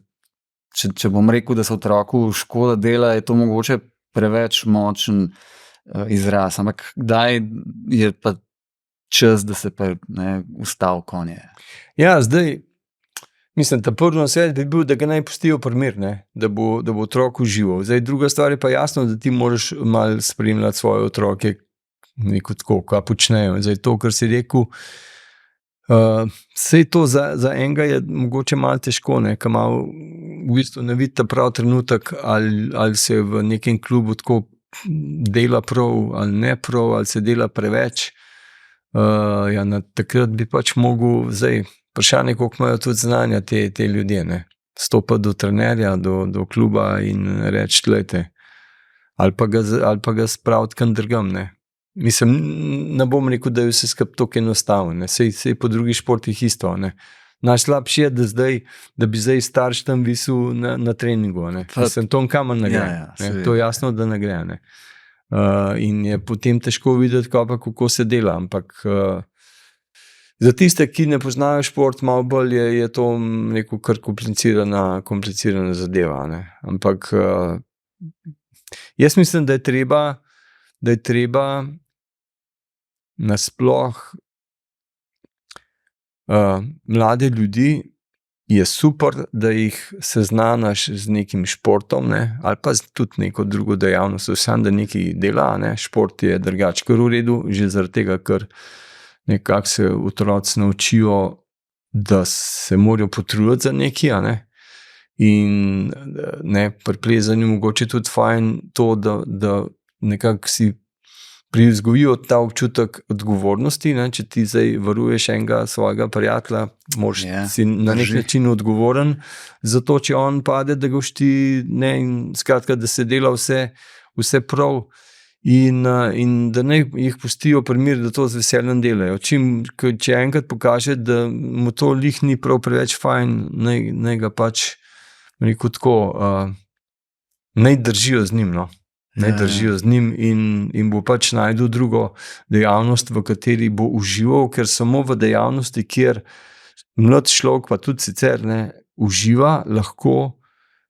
če bom rekel, da se otroku škoda dela, je to mogoče preveč močen izraz, ampak kdaj je pa čas, da se pa ustavi konje. Ja, zdaj, mislim, ta prvi nasvet bi bil, da ga naj pustijo pri miru, da bo otrok užival. Zdaj, druga stvar je pa jasno, da ti moraš malo spremljati svoje otroke, neko tako, kaj počnejo. Zdaj, to, kar si rekel, sej to za enega je mogoče malo težko, ker malo v bistvu ne vidi ta prav trenutek, ali se v nekem klubu tako dela prav, ali ne prav, ali se dela preveč. Takrat bi pač mogel, zdaj, vprašanje, koliko imajo tudi znanja te ljudje, stopati do trenerja, do kluba in reči, gledajte, ali pa ga spraviti kam drugam, Mislim, ne bom rekel, da je vse skupaj tako enostavno, sej po drugih športih isto, Najslabše je, da bi zdaj starš tam visel na treningu, Mislim, to kamor ne gre, to je jasno, da ne gre, in je potem težko videti, kako se dela, ampak za tiste, ki ne poznajo šport, malo bolj je to neko kar komplicirana zadeva, ampak jaz mislim, da je treba nasploh mlade ljudi je super, da jih seznanaš z nekim športom, ali pa tudi neko drugo dejavnost, vsem, da nekaj dela, šport je drugače kar v redu, že zaradi tega, ker nekako se otroci naučijo, da se morajo potruditi za nekaj, in pri plezanju mogoče tudi fajn to, da nekako si privzgojijo ta občutek odgovornosti, če ti zdaj varuješ enega svojega prijatelja, moraš si na nek način odgovoren za to, če on pade, da ga boš ti, in skratka, da se dela vse prav in da ne jih pustijo pri miru, da to z veseljem delajo. Če enkrat pokaže, da mu to lih ni prav preveč fajn, naj ga pač rekel tako, naj držijo z njim, no. Naj držijo z njim in bo pač najdel drugo dejavnost, v kateri bo užival, ker samo v dejavnosti, kjer mlad človek, pa tudi sicer ne, uživa, lahko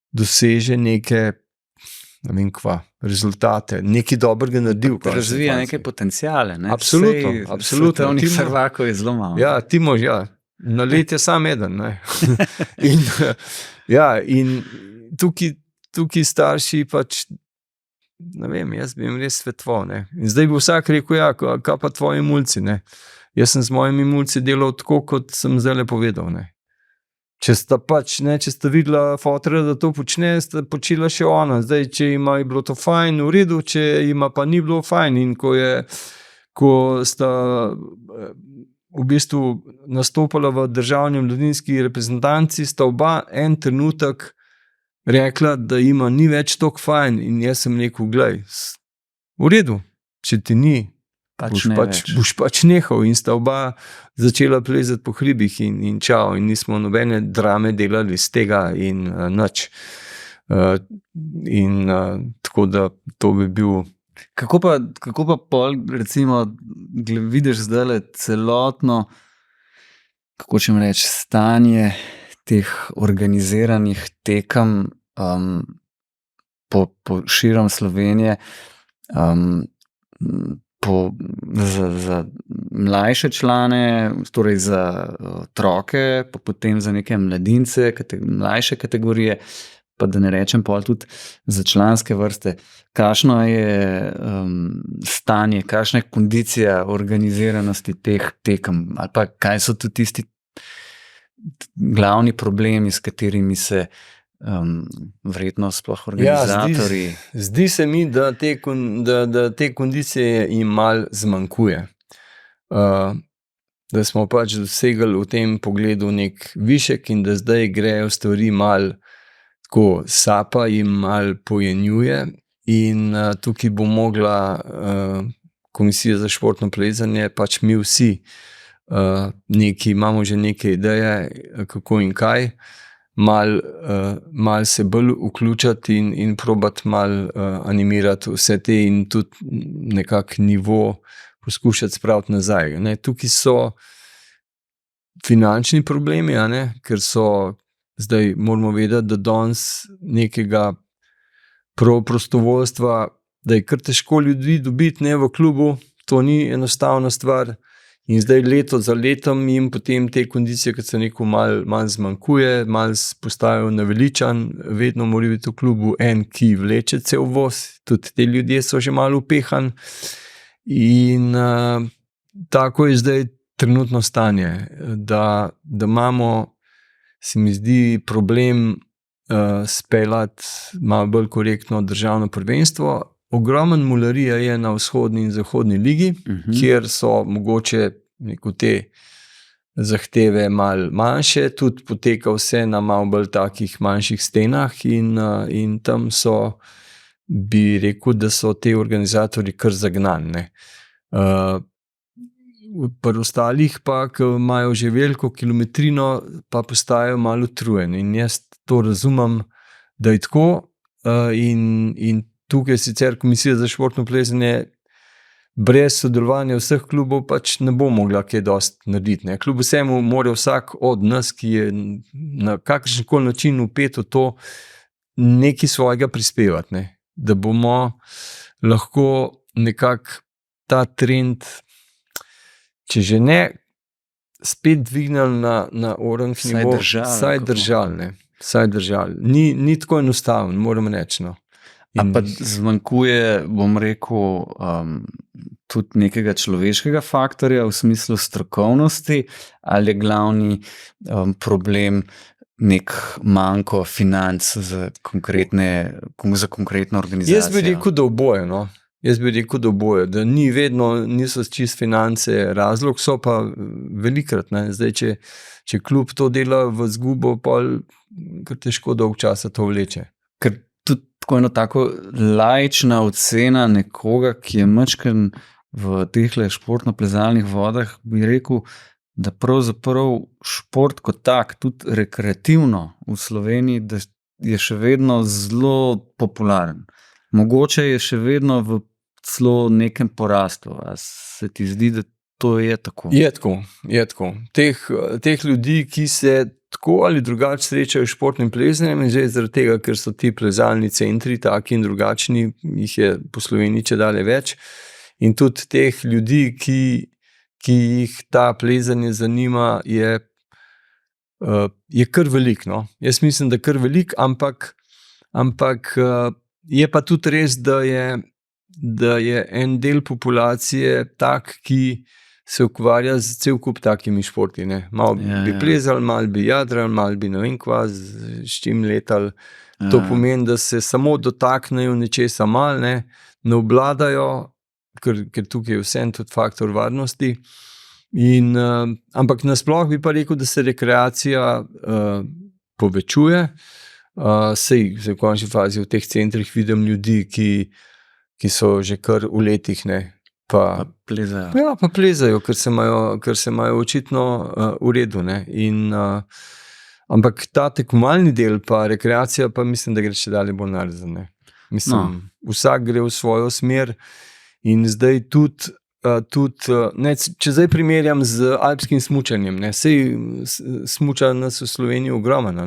doseže neke, ne vem kva, rezultate, nekaj dobrega naredil. Razvija neke potencijale. Ne? Absolutno. Svetovnih prvakov je zelo malo. Ja, Timož, na let je sam eden. Ne? in tukaj starši pač, ne vem, jaz bi jim res svetoval. In zdaj bi vsak rekel, kaj pa tvoji mulci, ne? Jaz sem z mojimi mulci delal tako, kot sem zdaj povedal, ne? Če sta videla fotra, da to počne, sta počela še ona. Zdaj, če ima je bilo to fajn, v redu, če ima pa ni bilo fajn. In ko sta v bistvu nastopala v državni mladinski reprezentanci, sta oba en trenutek rekla, da ima ni več toliko fajn. In jaz sem rekel, glej, v redu, če ti ni, boš pač nehal. In sta oba začela plezati po hribih in čau. In nismo nobene drame delali z tega in nič. Tako da to bi bil. Kako pa pol, recimo, vidiš zdaj celotno, kako čem reči, stanje teh organiziranih tekem po širom Slovenije, za mlajše člane, torej za otroke, pa potem za neke mladince, mlajše kategorije, pa da ne rečem pol tudi za članske vrste. Kakšno je stanje, kakšna je kondicija organiziranosti teh tekem, ali pa kaj so tudi tisti glavni problemi, s katerimi se verjetno sploh organizatorji. Zdi se mi, da te kondicije jim malo zmanjkuje. Da smo pač dosegali v tem pogledu nek višek in da zdaj grejo stvari malo tako, sapa jim malo pojenjuje in tukaj bo mogla Komisija za športno plezanje, pač mi vsi imamo že neke ideje, kako in kaj, mal se bolj vključati in probati mal animirati vse te in tudi nekak nivo poskušati spraviti nazaj. Ne? Tukaj so finančni problemi, ker so, zdaj moramo vedeti, da danes nekega prostovoljstva, da je kar težko ljudi dobiti v klubu, to ni enostavna stvar. In zdaj leto za letom jim potem te kondicije, kot se neko malo zmanjkuje, malo postajajo naveličan, vedno mora biti v klubu en, ki vleče cel voz, tudi te ljudje so že malo upehan. In tako je zdaj trenutno stanje, da imamo, se mi zdi, problem speljati malo bolj korektno državno prvenstvo. Ogromen mularija je na vzhodni in zahodni ligi, kjer so mogoče te zahteve malo manjše, tudi poteka vse na malo bolj takih manjših stenah in tam so, bi rekel, da so te organizatorji kar zagnani. Pri ostalih pa, ki imajo že veliko kilometrino, pa postajajo malo utrujeni. In jaz to razumem, da je tako in tukaj sicer Komisija za športno plezanje brez sodelovanja vseh klubov pač ne bo mogla kaj dosti narediti. Kljub vsemu mora vsak od nas, ki je na kakršenkoli način vpet v to, nekaj svojega prispevati. Da bomo lahko nekako ta trend, če že ne, spet dvignili na orang nivo, vsaj držali. Ni tako enostavno, moram reči. Pa zmanjkuje, bom rekel, tudi nekega človeškega faktorja v smislu strokovnosti, ali je glavni problem nek manko financ za konkretno organizacijo? Jaz bi rekel, da oboje. Da niso čist finance razlog, so pa velikrat. Zdaj, če klub to dela v zgubo, pa kar težko dolg časa to vleče. Ker tudi tako eno tako laična ocena nekoga, ki je mačken v tehle športno-plezalnih vodah, bi rekel, da pravzaprav šport kot tak, tudi rekreativno v Sloveniji, da je še vedno zelo popularen. Mogoče je še vedno v celo nekem porastu. A se ti zdi, da to je tako? Je tako. Teh ljudi, ki se tako ali drugače srečajo s športnim plezanjem, in že zaradi tega, ker so ti plezalni centri taki in drugačni, jih je po Sloveniji čedalje več. In tudi teh ljudi, ki jih ta plezanje zanima, je kar veliko. No? Jaz mislim, da kar veliko, ampak je pa tudi res, da je en del populacije tak, ki se ukvarja z cel kup takimi športi. Ne? Malo bi plezali, malo bi jadrali, malo bi ne vem kva, s čim letali. To pomeni, da se samo dotaknejo nečesa malo, ne obvladajo, ker tukaj je vsem tudi faktor varnosti. Ampak nasploh bi pa rekel, da se rekreacija povečuje. Sej v končni fazi v teh centrih vidim ljudi, ki so že kar v letih, pa plezajo. Ja, pa plezajo, ker se imajo očitno v redu. Ampak ta tekmovalni del pa rekreacija pa mislim, da gre še dalje bolj narezen. Mislim, vsak gre v svojo smer in zdaj tudi če zdaj primerjam z alpskim smučanjem, sej smuča nas v Sloveniji ogromno,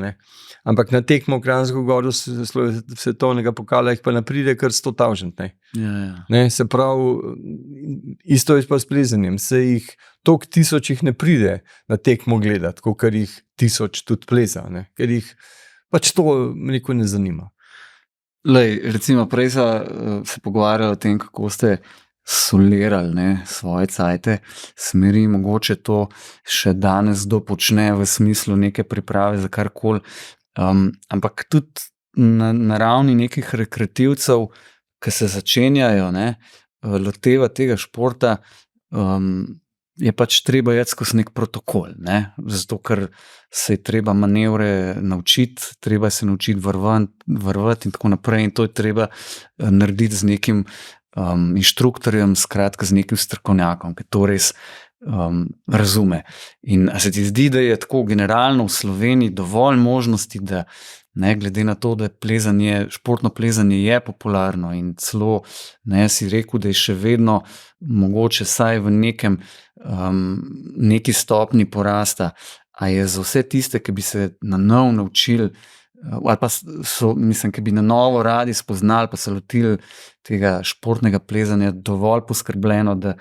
ampak na tekmo v Kranjsko goro svetovnega pokala jih pa ne pride kar 100.000. Se pravi, isto je pa s plezanjem, sej jih toliko tisoč jih ne pride na tekmo gledati, kakor jih 1000 tudi pleza, ker jih pač to ne zanima. Lej, recimo prej se pogovarjali o tem, kako ste solirali svoje cajte, smeri, mogoče to še danes kdo počne v smislu neke priprave za karkoli, ampak tudi na ravni nekih rekreativcev, ki se začenjajo loteva tega športa, je pač treba jeti skozi nek protokol, zato ker se je treba manevre naučiti, treba se naučiti vrvati in tako naprej, in to je treba narediti z nekim inštruktorjem, skratka z nekim strokovnjakom, ki to res razume. In a se ti zdi, da je tako generalno v Sloveniji dovolj možnosti, da glede na to, da športno plezanje je popularno in celo si rekel, da je še vedno mogoče saj v neki stopni porasta, a je za vse tiste, ki bi se na novo naučili ali pa ki bi na novo radi spoznali, pa se lotili tega športnega plezanja, dovolj poskrbljeno, da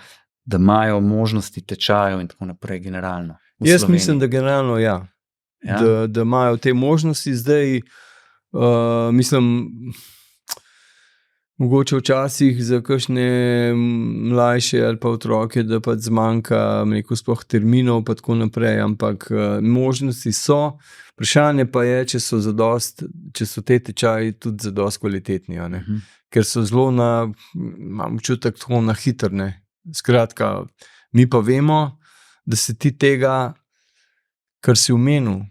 imajo možnosti tečajev in tako naprej generalno. Jaz mislim, da generalno da imajo te možnosti. Zdaj, mislim, mogoče včasih za kakšne mlajše ali pa otroke, da pa zmanjka sploh terminov pa tako naprej, ampak možnosti so. Vprašanje pa je, če so te tečaji tudi zadosti kvalitetni, ker so zelo imam občutek tako na hitro. Skratka, mi pa vemo, da se ti tega, kar si omenil,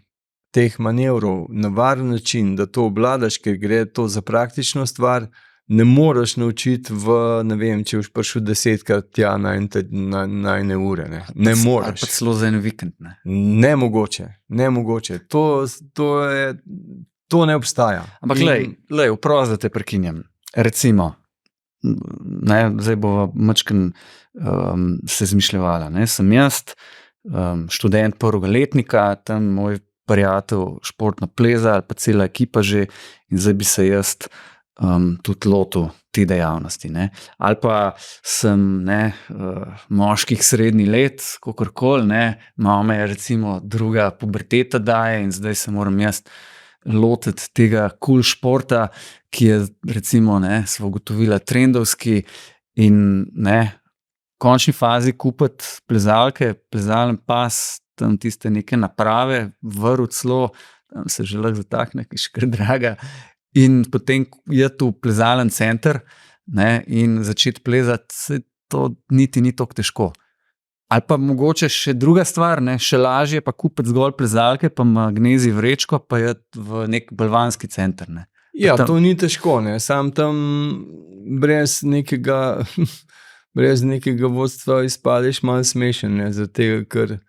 teh manevrov na varen način, da to obvladaš, ker gre to za praktično stvar, ne moreš naučiti če boš prišel 10krat tja na ene ure. Ne moreš. Ali pa celo za en vikend. Nemogoče. To ne obstaja. Ampak lej, vprost, da te prekinjam. Recimo, zdaj bova mačken se zmišljevala. Sem jaz, študent prvega letnika, tam moj prijatelj športno pleza, ali pa cela ekipa že, in zdaj bi se jaz tudi lotil te dejavnosti. Ali pa sem moških srednji let, kakorkoli, malo me je recimo druga puberteta daje in zdaj se moram jaz lotiti tega cool športa, ki je recimo, sva ugotovila trendovski in v končni fazi kupiti plezalke, plezalen pas, tam tiste neke naprave, vrv celo, tam se že lahko zatakne, ki je še kar draga, in potem je tu plezalen center in začeti plezati, to niti ni tako težko. Ali pa mogoče še druga stvar, še lažje pa kupiti zgolj plezalke, pa magnezij vrečko, pa je v nek balvanski center. Ja, to ni težko, sam tam brez nekega vodstva izpadeš malo smešen, zato ker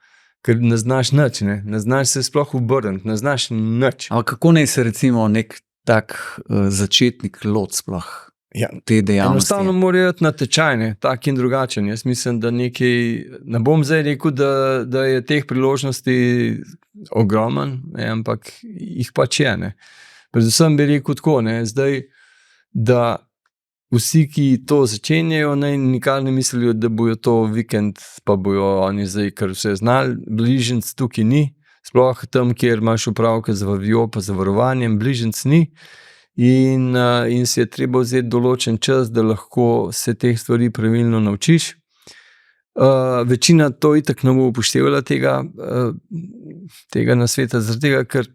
ker ne znaš nič, ne znaš se sploh obrniti, ne znaš nič. Ampak kako naj se recimo nek tak začetnik loti sploh Ja, te dejavnosti? enostavno morajo iti na tečaj, tak in drugačen. Jaz mislim, da ne bom zdaj rekel, da je teh priložnosti ogromen, ampak jih pač je. Ne. Predvsem bi rekel tako, zdaj, da vsi, ki to začenjajo, nikar ne mislijo, da bojo to vikend, pa bojo oni zdaj kar vse znali. Bližnjic tukaj ni, sploh tam, kjer imaš opravke z vavijo pa zavarovanjem, bližnjic ni. In si je treba vzeti določen čas, da lahko se teh stvari pravilno naučiš. Večina to itak ne bo upoštevala tega nasveta, zaradi tega, ker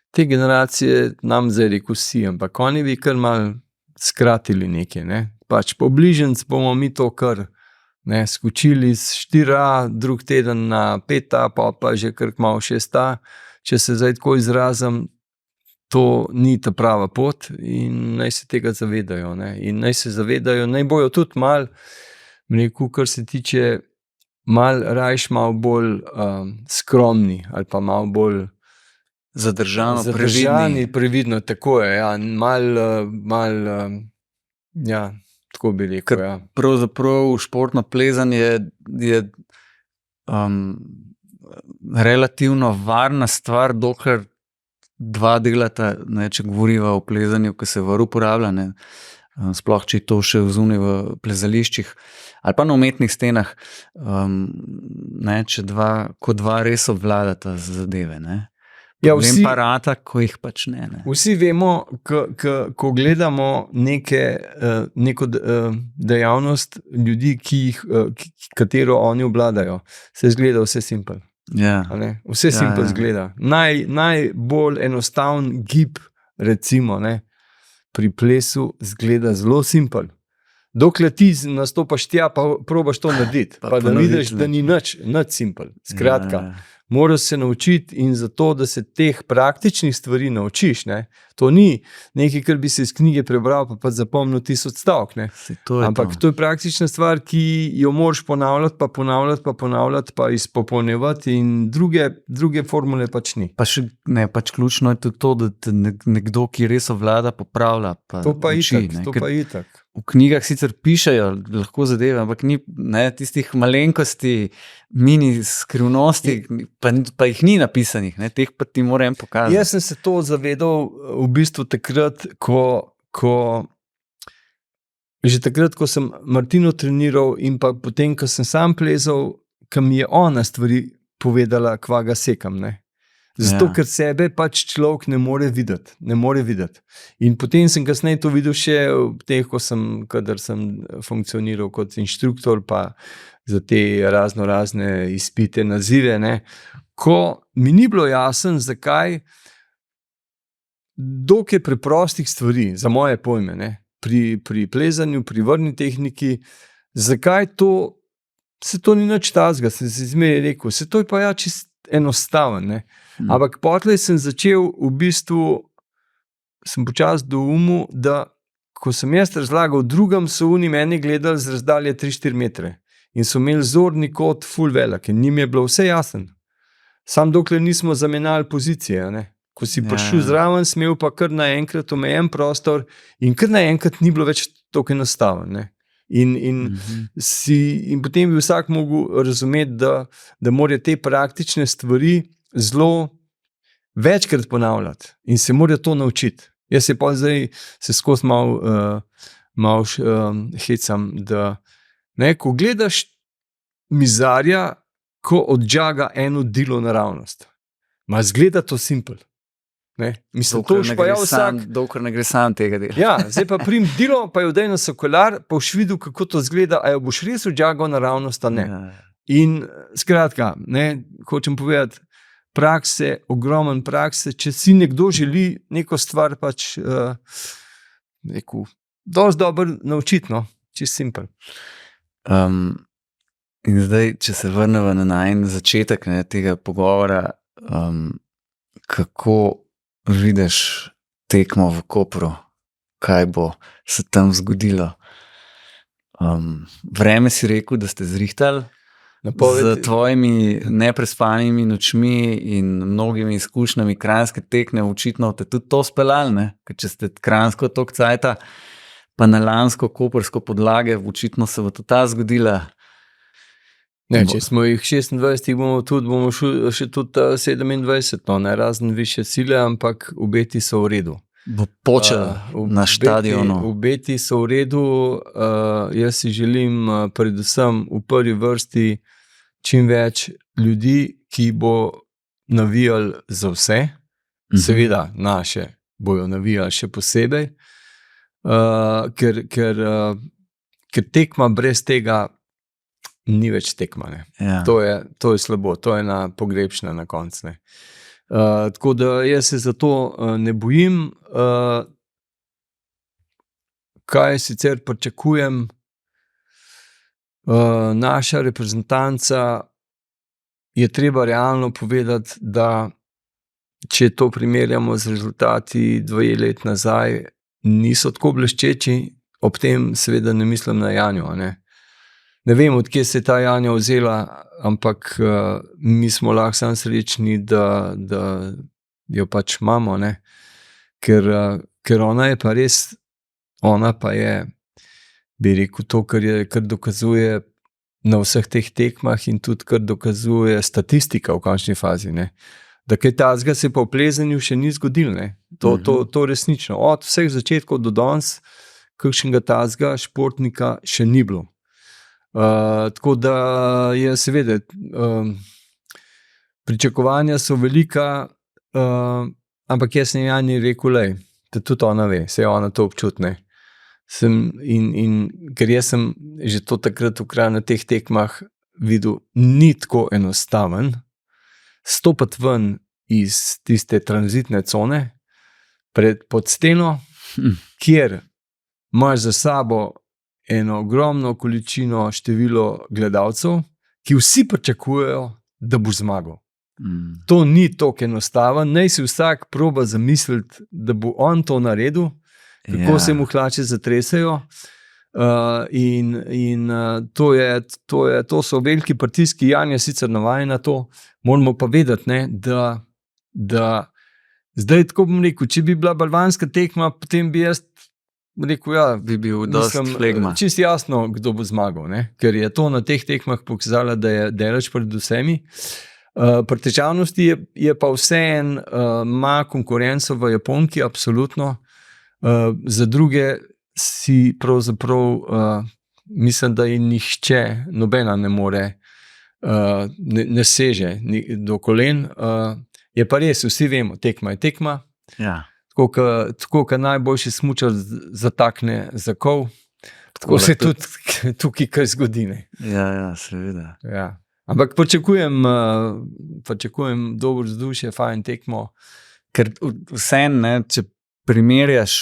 te generacije nam zdaj rekel vsi, ampak oni bi kar malo skratili nekaj. Pač po bližnjic bomo mi to kar skočili z 4A, drug teden na 5A, pa že kar malo 6A. Če se zdaj tako izrazim, to ni ta prava pot in naj se tega zavedajo. In naj se zavedajo, naj bojo tudi malo, kar se tiče, rajš malo bolj skromni ali pa malo bolj zadržani, previdno, tako je. Ja, tako bi rekel. Ja. Pravzaprav športno plezanje je relativno varna stvar, dokler dva delata, če govoriva o plezanju, ki se var uporablja, sploh če je to še zunaj v plezališčih ali pa na umetnih stenah, če ko dva res obvladata zadeve. Ja, vsi parata, ko jih pač ne. Vsi vemo, ko gledamo neko dejavnost ljudi, katero oni obvladajo, se zgleda vse simpel. Ja. Vse simpel zgleda. Najbolj enostaven gib, recimo, pri plesu zgleda zelo simpel. Dokler ti nastopaš tja, pa probaš to narediti, pa da vidiš, da ni nič simpel. Skratka, moraš se naučiti in zato, da se teh praktičnih stvari naučiš, to ni nekaj, kar bi se iz knjige prebral, pa zapomnil 1000 stavk. Ampak to je praktična stvar, ki jo moraš ponavljati, pa izpopolnjevati in druge formule pač ni. Pač ključno je tudi to, da te nekdo, ki res ovlada, popravlja. To pa itak. V knjigah sicer pišejo lahko zadeve, ampak ni tistih malenkosti, mini skrivnosti, pa jih ni napisanih, teh pa ti mora en pokazati. Jaz sem se to zavedal v bistvu takrat, že takrat, ko sem Martino treniral in pa potem, ko sem sam plezal, ko mi je ona stvari povedala, kva ga sekam, Zato, ker sebe pač človek ne more videti. In potem sem kasneje to videl še v teh, kadar sem funkcioniral kot inštruktor, pa za te razne izpite, nazive, ko mi ni bilo jasno, zakaj dokaj preprostih stvari, za moje pojme, pri plezanju, pri vrni tehniki, zakaj se to ni nič tazga, sem si zmeraj rekel, se to je pa čist enostaven, Ampak potlej sem začel, v bistvu sem počasi doumel, da ko sem jaz razlagal drugim, so oni meni gledali z razdalje 3-4 metre in so imeli zorni kot ful velik in njim je bilo vse jasen. Sam dokler nismo zamenjali pozicije, Ko si prišel zraven, smel pa kar naenkrat omejen prostor in kar naenkrat ni bilo več toliko enostaven, In potem bi vsak mogel razumeti, da morajo te praktične stvari zelo večkrat ponavljati in se morajo to naučiti. Jaz se pa zdaj skozi malo hecam, da ko gledaš mizarja, ko odžaga eno dilo naravnost, zgleda to simpel. Mislim, to už pa je vsak. Dokler ne gre sam tega dela. Ja, zdaj pa prim dilo, pa jo daj na sokolar, pa boš videl, kako to zgleda, a jo boš res odžagal naravnost, a ne. In skratka, hočem povedati, prakse, ogromen prakse, če si nekdo želi neko stvar pač dosti dobro naučiti, čist simpel. In zdaj, če se vrnemo na najin začetek tega pogovora, kako vidiš tekmo v Kopru, kaj bo se tam zgodilo? Vreme si rekel, da ste zrihtali, z tvojimi neprespanimi nočmi in mnogimi izkušnjami Kranjske tekme očitno te tudi to speljali, ne? Ker če ste Kranjsko toliko cajta, pa na lansko koprsko podlage, očitno se bo tudi ta zgodila. Ne, če smo jih 26, bomo še tudi 27, no, ne razen više sile, ampak obeti so v redu. Bo počel na štadionu. Obeti so v redu, jaz si želim predvsem v prvi vrsti čim več ljudi, ki bo navijali za vse, seveda naše bojo navijali še posebej, ker tekma brez tega ni več tekma. Ja. To je slabo, to je ena pogrebšna na koncu. Tako da jaz se zato ne bojim. Kaj sicer pričakujem, naša reprezentanca je treba realno povedati, da če to primerjamo z rezultati 2 let nazaj, niso tako bleščeči, ob tem seveda ne mislim na Janjo, Ne vem, od kje se je ta Janja vzela, ampak mi smo lahko samo srečni, da jo pač imamo, ker ona je pa res, ona pa je, bi rekel, to, kar dokazuje na vseh teh tekmah in tudi kar dokazuje statistika v končni fazi. Da kaj tazga se pa v plezanju še ni zgodil. To resnično. Od vseh začetkov do danes kakšnega tazga športnika še ni bilo. Tako da je seveda pričakovanja so velika, ampak jaz sem Janji rekel, da tudi ona ve, se ona to občutne. Ker jaz sem že to takrat v Kranju na teh tekmah videl, ni tako enostaven stopiti ven iz tiste tranzitne cone pod steno, kjer imaš za sabo eno ogromno količino število gledalcev, ki vsi pričakujejo, da boš zmagal. To ni tako enostaven, naj si vsak proba zamisliti, da bo on to naredil, kako se mu hlače zatresajo, in to so veliki pritiski. Janja sicer navajena to, moramo pa vedeti, da zdaj tako bom rekel, če bi bila balvanska tekma, potem bi jaz rekel, bi bil dosti flegma. Čisto jasno, kdo bo zmagal, ker je to na teh tekmah pokazala, da je daleč pred vsemi. Pri težavnosti je pa vseeno, ima konkurenco v Japonki, absolutno. Za druge si pravzaprav mislim, da in nihče, nobena ne more, ne seže do kolen. Je pa res, vsi vemo, tekma je tekma. Ja. Tako, kot najboljši smučar zatakne za kol, tako se tudi tukaj kaj zgodi. Ja, seveda. Ja. Ampak pričakujem dobro vzdušje, fajn tekmo. Ker vseeno, če primerjaš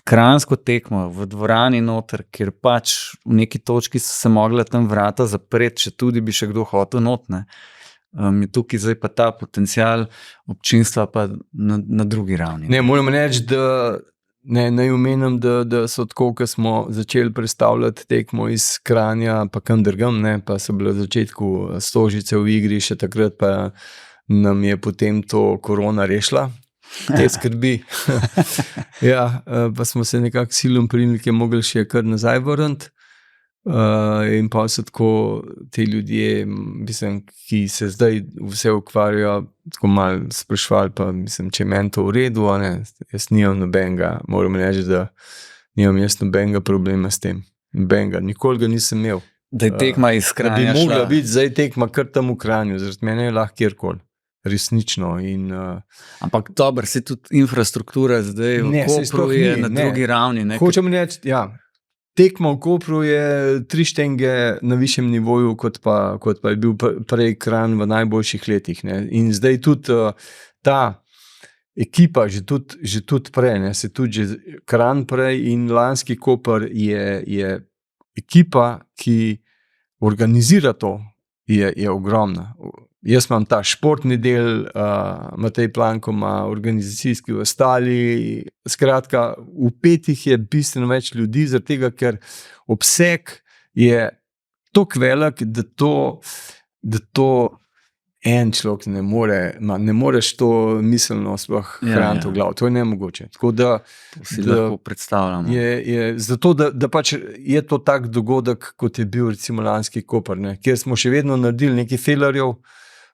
Kranjsko tekmo v dvorani noter, kjer pač v neki točki so se mogla tam vrata zapreti, če tudi bi še kdo hotel not, je tukaj zdaj pa ta potencial občinstva pa na drugi ravni. Moram reči, da naj omenim, da so tako, ko smo začeli predstavljati tekmo iz Kranja pa kam drugam, pa so bile v začetku Stožice v igri, še takrat pa nam je potem to korona rešila, te skrbi. Ja, pa smo se nekako silom prilike mogli še kar nazaj vrniti. In pa so tako ti ljudje, mislim, ki se zdaj vse ukvarjajo, tako malo sprašvali, pa mislim, če meni to v redu, jaz nimam nobenega, moram reči, da nimam jaz nobenega problema s tem. Nobenega, nikoli ga nisem imel. Da je tekma iz Kranja šla. Da bi mogla biti zdaj tekma kar tam v Kranju, zaradi mene je lahko kjerkoli. Resnično. Ampak dobro, se tudi infrastruktura zdaj v Kopru je na drugi ravni. Hočem reči, tekma v Kopru je 3 štenge na višjem nivoju, kot pa je bil prej Kranj v najboljših letih. In zdaj tudi ta ekipa, že tudi prej, se tudi že Kranj prej in lanski Koper je ekipa, ki organizira to, je ogromna. Jaz imam ta športni del, Matej Planko ima organizacijski, ostali. Skratka, v petih je bistveno več ljudi, zaradi tega, ker obseg je toliko velik, da to en človek ne moreš to miselno sploh hraniti v glavu. To je nemogoče. Tako da si lahko predstavljamo. Zato, da pač je to tak dogodek, kot je bil recimo lanski Koper, ne, kjer smo še vedno naredili nekaj failerjev,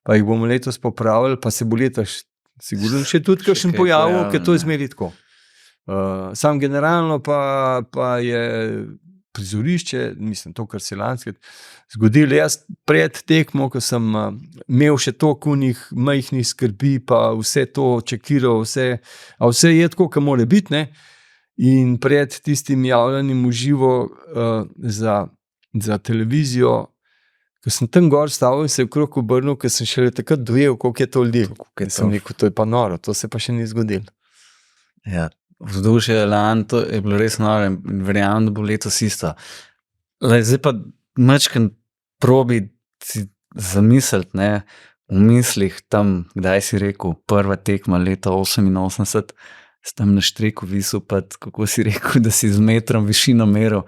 pa jih bomo letos popravili, pa se bo letos sigurno še tudi kakšen pojavil, ker to je zmeri tako. Sam generalno pa je prizorišče, mislim, to, kar se lansko zgodilo. Jaz pred tekmo, ko sem imel še toliko unih majhnih skrbi, pa vse to čekiral, vse je tako, kot mora biti, ne? In pred tistim javljanjem v živo za televizijo, ko sem tam gor stavil in se okrog obrnil, ko sem šele takrat dojel, koliko je to ljudi. Sem rekel, to je pa noro, to se pa še ni zgodilo. Ja, vzdušje lani, to je bilo res noro in verjamem, da bo letos isto. Zdaj pa mačken probi si zamisliti, ne, v mislih tam, kdaj si rekel, prva tekma leta 88, s tam na štreku visel, pa kako si rekel, da si z metrom višino meril.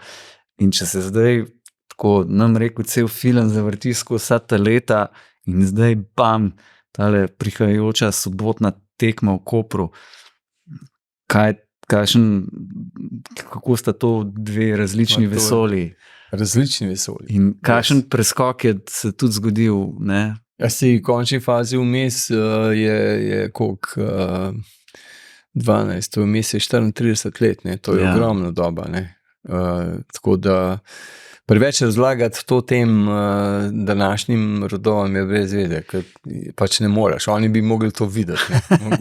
In če se zdaj, tako nam rekel, cel film zavrti skozi vsa ta leta in zdaj bam, tale prihajajoča sobotna tekma v Kopru. Kako sta to dve različni vesolji? Različni vesolji. In kakšen preskok je se tudi zgodil, ne? Ja, v končni fazi vmes je koliko 12, vmes je 34 let, ne? To je ogromna doba, ne? Tako da preveč razlagati to tem današnjim rodovom je brez vede, ker pač ne moreš. Oni bi mogli to videti.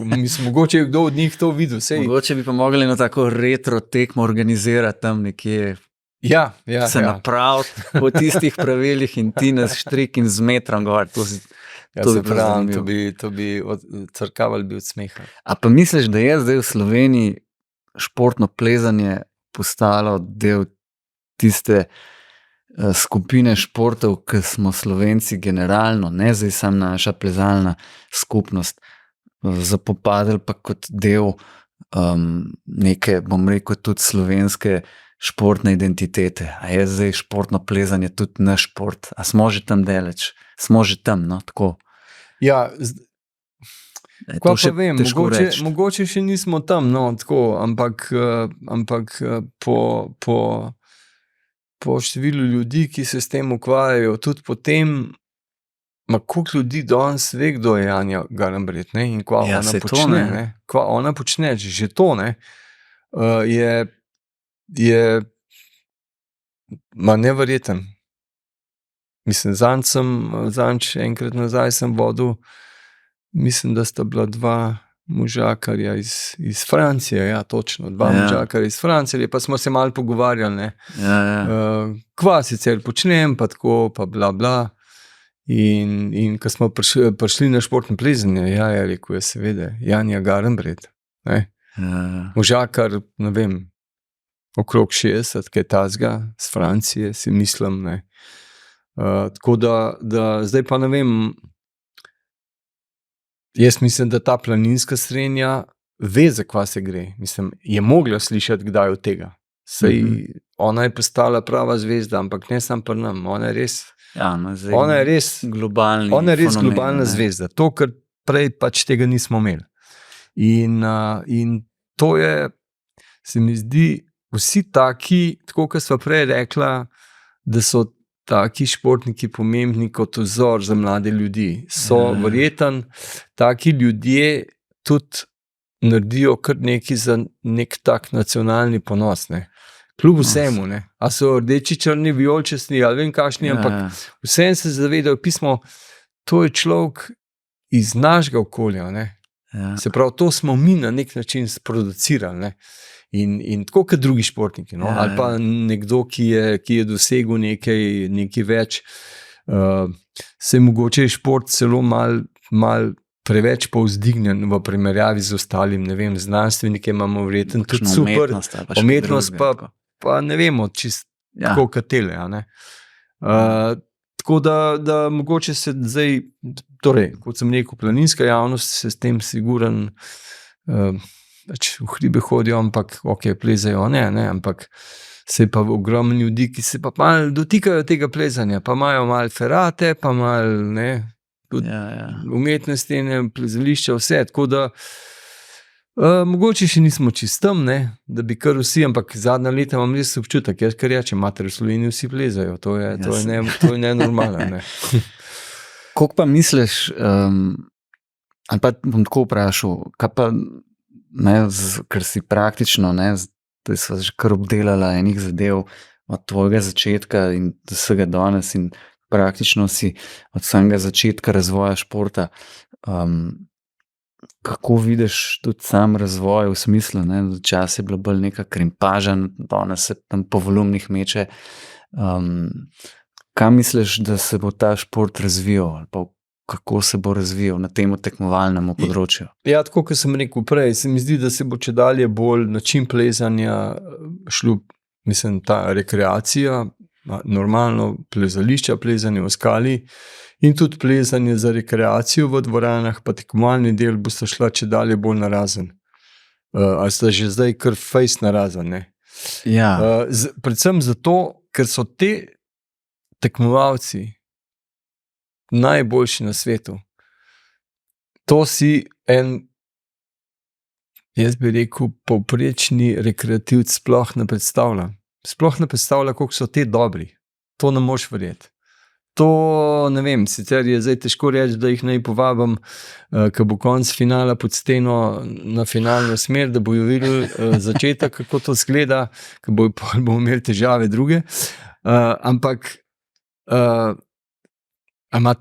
Mislim, mogoče je kdo od njih to videl. Mogoče bi pa mogli na tako retro tekmo organizirati tam nekje. Se napraviti po tistih pravilih in ti nas štrik in z metrom gor. To bi crkavali bi od smeha. A pa misliš, da je zdaj v Sloveniji športno plezanje postalo del tiste skupine športov, ki smo Slovenci generalno, ne zdaj sam naša plezalna skupnost, zapopadli pa kot del neke, bom rekel, tudi slovenske športne identitete. A je zdaj športno plezanje tudi naš šport? A smo že tam daleč? Smo že tam, no, tako? Ja, Kaj pa vem, mogoče še nismo tam, no, tako, ampak po številu ljudi, ki se s tem ukvarjajo, tudi potem, koliko ljudi danes ve, kdo je Janja Garnbret, ne, in kva ona počne, ne, kva ona počne, že to, ne, je neverjeten. Mislim, zanč enkrat nazaj sem vodil, mislim, da sta bila dva možakarja iz Francije, ja, točno, možakarja iz Francije, pa smo se malo pogovarjali, ne. Kva sicer počnem, pa tako, pa bla, bla. In ko smo prišli na športno plezanje, je rekel, je seveda, Janja Garnbret, ne. Možakar, ne vem, okrog 60, kaj tazga, z Francije, si mislim, ne. Tako da zdaj pa ne vem, jaz mislim, da ta planinska srenja ve, za kva se gre. Mislim, je mogla slišati kdaj od tega. Saj ona je postala prava zvezda, ampak ne sam pri nam. Ona je res globalna zvezda. To, kar prej pač tega nismo imeli. In to je, se mi zdi, vsi taki, tako kot sva prej rekla, da so taki športniki pomembni kot vzor za mlade ljudi. So verjetno taki ljudje tudi naredijo kar nekaj za nek tak nacionalni ponos, ne. Kljub vsemu, ne. A so rdeči, črni, vijoličasti, ali vem kakšni, ampak vsem se zavedajo, pismo, to je človek iz našega okolja, ne. Se pravi, to smo mi na nek način sproducirali, ne. In tako kot drugi športniki, no? Ali pa nekdo, ki je dosegel nekaj več, se mogoče je šport celo mal preveč povzdignjen v primerjavi z ostalim, ne vem, znanstvenike imamo verjetno tudi super, umetnost pa ne vemo, tako katele, a ne. Tako da mogoče se zdaj, torej, kot sem rekel, planinska javnost se s tem siguran pač v hribe hodijo, ampak ok, plezajo, ne, ampak se pa ogromno ljudi, ki se pa malo dotikajo tega plezanja, pa imajo malo ferate, pa malo, ne, tudi umetne stene, plezališča, vse, tako da mogoče še nismo čistem, ne, da bi kar vsi, ampak zadnja leta imam res občutek, jaz kar rečem, mater v Sloveniji vsi plezajo, to je nenormalno, ne. Koliko pa misliš, ali pa bom tako vprašal, kaj pa, ne, ker si praktično, ne, da sva že kar obdelala enih zadev od tvojega začetka in do vsega danes in praktično si od samega začetka razvoja športa, kako vidiš tudi sam razvoj v smislu, ne, včasih je bila bolj neka krimpaža, danes se tam po volumnih meče, kaj misliš, da se bo ta šport razvijal ali pa kako se bo razvijal na tem tekmovalnem področju? Ja, tako kot sem rekel prej, se mi zdi, da se bo čedalje bolj način plezanja šlo, mislim, ta rekreacija, normalno plezališča, plezanje v skali in tudi plezanje za rekreacijo v dvoranah, pa tekmovalni del bo sta šla čedalje bolj narazen. Ali sta že zdaj kar fejs narazen, ne? Ja. Predvsem zato, ker so te tekmovalci najboljši na svetu. To si jaz bi rekel, povprečni rekreativc sploh ne predstavlja. Sploh ne predstavlja, koliko so te dobri. To ne moš verjeti. To, ne vem, sicer je zdaj težko reči, da jih naj povabim, ko bo konc finala pod steno na finalno smer, da bojo videli začetek, kako to zgleda, ko bomo imeli težave druge. Ampak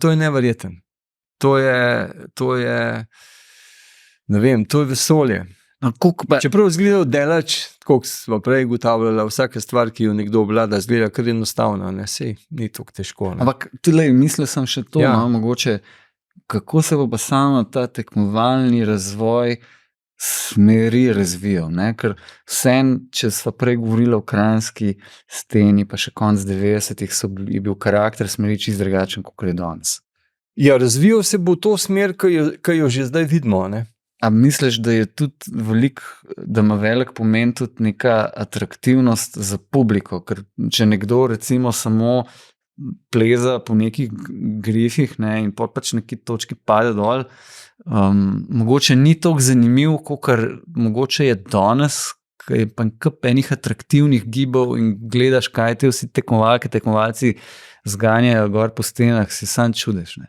to je neverjeten. To je ne vem, to je vesolje. Čeprav izgleda delač, koliko smo prej ugotavljali, vsaka stvar, ki jo nekdo obvlada, izgleda kar enostavno, ne, sej, ni tako težko. Ne. Ampak mislil sem še to, mogoče, kako se bo pa samo ta tekmovalni razvoj smeri razvijal, ne, ker vsem, če sva prej govorila o Kranjski steni, pa še konc 90-ih je bil karakter smeri čisto drugačen, kot je danes. Ja, razvijal se bo to smer, ki jo že zdaj vidimo, ne. A misliš, da je tudi da ima velik pomen tudi neka atraktivnost za publiko, ker če nekdo recimo samo pleza po nekih grifih, ne, in pač neki točki pade dol, mogoče ni toliko zanimiv, kakor mogoče je danes, ki je pa kup enih atraktivnih gibov in gledaš, kaj te vsi tekmovalci zganjajo gor po stenah, si sam čudež, ne.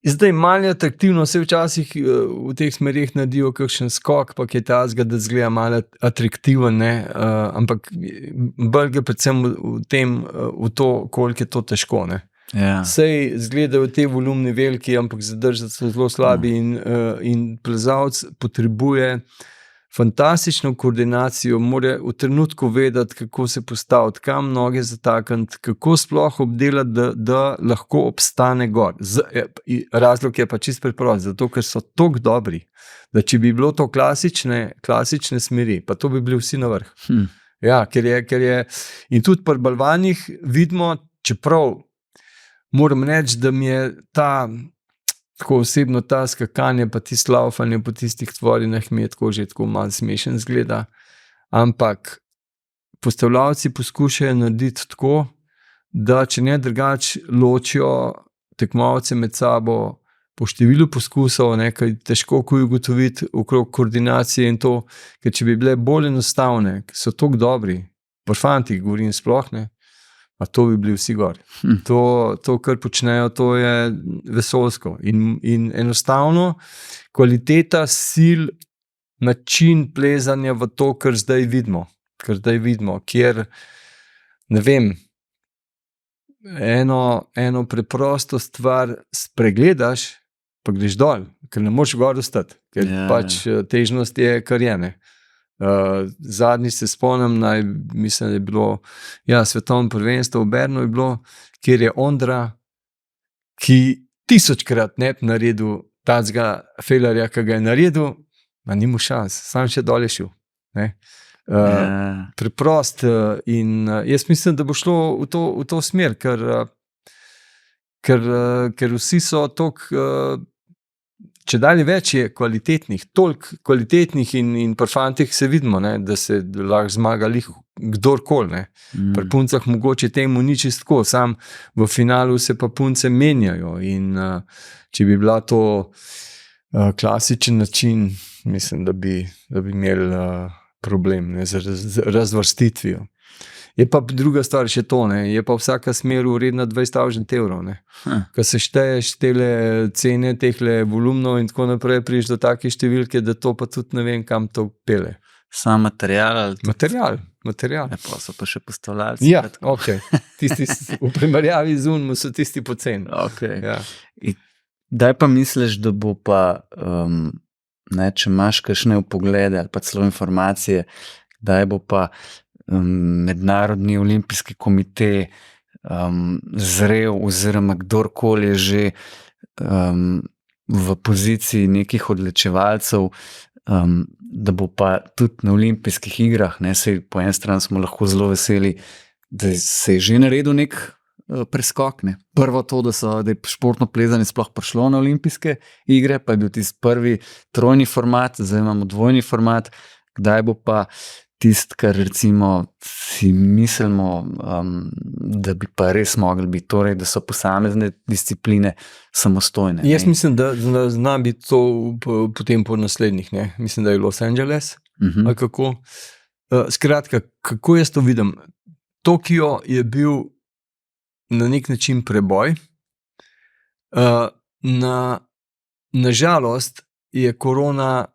Zdaj malo je atraktivno, vse včasih v teh smerih naredijo kakšen skok, pa je tazga, da zgleda malo atraktiven, ne, ampak bolj je predvsem v tem, v to, koliko je to težko, ne. Ja. Sej zgledajo te volumni veliki, ampak zadržati so zelo slabi in plezalec potrebuje fantastično koordinacijo, mora v trenutku vedeti, kako se postaviti, kam noge zatakniti, kako sploh obdelati, da lahko obstane gor. Razlog je pa čisto preprost, zato ker so toliko dobri, da če bi bilo to klasične smeri, pa to bi bili vsi na vrh. Ja, ker je in tudi pri balvanih vidimo, čeprav moram reči, da mi je tako osebno ta skakanje, pa tisto laufanje po tistih tvorinah mi je tako že tako malo smešen zgleda, ampak postavljavci poskušajo narediti tako, da če ne drugače ločijo tekmovalce med sabo po številu poskusov, nekaj težko ko ugotoviti okrog koordinacije in to, ker če bi bile bolj enostavne, so tako dobri, pri fantih govorim sploh, ne, a to bi bili vsi gor. To, kar počnejo, to je vesoljsko. In enostavno kvaliteta sil, način plezanja v to, kar zdaj vidimo, kjer, ne vem, eno preprosto stvar spregledaš, pa greš dol, ker ne moreš gor ostati, ker pač težnost je, kar je, ne. Zadnji se spomnim, mislim, da je bilo svetovno prvenstvo v Bernu je bilo, kjer je Ondra, ki 1000-krat ne bi naredil tacga felerja, ki ga je naredil, ma ni mu šans, sam še dol je šel. Preprost in jaz mislim, da bo šlo v to smer, ker vsi so toliko če dalje več je kvalitetnih, toliko kvalitetnih in pri fantih se vidimo, ne, da se lahko zmaga kdorkoli. Ne. Pri puncah mogoče temu ni čisto tako, sam v finalu se pa punce menjajo in če bi bila to klasičen način, mislim, da bi imeli problem, ne, z razvrstitvijo. Je pa druga stvar še to, ne, je pa vsaka smer vredna 20.000 evrov. Ko se šteješ tele cene, tehle volumnov in tako naprej, priješ do take številke, da to pa tudi ne vem, kam to pele. Sam material? Material. Pa so pa še postavljalci. Ja, ok. Tisti v primerjavi z unmu so tisti poceni. Okay. Ja. Daj pa misliš, da bo pa, če imaš kakšne vpoglede ali pa celo informacije, daj bo pa Mednarodni olimpijski komite zrel oziroma kdorkoli je že v poziciji nekih odločevalcev, da bo pa tudi na olimpijskih igrah, ne, sej po eni strani smo lahko zelo veseli, da se je že naredil nek preskok. Ne. Prvo to, da je športno plezanje sploh prišlo na olimpijske igre, pa je bil tisti prvi trojni format, zdaj imamo dvojni format, kdaj bo pa tisto, kar recimo si mislimo, da bi pa res mogli biti, torej, da so posamezne discipline samostojne. Jaz mislim, da zna biti to potem po naslednjih, ne. Mislim, da je Los Angeles, ali kako. Skratka, kako jaz to vidim? Tokio je bil na nek način preboj. Na žalost je korona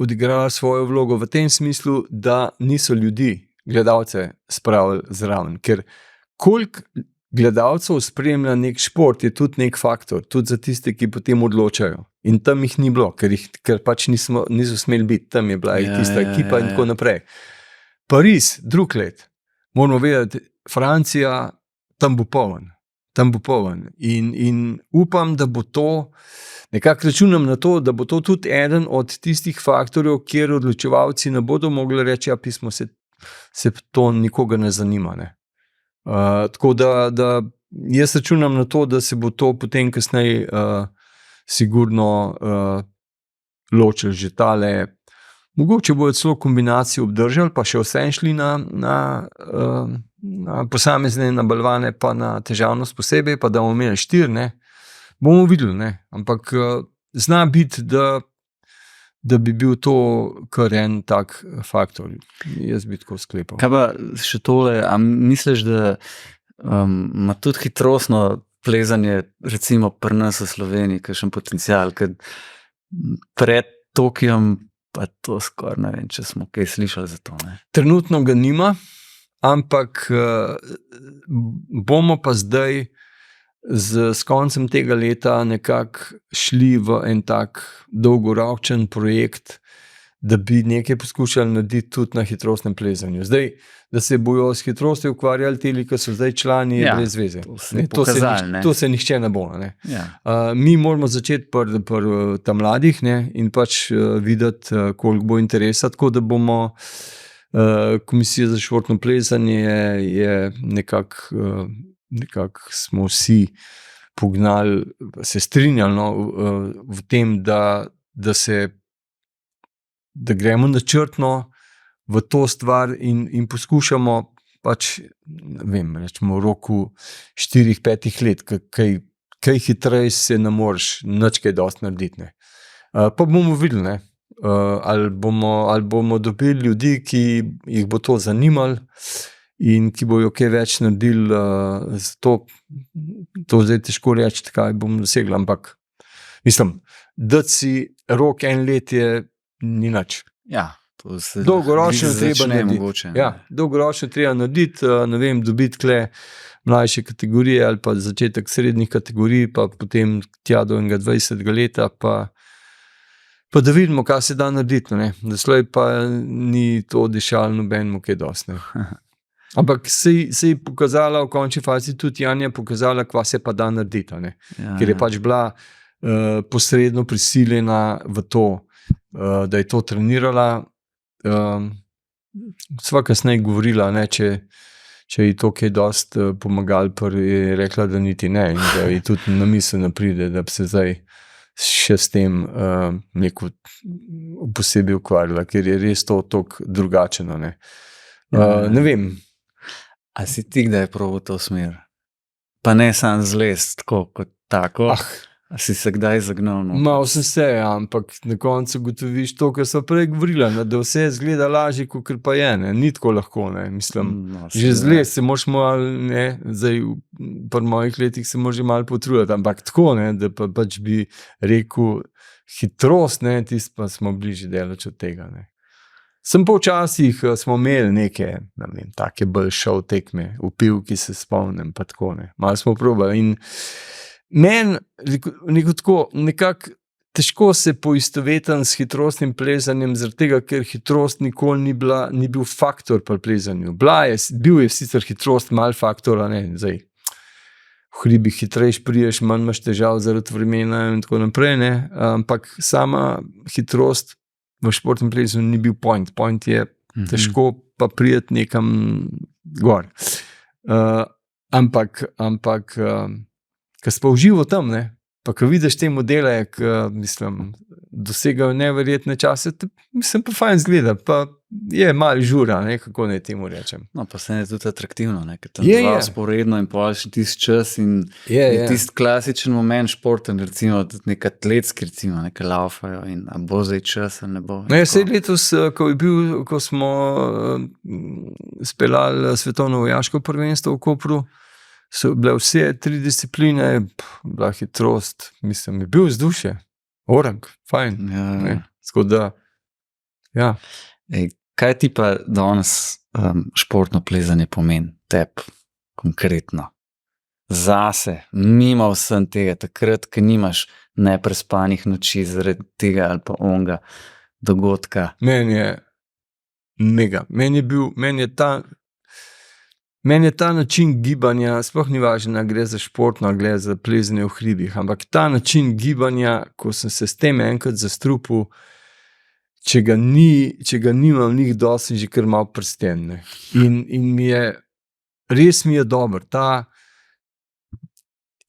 odigrala svojo vlogo v tem smislu, da niso ljudi, gledalce, spravili zraven. Ker koliko gledalcev spremlja nek šport, je tudi nek faktor, tudi za tiste, ki potem odločajo. In tam jih ni bilo, ker pač niso smeli biti, tam je bila tista ekipa in tako naprej. Pariz, drug let, moramo vedeti, Francija, tam bo poln. In upam, da bo to, nekako računam na to, da bo to tudi eden od tistih faktorjev, kjer odločevalci ne bodo mogli reči, ja, pismo se to nikoga ne zanima. Ne. Tako da jaz računam na to, da se bo to potem kasneje sigurno ločili že tale. Mogoče bojo celo kombinacijo obdržali, pa še vse šli na posamezne nabalvane, pa na težavnost posebej, pa da bomo imeli 4, ne. Bomo videli, ne. Ampak zna biti, da bi bil to kar en tak faktor. Jaz bi tako sklepal. Kaj pa še tole, a misliš, da ima tudi hitrostno plezanje, recimo pri nas v Sloveniji, kakšen potencial, ker pred Tokijem pa to skoraj ne vem, če smo kaj slišali za to. Ne? Trenutno ga nima, ampak bomo pa zdaj s koncem tega leta nekako šli v en tak dolgoročen projekt, da bi nekaj poskušali narediti tudi na hitrostnem plezanju. Zdaj, da se bojo s hitrostjo ukvarjali teli, ki so zdaj člani, je brez veze. To se nihče ne bo. Ne? Ja. Mi moramo začeti pri tam mladih, ne? In pač videti, koliko bo interesa, tako da bomo Komisija za športno plezanje je nekako smo vsi pognali, se strinjali v tem, da gremo načrtno v to stvar in poskušamo pač, ne vem, rečemo v roku 4-5 let, kaj hitreje se ne moreš nič kaj dosti narediti. Ne. Pa bomo videli, ne. Ali bomo dobili ljudi, ki jih bo to zanimalo in ki bojo kaj več naredili za to. To zdaj težko reči, kaj bomo dosegli, ampak mislim, da si rok 1 let ni nič. Ja, dolgoročno treba narediti. Ja, dolgoročno treba narediti, ne vem, dobiti kle mlajše kategorije ali pa začetek srednjih kategorij, pa potem tja do 20 leta, pa da vidimo, kaj se da narediti. Ne? Doslej pa ni to dišalo nobenemu kaj dosti. Ampak se je pokazala v končni fazi, tudi Janja pokazala, kva se pa da narediti. Ne? Ja, ker je pač bila posredno prisiljena v to, da je to trenirala. Sva kasneje govorila, ne, če je to kaj dosti pomagal, je rekla, da niti ne in da je tudi na misel ne pride, da bi se zdaj še s tem posebej ukvarjala, ker je res to tako drugačeno. Ne, ne vem. A si ti kdaj probil to smer? Pa ne sam zlez, tako kot tako. A si se kdaj zagnal? Malo sem se, ampak na koncu gotoviš to, kar so prej govorila, da vse zgleda lažje, kot pa je. Ne? Ni tako lahko. Ne? Mislim, že zlez se moraš malo, zdaj v mojih letih se moraš malo potruditi, ampak tako, ne? Da pa pač bi rekel hitrost, tist pa smo bližje delač od tega. Ne? Sem pa včasih smo imeli neke, ne vem, take bolj šov tekme, v Pivki se spomnim, pa tako, ne. Malo smo probali in meni nekako težko se poistovetim s hitrostnim plezanjem, zaradi tega, ker hitrost nikoli ni bil faktor pri plezanju. Bil je sicer hitrost mal faktor, zdaj v hribih hitrejš priješ, manj imaš težav zaradi vremena in tako naprej, ne, ampak sama hitrost v športnem plezanju ni bil point. Point je težko pa prijeti nekam gor. Ampak ko smo uživo tam, ne, pa ko vidiš te modele, dosegajo neverjetne čase, mislim pa fajn zgleda, pa je malo žura, ne, kako naj temu rečem. No, pa se je tudi atraktivno, ne, ker tam dva sporedno in pa še tisti čas in je tisti klasičen moment športen, recimo tudi nek atletski, recimo, nekaj laufajo in a bo zdaj čas, ali ne bo. No, sej letos, ko smo speljali svetovno vojaško prvenstvo v Kopru, so bile vse 3 discipline, bila hitrost, mislim, je bil vzdušje, orang, fajn. Tako da, ja. Kaj ti pa danes športno plezanje pomeni tebi konkretno? Zase, mimo vsem tega, takrat, ko nimaš neprespanih noči zaradi tega ali pa onega dogodka. Meni je mega. Meni je ta način gibanja, sploh ni važno, gre za športno, gre za plezanje v hribih, ampak ta način gibanja, ko sem se s tem enkrat zastrupil, če ga nimam njih dosti, že kar malo prsten. In res mi je dober.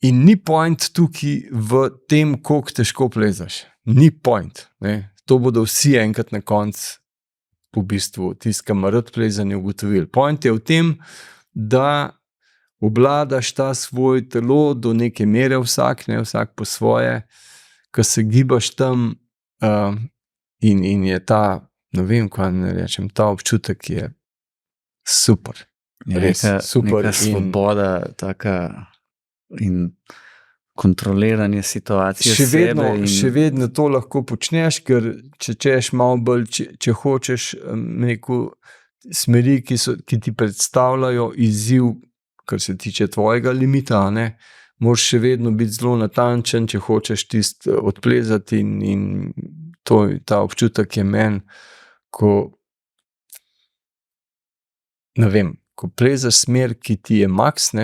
In ni point tukaj v tem, koliko težko plezaš. Ni point. Ne. To bodo vsi enkrat na koncu v bistvu tisti, ki ima rad plezanje, ugotovili. Point je v tem, da obvladaš ta svoj telo do neke mere vsak po svoje, ko se gibaš tam in je ta, ne vem, kaj ne rečem, ta občutek je super. Res super. Neka svoboda taka in kontroliranje situacije še vedno to lahko počneš, ker če češ malo bolj, če hočeš neko smeri, ki ti predstavljajo izziv, kar se tiče tvojega limita, moraš še vedno biti zelo natančen, če hočeš tisto odplezati in ta občutek je meni, ko plezaš smer, ki ti je maks,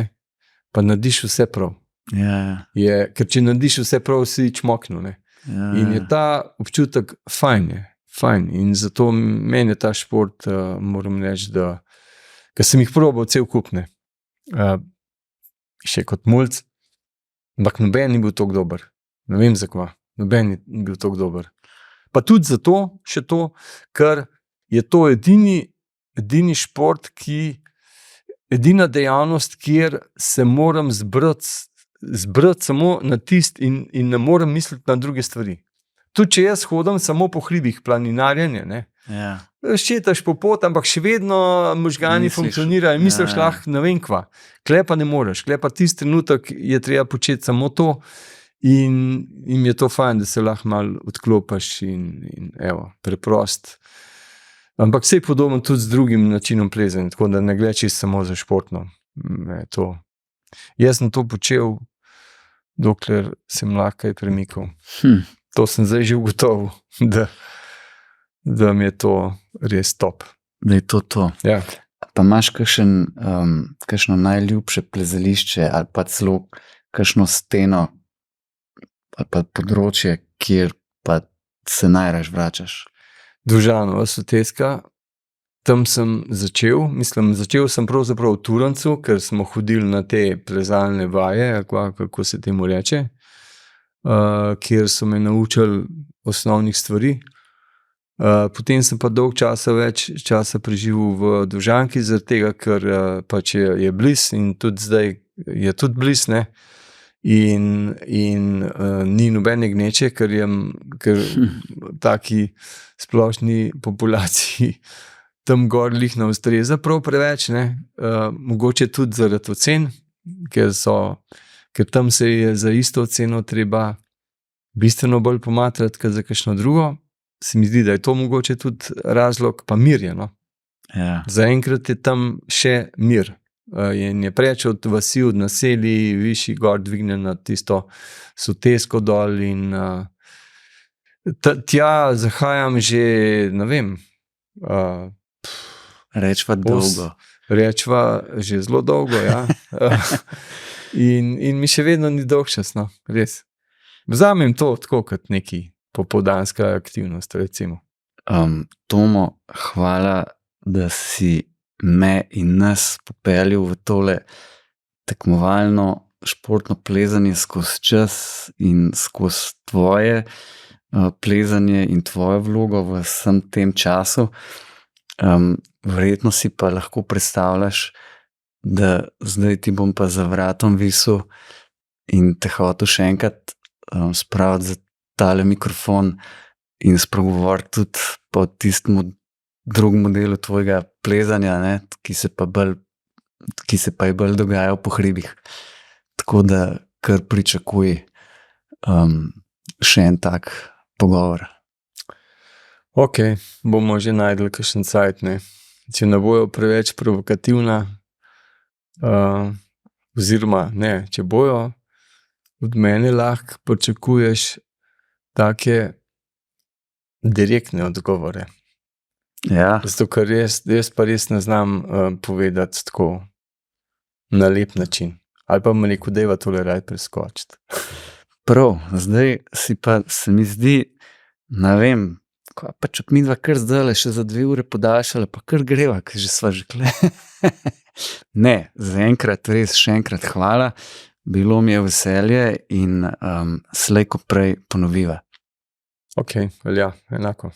pa narediš vse prav. Ker če narediš vse prav, si čmoknil. In je ta občutek fajn. In zato meni je ta šport, moram reči, da ker sem jih probal cel kup, še kot mulc, ampak noben ni bil toliko dober. Ne vem zakaj, noben ni bil toliko dober. Pa tudi zato, še to, ker je to edini šport, edina dejavnost, kjer se moram zbrati samo na tist in ne moram misliti na druge stvari. Tudi če jaz hodim samo po hribih, planinarjenje, ščetaš po pot, ampak še vedno možgani funkcionirajo in misliš lahko ne vem kva. Kle pa ne moreš, kle pa tisti trenutek je treba početi samo to in je to fajn, da se lahko malo odklopiš in evo, preprost. Ampak vse je podobno tudi z drugim načinom plezanja, tako da ne gledaš samo za športno. Jaz sem to počel, dokler sem lahko kaj premikal. To sem zdaj že ugotovil, da mi je to res top. Da je to. Ja. Pa imaš kakšno najljubše plezališče ali pa celo kakšno steno ali pa področje, kjer pa se najraje vračaš? Dovžanova Soteska, tam sem začel sem pravzaprav v Turancu, ker smo hodili na te plezalne vaje, kako se temu reče. kjer so me naučili osnovnih stvari. Potem sem pa več časa preživel v Dovžanki, zaradi tega, ker pač je blizu in tudi zdaj je tudi blizu, ne. In ni nobene gneče, ker taki splošni populaciji tam gor lih ne ustreza prav preveč, ne. Mogoče tudi zaradi ocen, ker tam se je za isto oceno treba bistveno bolj pomatrati, kot za kakšno drugo. Se mi zdi, da je to mogoče tudi razlog, pa mir je, no. Ja. Zaenkrat je tam še mir. In je preč od vasi, od naselij, višji gor dvigne na tisto sotesko dol in tja zahajam že, ne vem, Rečva dolgo. Rečva že zelo dolgo, ja. In mi še vedno ni dolgčas, no, res. Vzamem to tako kot neki popoldanska aktivnost, recimo. Tomo, hvala, da si me in nas popeljal v tole tekmovalno športno plezanje skozi čas in skozi tvoje plezanje in tvojo vlogo v vsem tem času. Verjetno si pa lahko predstavljaš, da zdaj ti bom pa za vratom visel in te hotel še enkrat spraviti za tale mikrofon in spregovoriti tudi po tistem drugem modelu tvojega plezanja, ne, ki se pa je bolj dogajal po hribih. Tako da kar pričakuj še en tak pogovor. Ok, bomo že najdli kakšen cajt, ne. Če ne bojo preveč provokativna, oziroma ne, če bojo, od mene lahko pričakuješ take direktne odgovore. Ja. Zato, ker jaz pa res ne znam povedati tako na lep način. Ali pa me rekel, dajva tole raj preskočiti. Prav, zdaj se mi zdi, ne vem, pa če midva kar zdajle še za 2 ure podaljšala, pa kar greva, ker že sva že kle. Ne, zaenkrat res še enkrat hvala. Bilo mi je veselje in slej ko prej ponoviva. Ok, velja, enako.